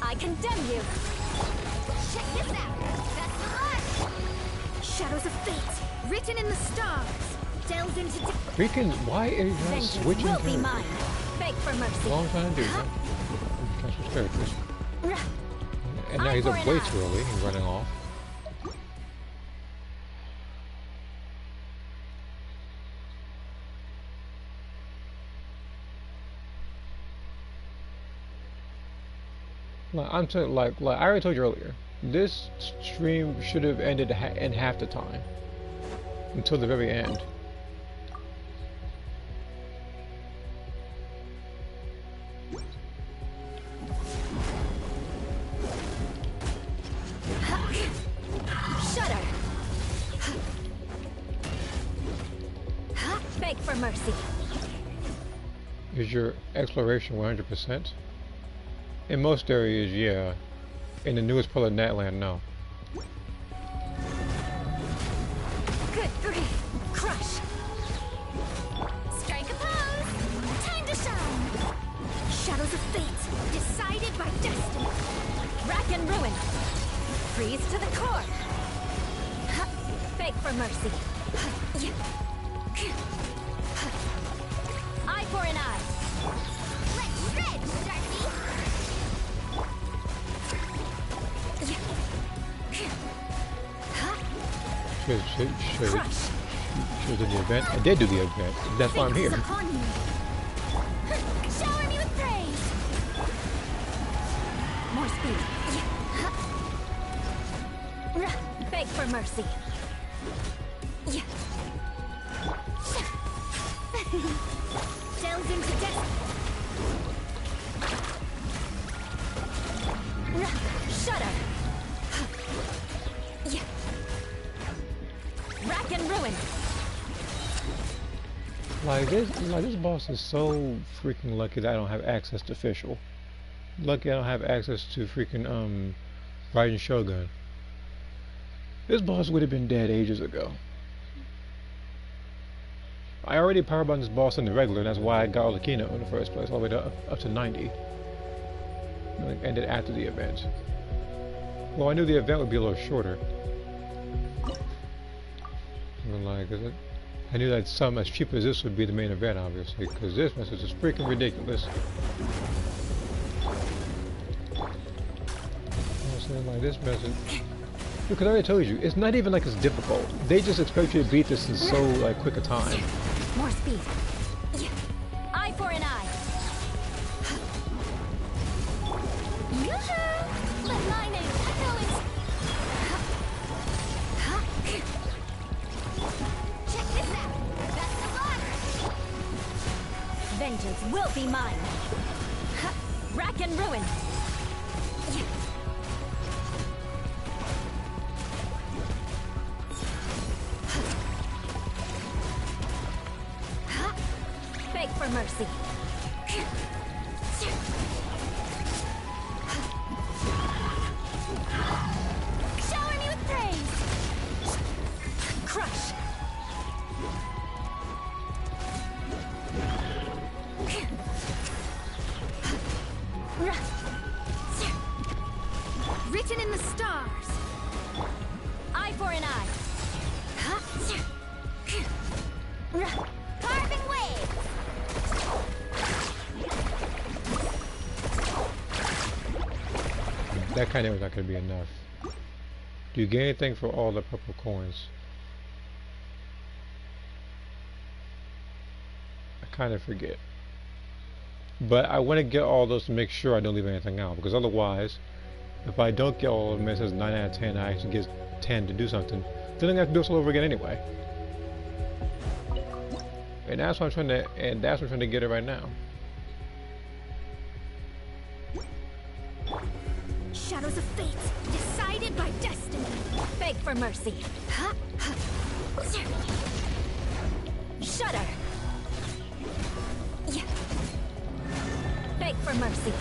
I condemn you. Check this out. That's the heart. Shadows of fate. Written in the stars. Delves into... Freaking, why are you not Vengeance switching will be characters? mine. Beg for mercy. That's all I'm trying to do, man. I'm trying to switch characters. And now he's up way too early and running off. I'm saying, like I already told you earlier, this stream should have ended in half the time, until the very end. Shudder. Beg for mercy. Is your exploration 100%? In most areas, yeah. In the newest part of Natland, no. Good grief! Crush! Strike a pose! Time to shine! Shadows of fate, decided by destiny. Rack and ruin. Freeze to the core. Beg for mercy. Eye for an eye. Let's shred, Sharpie! Should do the event. I did do the event. That's why I'm here. Upon you. Shower me with praise. More speed. Beg for mercy. Delve into death. Shudder. Rack and ruin. Like this boss is so freaking lucky that I don't have access to official. Lucky I don't have access to freaking Raiden Shogun. This boss would have been dead ages ago. I already powerbombed this boss in the regular, and that's why I got all the keynote in the first place, all the way to, up to 90. And it ended after the event. Well, I knew the event would be a little shorter. I knew that some as cheap as this would be the main event, obviously, because this message is freaking ridiculous. Like this message. Because I already told you, it's not even like it's difficult. They just expect you to beat this in so like quick a time. More speed. Eye for an eye. Yoo-hoo! Let my name echo in. Check this out. Best of luck. Vengeance will be mine. Rack and ruin. Beg for mercy. Shower me with praise. Crush. Written in the stars. Eye for an eye. Carving waves! That kind of was not going to be enough. Do you get anything for all the purple coins? I kind of forget. But I want to get all those to make sure I don't leave anything out, because otherwise, if I don't get all of them, it says 9 out of 10, I actually get 10 to do something, then I'm going to have to do this all over again anyway. And that's what I'm trying to get it right now. Shadows of fate, decided by destiny. Beg for mercy. Shudder. Beg for mercy.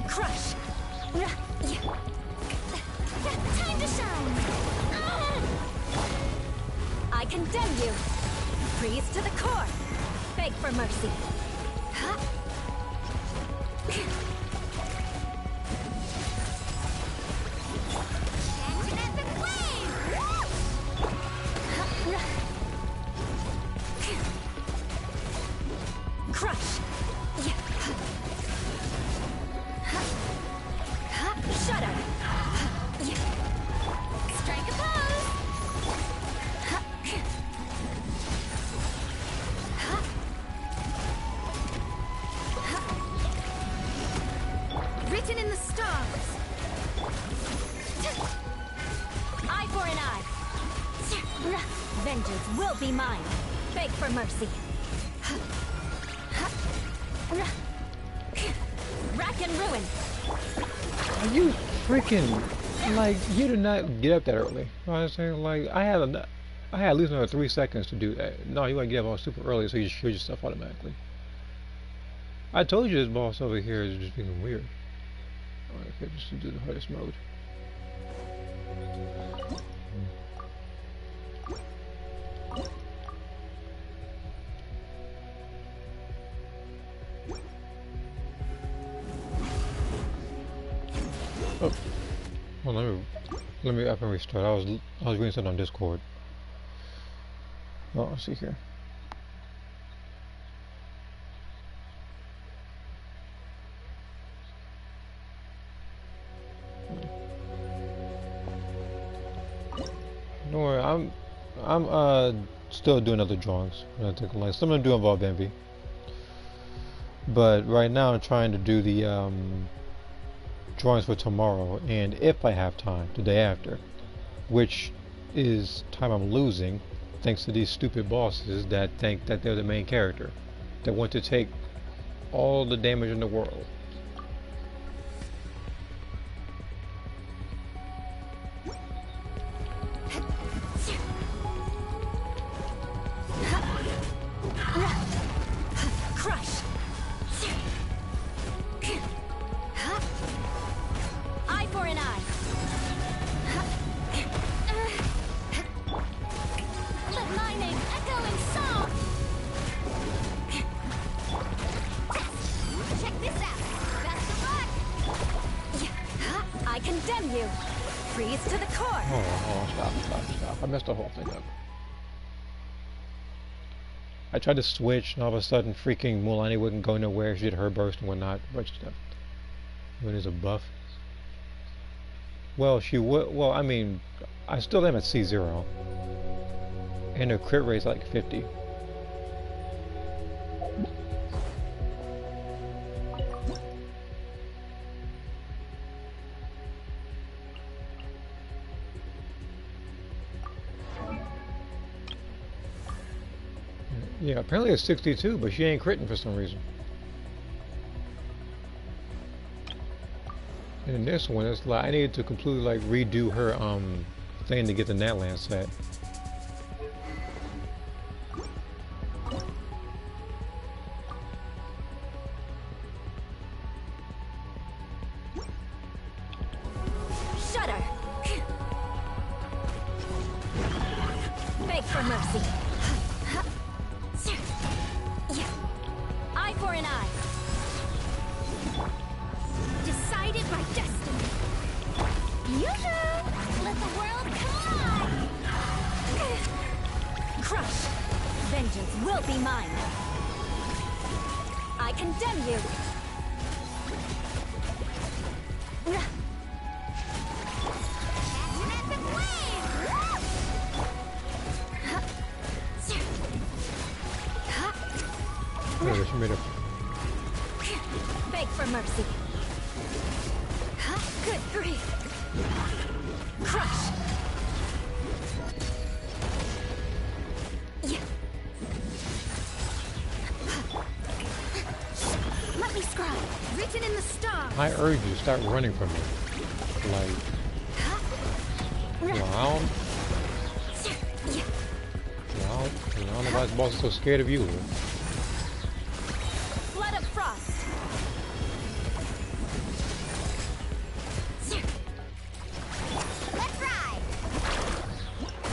Crush. Time to shine. I condemn you. Freeze to the core. Beg for mercy. Crush. Shudder. Strike a pose. Written in the stars. Eye for an eye. Vengeance will be mine. Beg for mercy. Rack and ruin. Are you freaking like you did not get up that early? Honestly, like I I had at least another 3 seconds to do that. No, you gotta get off super early so you just shoot your stuff automatically. I told you this boss over here is just being weird. Okay, just to do the hardest mode. Oh, well, let me up and restart. I was reading something on Discord. Oh, let's see here. Don't worry, I'm still doing other drawings. I think like some of them do involve envy, but right now I'm trying to do the drawings for tomorrow, and if I have time, the day after, which is time I'm losing thanks to these stupid bosses that think that they're the main character, that want to take all the damage in the world. I messed the whole thing up. I tried to switch, and all of a sudden, freaking Mulaney wouldn't go nowhere. She did her burst and whatnot. A bunch of stuff. When there's a buff. Well, she would. Well, I mean, I still am at C0, and her crit rate's like 50. Yeah, apparently it's 62, but she ain't critting for some reason. And in this one, it's like I needed to completely like redo her thing to get the Natlan set. Shudder. Beg for mercy. Eye for an eye. Decided by destiny. Yoo-hoo! Let the world collide! Crush! Vengeance will be mine. I condemn you. Oh, she made a... Beg for mercy. Good grief. Crush. Let me scribe. Written in the stars. I urge you, start running from me. Like... Well, I don't know why this boss is so scared of you. Flood of frost. Let's ride.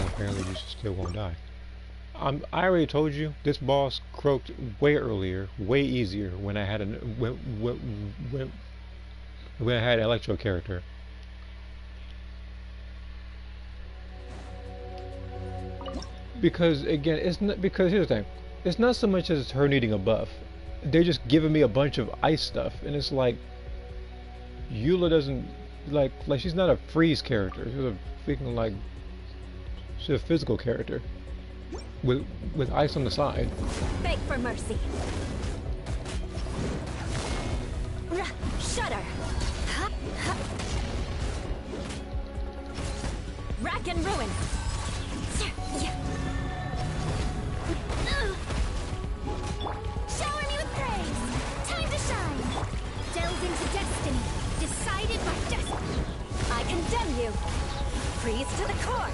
Apparently you still won't die. I already told you this boss croaked way earlier, way easier when I had when I had an Electro character. Because again, it's not because here's the thing. It's not so much as her needing a buff. They're just giving me a bunch of ice stuff, and it's like Eula doesn't like she's not a freeze character. She's a freaking she's a physical character with ice on the side. Beg for mercy. Shudder. Rack and ruin. Shower me with praise. Time to shine. Delve into destiny. Decided by destiny. I condemn you. Freeze to the core.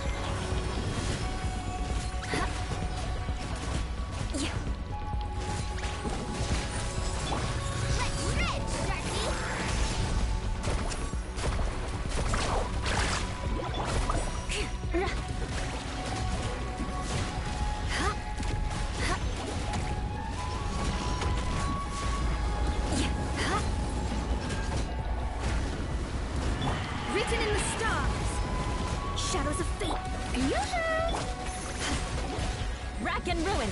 and ruin.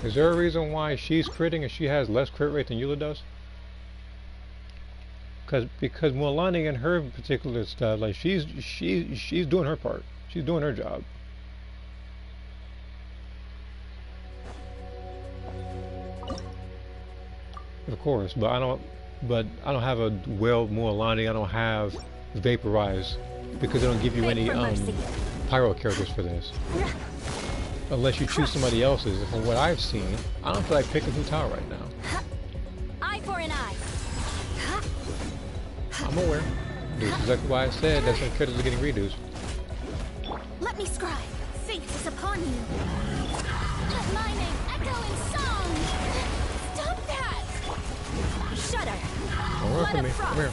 Is there a reason why she's critting and she has less crit rate than Eula does? Because Mualani and her particular stuff, like she's doing her part. She's doing her job. Of course, but I don't have a Mualani. I don't have Vaporize because they don't give you any pyro characters for this. Unless you choose somebody else's. And from what I've seen, I don't feel like picking Hutao right now. Eye for an eye. I'm aware. This is exactly why I said that some characters are getting redos. Let me scribe. Fate is upon you. Let my name echo in song. Stop that! Shudder. Don't run from me. Frost. Come here.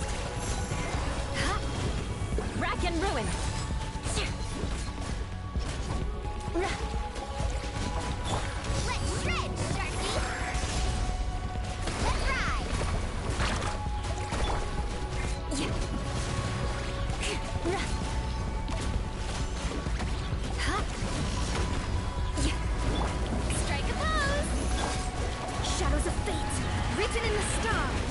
Rack and ruin. Let's shred, Sharky! Let's ride! Strike a pose. Shadows of fate, written in the stars.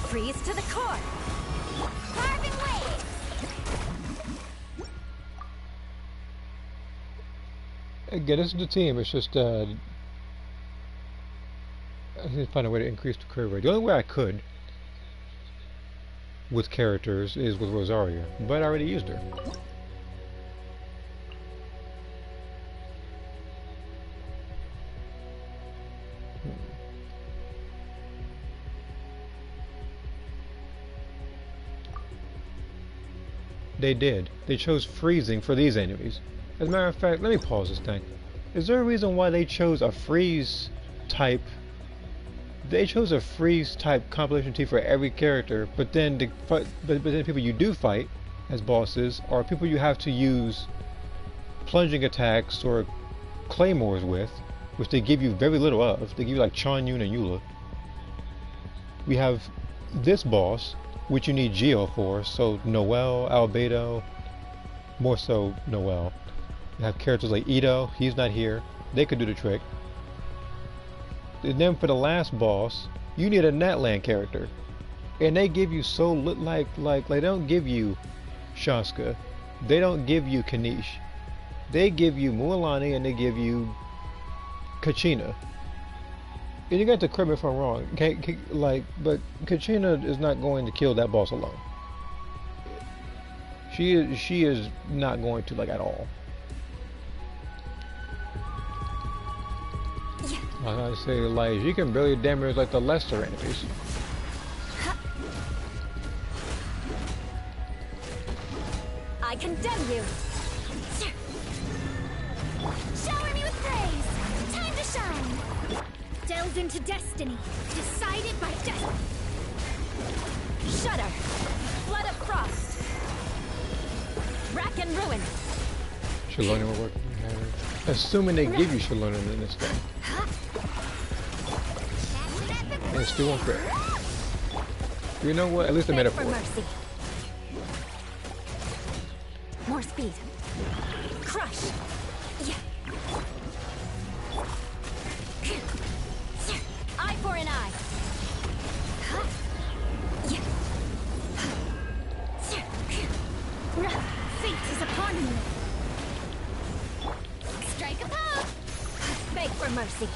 Freeze to the core. Carving waves! Again, this is the team. It's just I need to find a way to increase the crit rate. The only way I could with characters is with Rosaria, but I already used her. They did. They chose freezing for these enemies. As a matter of fact, let me pause this thing. Is there a reason why they chose a freeze type? They chose a freeze type compilation team for every character, but then the people you do fight as bosses are people you have to use plunging attacks or claymores with, which they give you very little of. They give you like Chanyun and Eula. We have this boss, which you need Geo for, so Noel, Albedo, more so Noel. You have characters like Ito, he's not here, they could do the trick. And then for the last boss, you need a Natlan character. And they give you so like they don't give you Shaska, they don't give you Kanish. They give you Mualani and they give you Kachina. And you got to correct me if I'm wrong, but Kachina is not going to kill that boss alone. She is not going to, like, at all. Like I say, like, she can barely damage like the lesser enemies. I condemn you. Shower me with praise. Time to shine. Delve into destiny. Decided by destiny. Shudder. Flood of frost. Rack and ruin. Shalona will work. Assuming they give you Shalona in this thing. And it's still on crit. You know what? At least I made it for it. Mercy. More speed. Crush. Yeah. Eye for an eye. Fate is upon you. Strike a pose. Beg for mercy.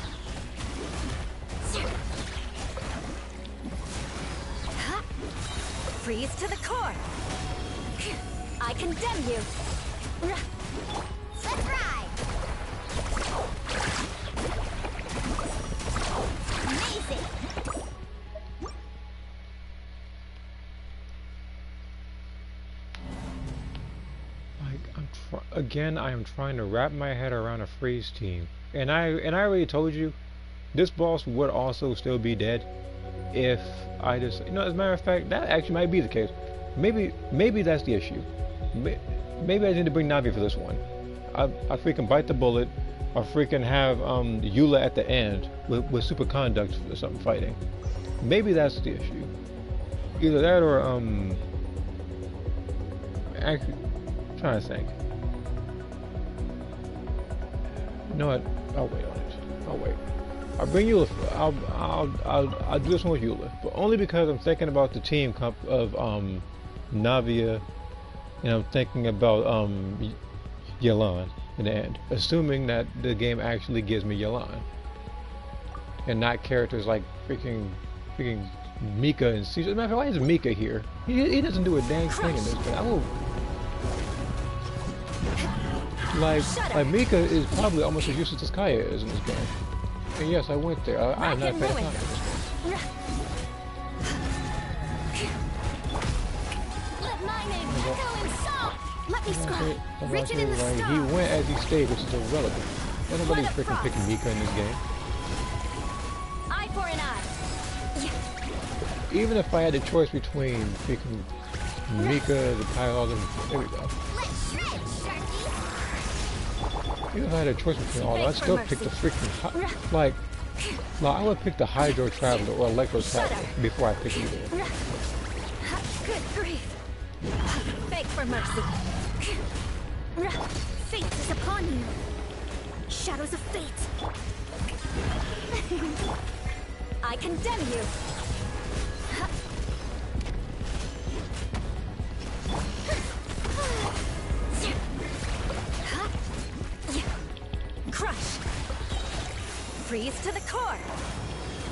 Freeze to the core. I condemn you. Let's ride! Amazing! again I am trying to wrap my head around a freeze team. And I already told you, this boss would also still be dead if I just, you know, as a matter of fact, that actually might be the case. Maybe that's the issue. Maybe I need to bring Navi for this one. I freaking bite the bullet, or freaking have Eula at the end with super conduct or something fighting. Maybe that's the issue. Either that or actually, I'm trying to think. You know what? I'll wait on it. I'll wait. I'll bring Eula. I'll do this one with Eula, but only because I'm thinking about the team comp of Navia, and I'm thinking about Yelan in the end, assuming that the game actually gives me Yelan, and not characters like freaking Mika and Caesar. As a matter of fact, why is Mika here? He doesn't do a dang thing in this game. I will. Like Mika is probably almost as useless as Kaya is in this game. And yes, I went there. I'm not a fan of Kaya. Let my name echo in song. Let me scroll. Reach it in the like, stars. he went as he stayed, which is irrelevant. Nobody's freaking picking Mika in this game. Eye for an eye. Even if I had a choice between picking Mika, the Kyle, and there we go. Let's shred, Sharky. Even if I had a choice between all, I'd still pick the freaking like I would pick the Hydro Traveler or Electro Traveler before I pick either. Good grief. Beg for mercy. Fate is upon you. Shadows of fate. I condemn you. Crush. Freeze to the core.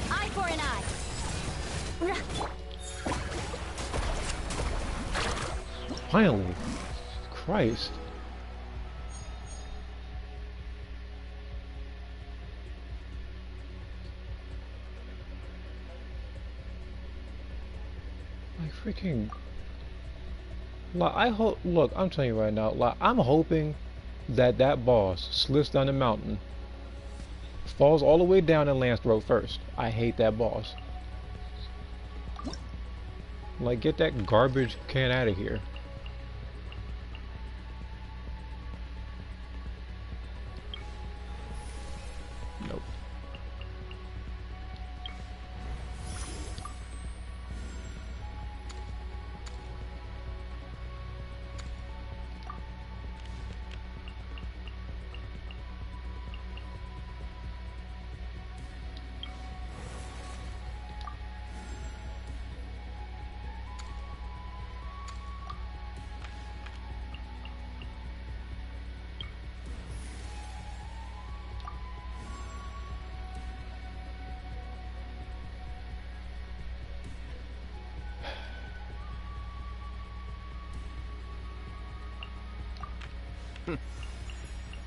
Eye for an eye. Finally, Christ. Like freaking. Like I hope. Look, I'm telling you right now. Like I'm hoping that boss slips down the mountain, falls all the way down and lands throat first. I hate that boss. Like get that garbage can out of here. Nope.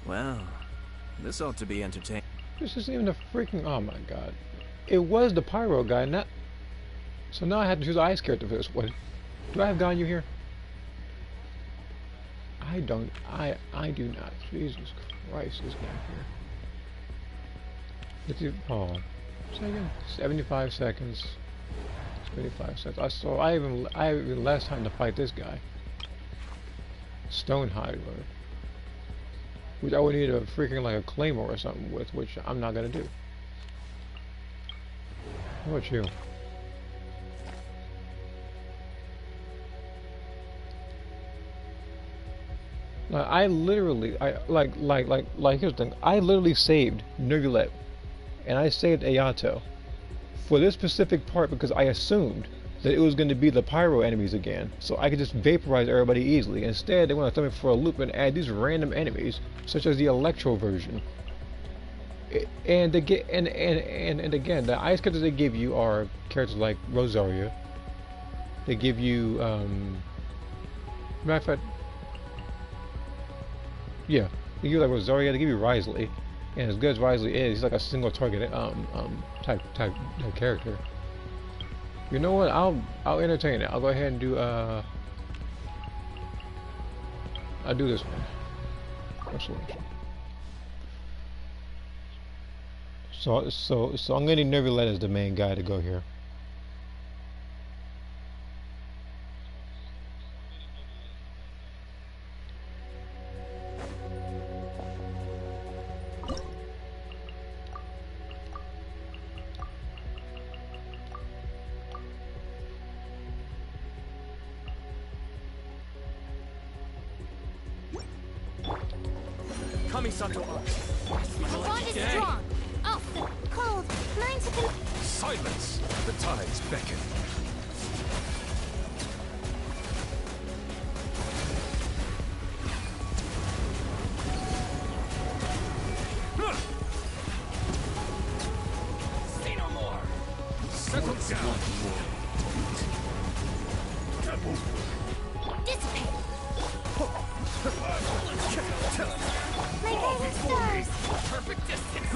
Well, this ought to be entertaining. This isn't even the freaking. Oh my god. It was the pyro guy, not. So now I have to choose the ice character for this one. Do I have Ganyu here? I don't. I do not. Jesus Christ, this guy here. Let's do. Oh. Second. 75 seconds. 75 seconds. I have even less time to fight this guy. Stone Hydler. Which I would need a freaking like a claymore or something with, which I'm not gonna do. How about you? Like I literally, here's the thing. I literally saved Neuvillette, and I saved Ayato for this specific part because I assumed that it was going to be the pyro enemies again, so I could just vaporize everybody easily. Instead, they want to throw me for a loop and add these random enemies, such as the Electro version. And they get and again, the ice characters they give you are characters like Rosaria. They give you matter of fact, yeah, they give you like Rosaria. They give you Risley, and as good as Risley is, he's like a single target type character. You know what? I'll entertain it. I'll go ahead and do I'll do this one. Excellent. So I'm gonna need Nervulette as the main guy to go here. Kamisato up. Our bond is strong. Oh, Cold. 9 seconds. Silence! The tides beckon. Say no more. Settle down. dissipate. My guiding stars. Perfect distance.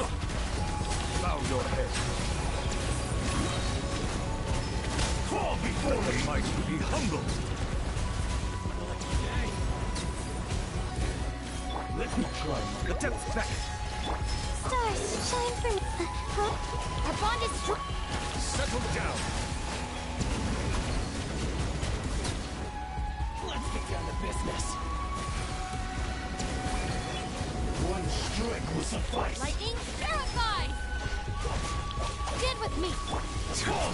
Bow your head. Fall before the mighty, be humble. Let me try. The depths back. Stars, shine for me. Huh? Our bond is strong. Settle down. Let's get down to business. One strike will suffice. Lightning terrified. Stand with me.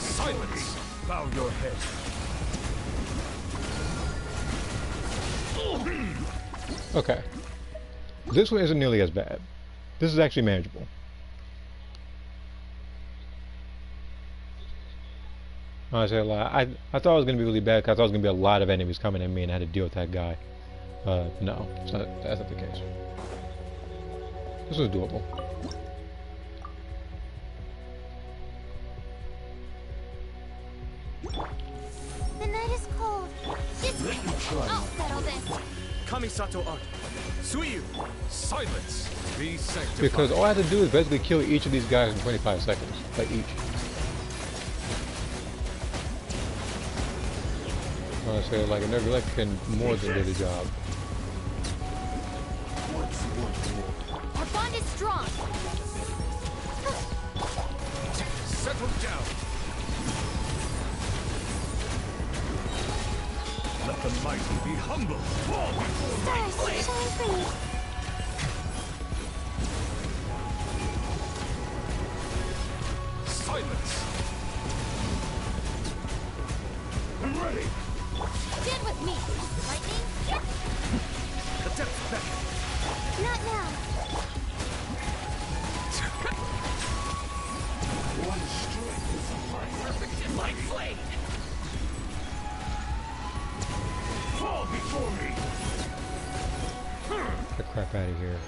Silence. Bow your head. Okay. This one isn't nearly as bad. This is actually manageable. Honestly, I thought it was going to be really bad because I thought it was going to be a lot of enemies coming at me and I had to deal with that guy. No, that's not the case. This was doable. The night is cold. I'll settle this. Kamisato art. Suiyu. Silence. Be sanctified. Because all I have to do is basically kill each of these guys in 25 seconds. Like each. Honestly, like a Nebula can more than do the job. Our bond is strong. Settle down. Let the mighty be humble. Fall before my Stars, shine for me. silence. I'm ready. Stand with me. Lightning. Yep. The depths back. Not now. One strike is suffice. Perfect light flame. Fall before me. Get the crap out of here.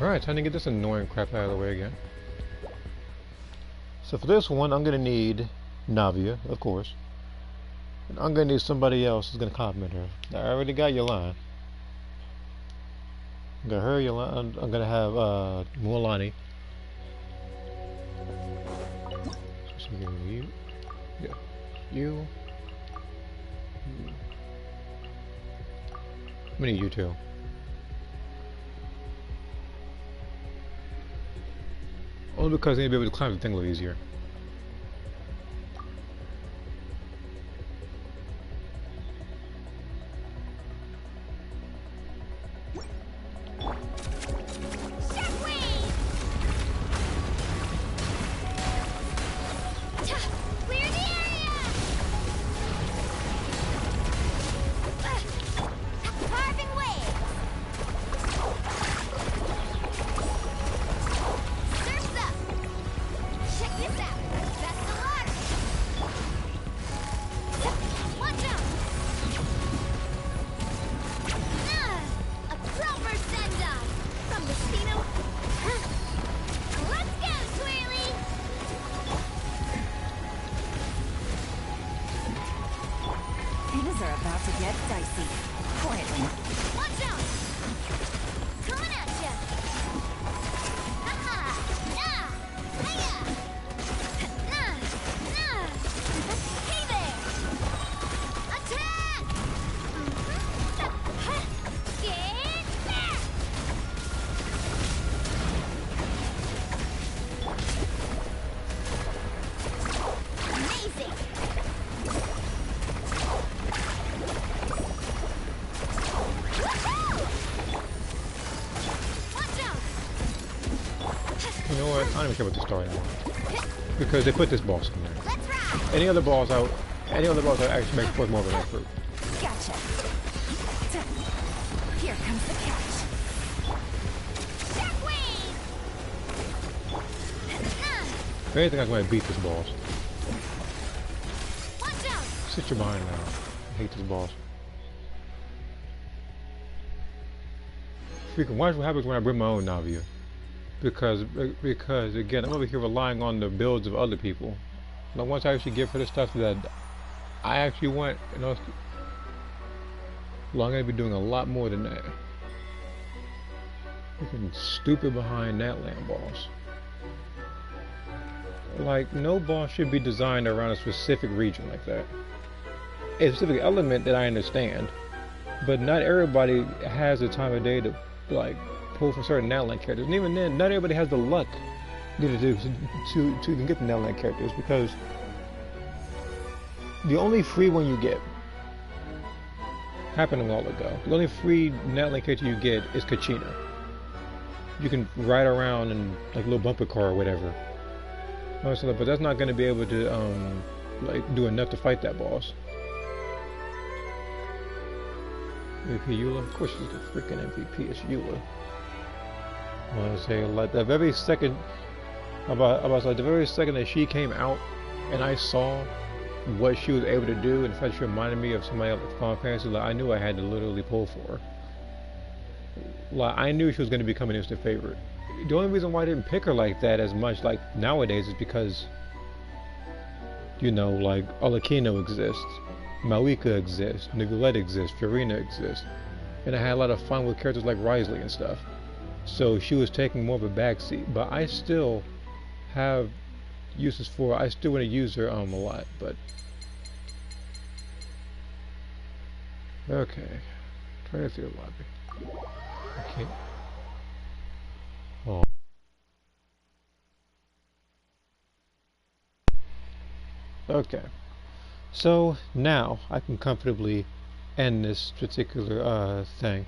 Alright, time to get this annoying crap out of the way again. So for this one, I'm going to need Navia, of course. And I'm going to need somebody else who's going to compliment her. I already got Yolanda. I got her, Yolanda. I'm going to have Mualani. So you. Yeah. You. I'm going to need you two. Only because they'll be able to climb the thing a little easier. Clear the area. Carving waves. Surf's up. Check this out. Things are about to get dicey. Quietly. Watch out! Coming at ya! Haha! Nah! Hiya! Nah! Nah! Hey there! Attack! Get back! Amazing! You know what? I don't even care about the story anymore. Because they put this boss in there. Let's ride! Any other boss out actually makes forth more of an effort. Gotcha. Here comes the catch. Shockwave! If anything, I'm going to beat this boss. Watch out! Sit your mind now. I hate this boss. Freaking watch what happens when I bring my own Navia. Because again, I'm over here relying on the builds of other people. Now once I actually get for the stuff that I actually want, you know, well, I'm gonna be doing a lot more than that. Freaking stupid behind that land boss. Like, no boss should be designed around a specific region like that. A specific element that I understand, but not everybody has the time of day to, like, pull for certain Netland characters. And even then, not everybody has the luck needed to even get the Netland characters, because the only free one you get happened a while ago. The only free Netland character you get is Kachina. You can ride around in like a little bumper car or whatever. But that's not going to be able to like do enough to fight that boss. MVP Eula? Of course she's the freaking MVP. It's Eula. I want to say, like, the very second the very second that she came out and I saw what she was able to do, and in fact she reminded me of somebody else with Final Fantasy, like, I knew I had to literally pull for her. Like, I knew she was going to become an instant favorite. The only reason why I didn't pick her like that as much like nowadays is because, you know, like, Alakino exists, Malika exists, Nigulette exists, Fiorina exists, and I had a lot of fun with characters like Risley and stuff. So she was taking more of a backseat, but I still have uses for her. I still want to use her a lot, but okay. Try to see the lobby. Okay. Oh. Okay. So now I can comfortably end this particular thing.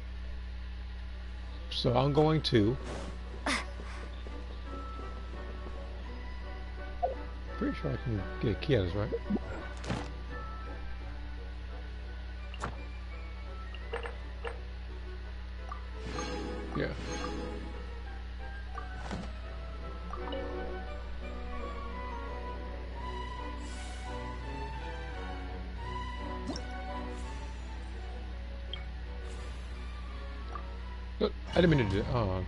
So I'm going to pretty sure I can get a key out of this, right? Yeah. I didn't mean to do that.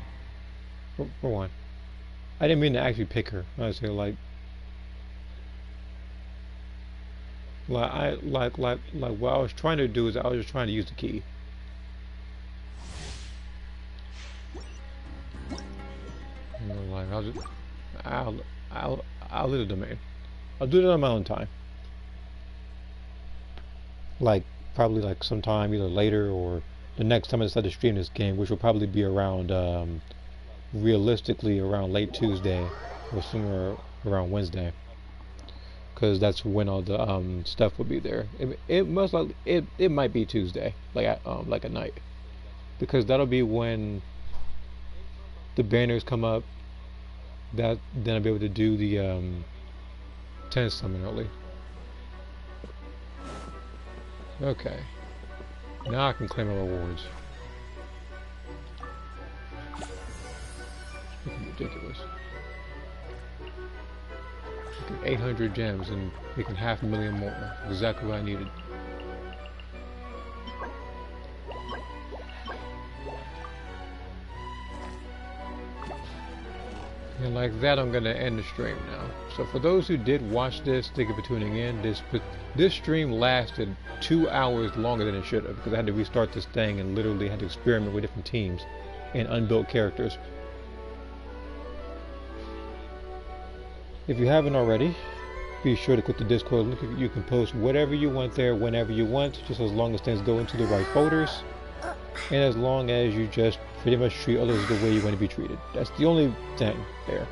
For one, I didn't mean to actually pick her. I was saying, like what I was trying to do is I was just trying to use the key. You know, like I'll leave the domain. I'll do it on my own time. Like probably like sometime either later or the next time I decide to stream this game, which will probably be around, realistically around late Tuesday or somewhere around Wednesday, because that's when all the stuff will be there. It most likely it might be Tuesday, like at night, because that'll be when the banners come up. That then I'll be able to do the 10 summon early. Okay. Now I can claim my rewards. Freaking ridiculous. Freaking 800 gems and making 500,000 more. Exactly what I needed. And like that, I'm gonna end the stream now. So for those who did watch this, thank you for tuning in. This stream lasted 2 hours longer than it should have because I had to restart this thing and literally had to experiment with different teams and unbuilt characters. If you haven't already, be sure to click the Discord link. You can post whatever you want there whenever you want, just as long as things go into the right folders. And as long as you just pretty much treat others the way you want to be treated. That's the only thing there.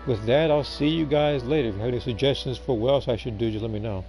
With that, I'll see you guys later. If you have any suggestions for what else I should do, just let me know.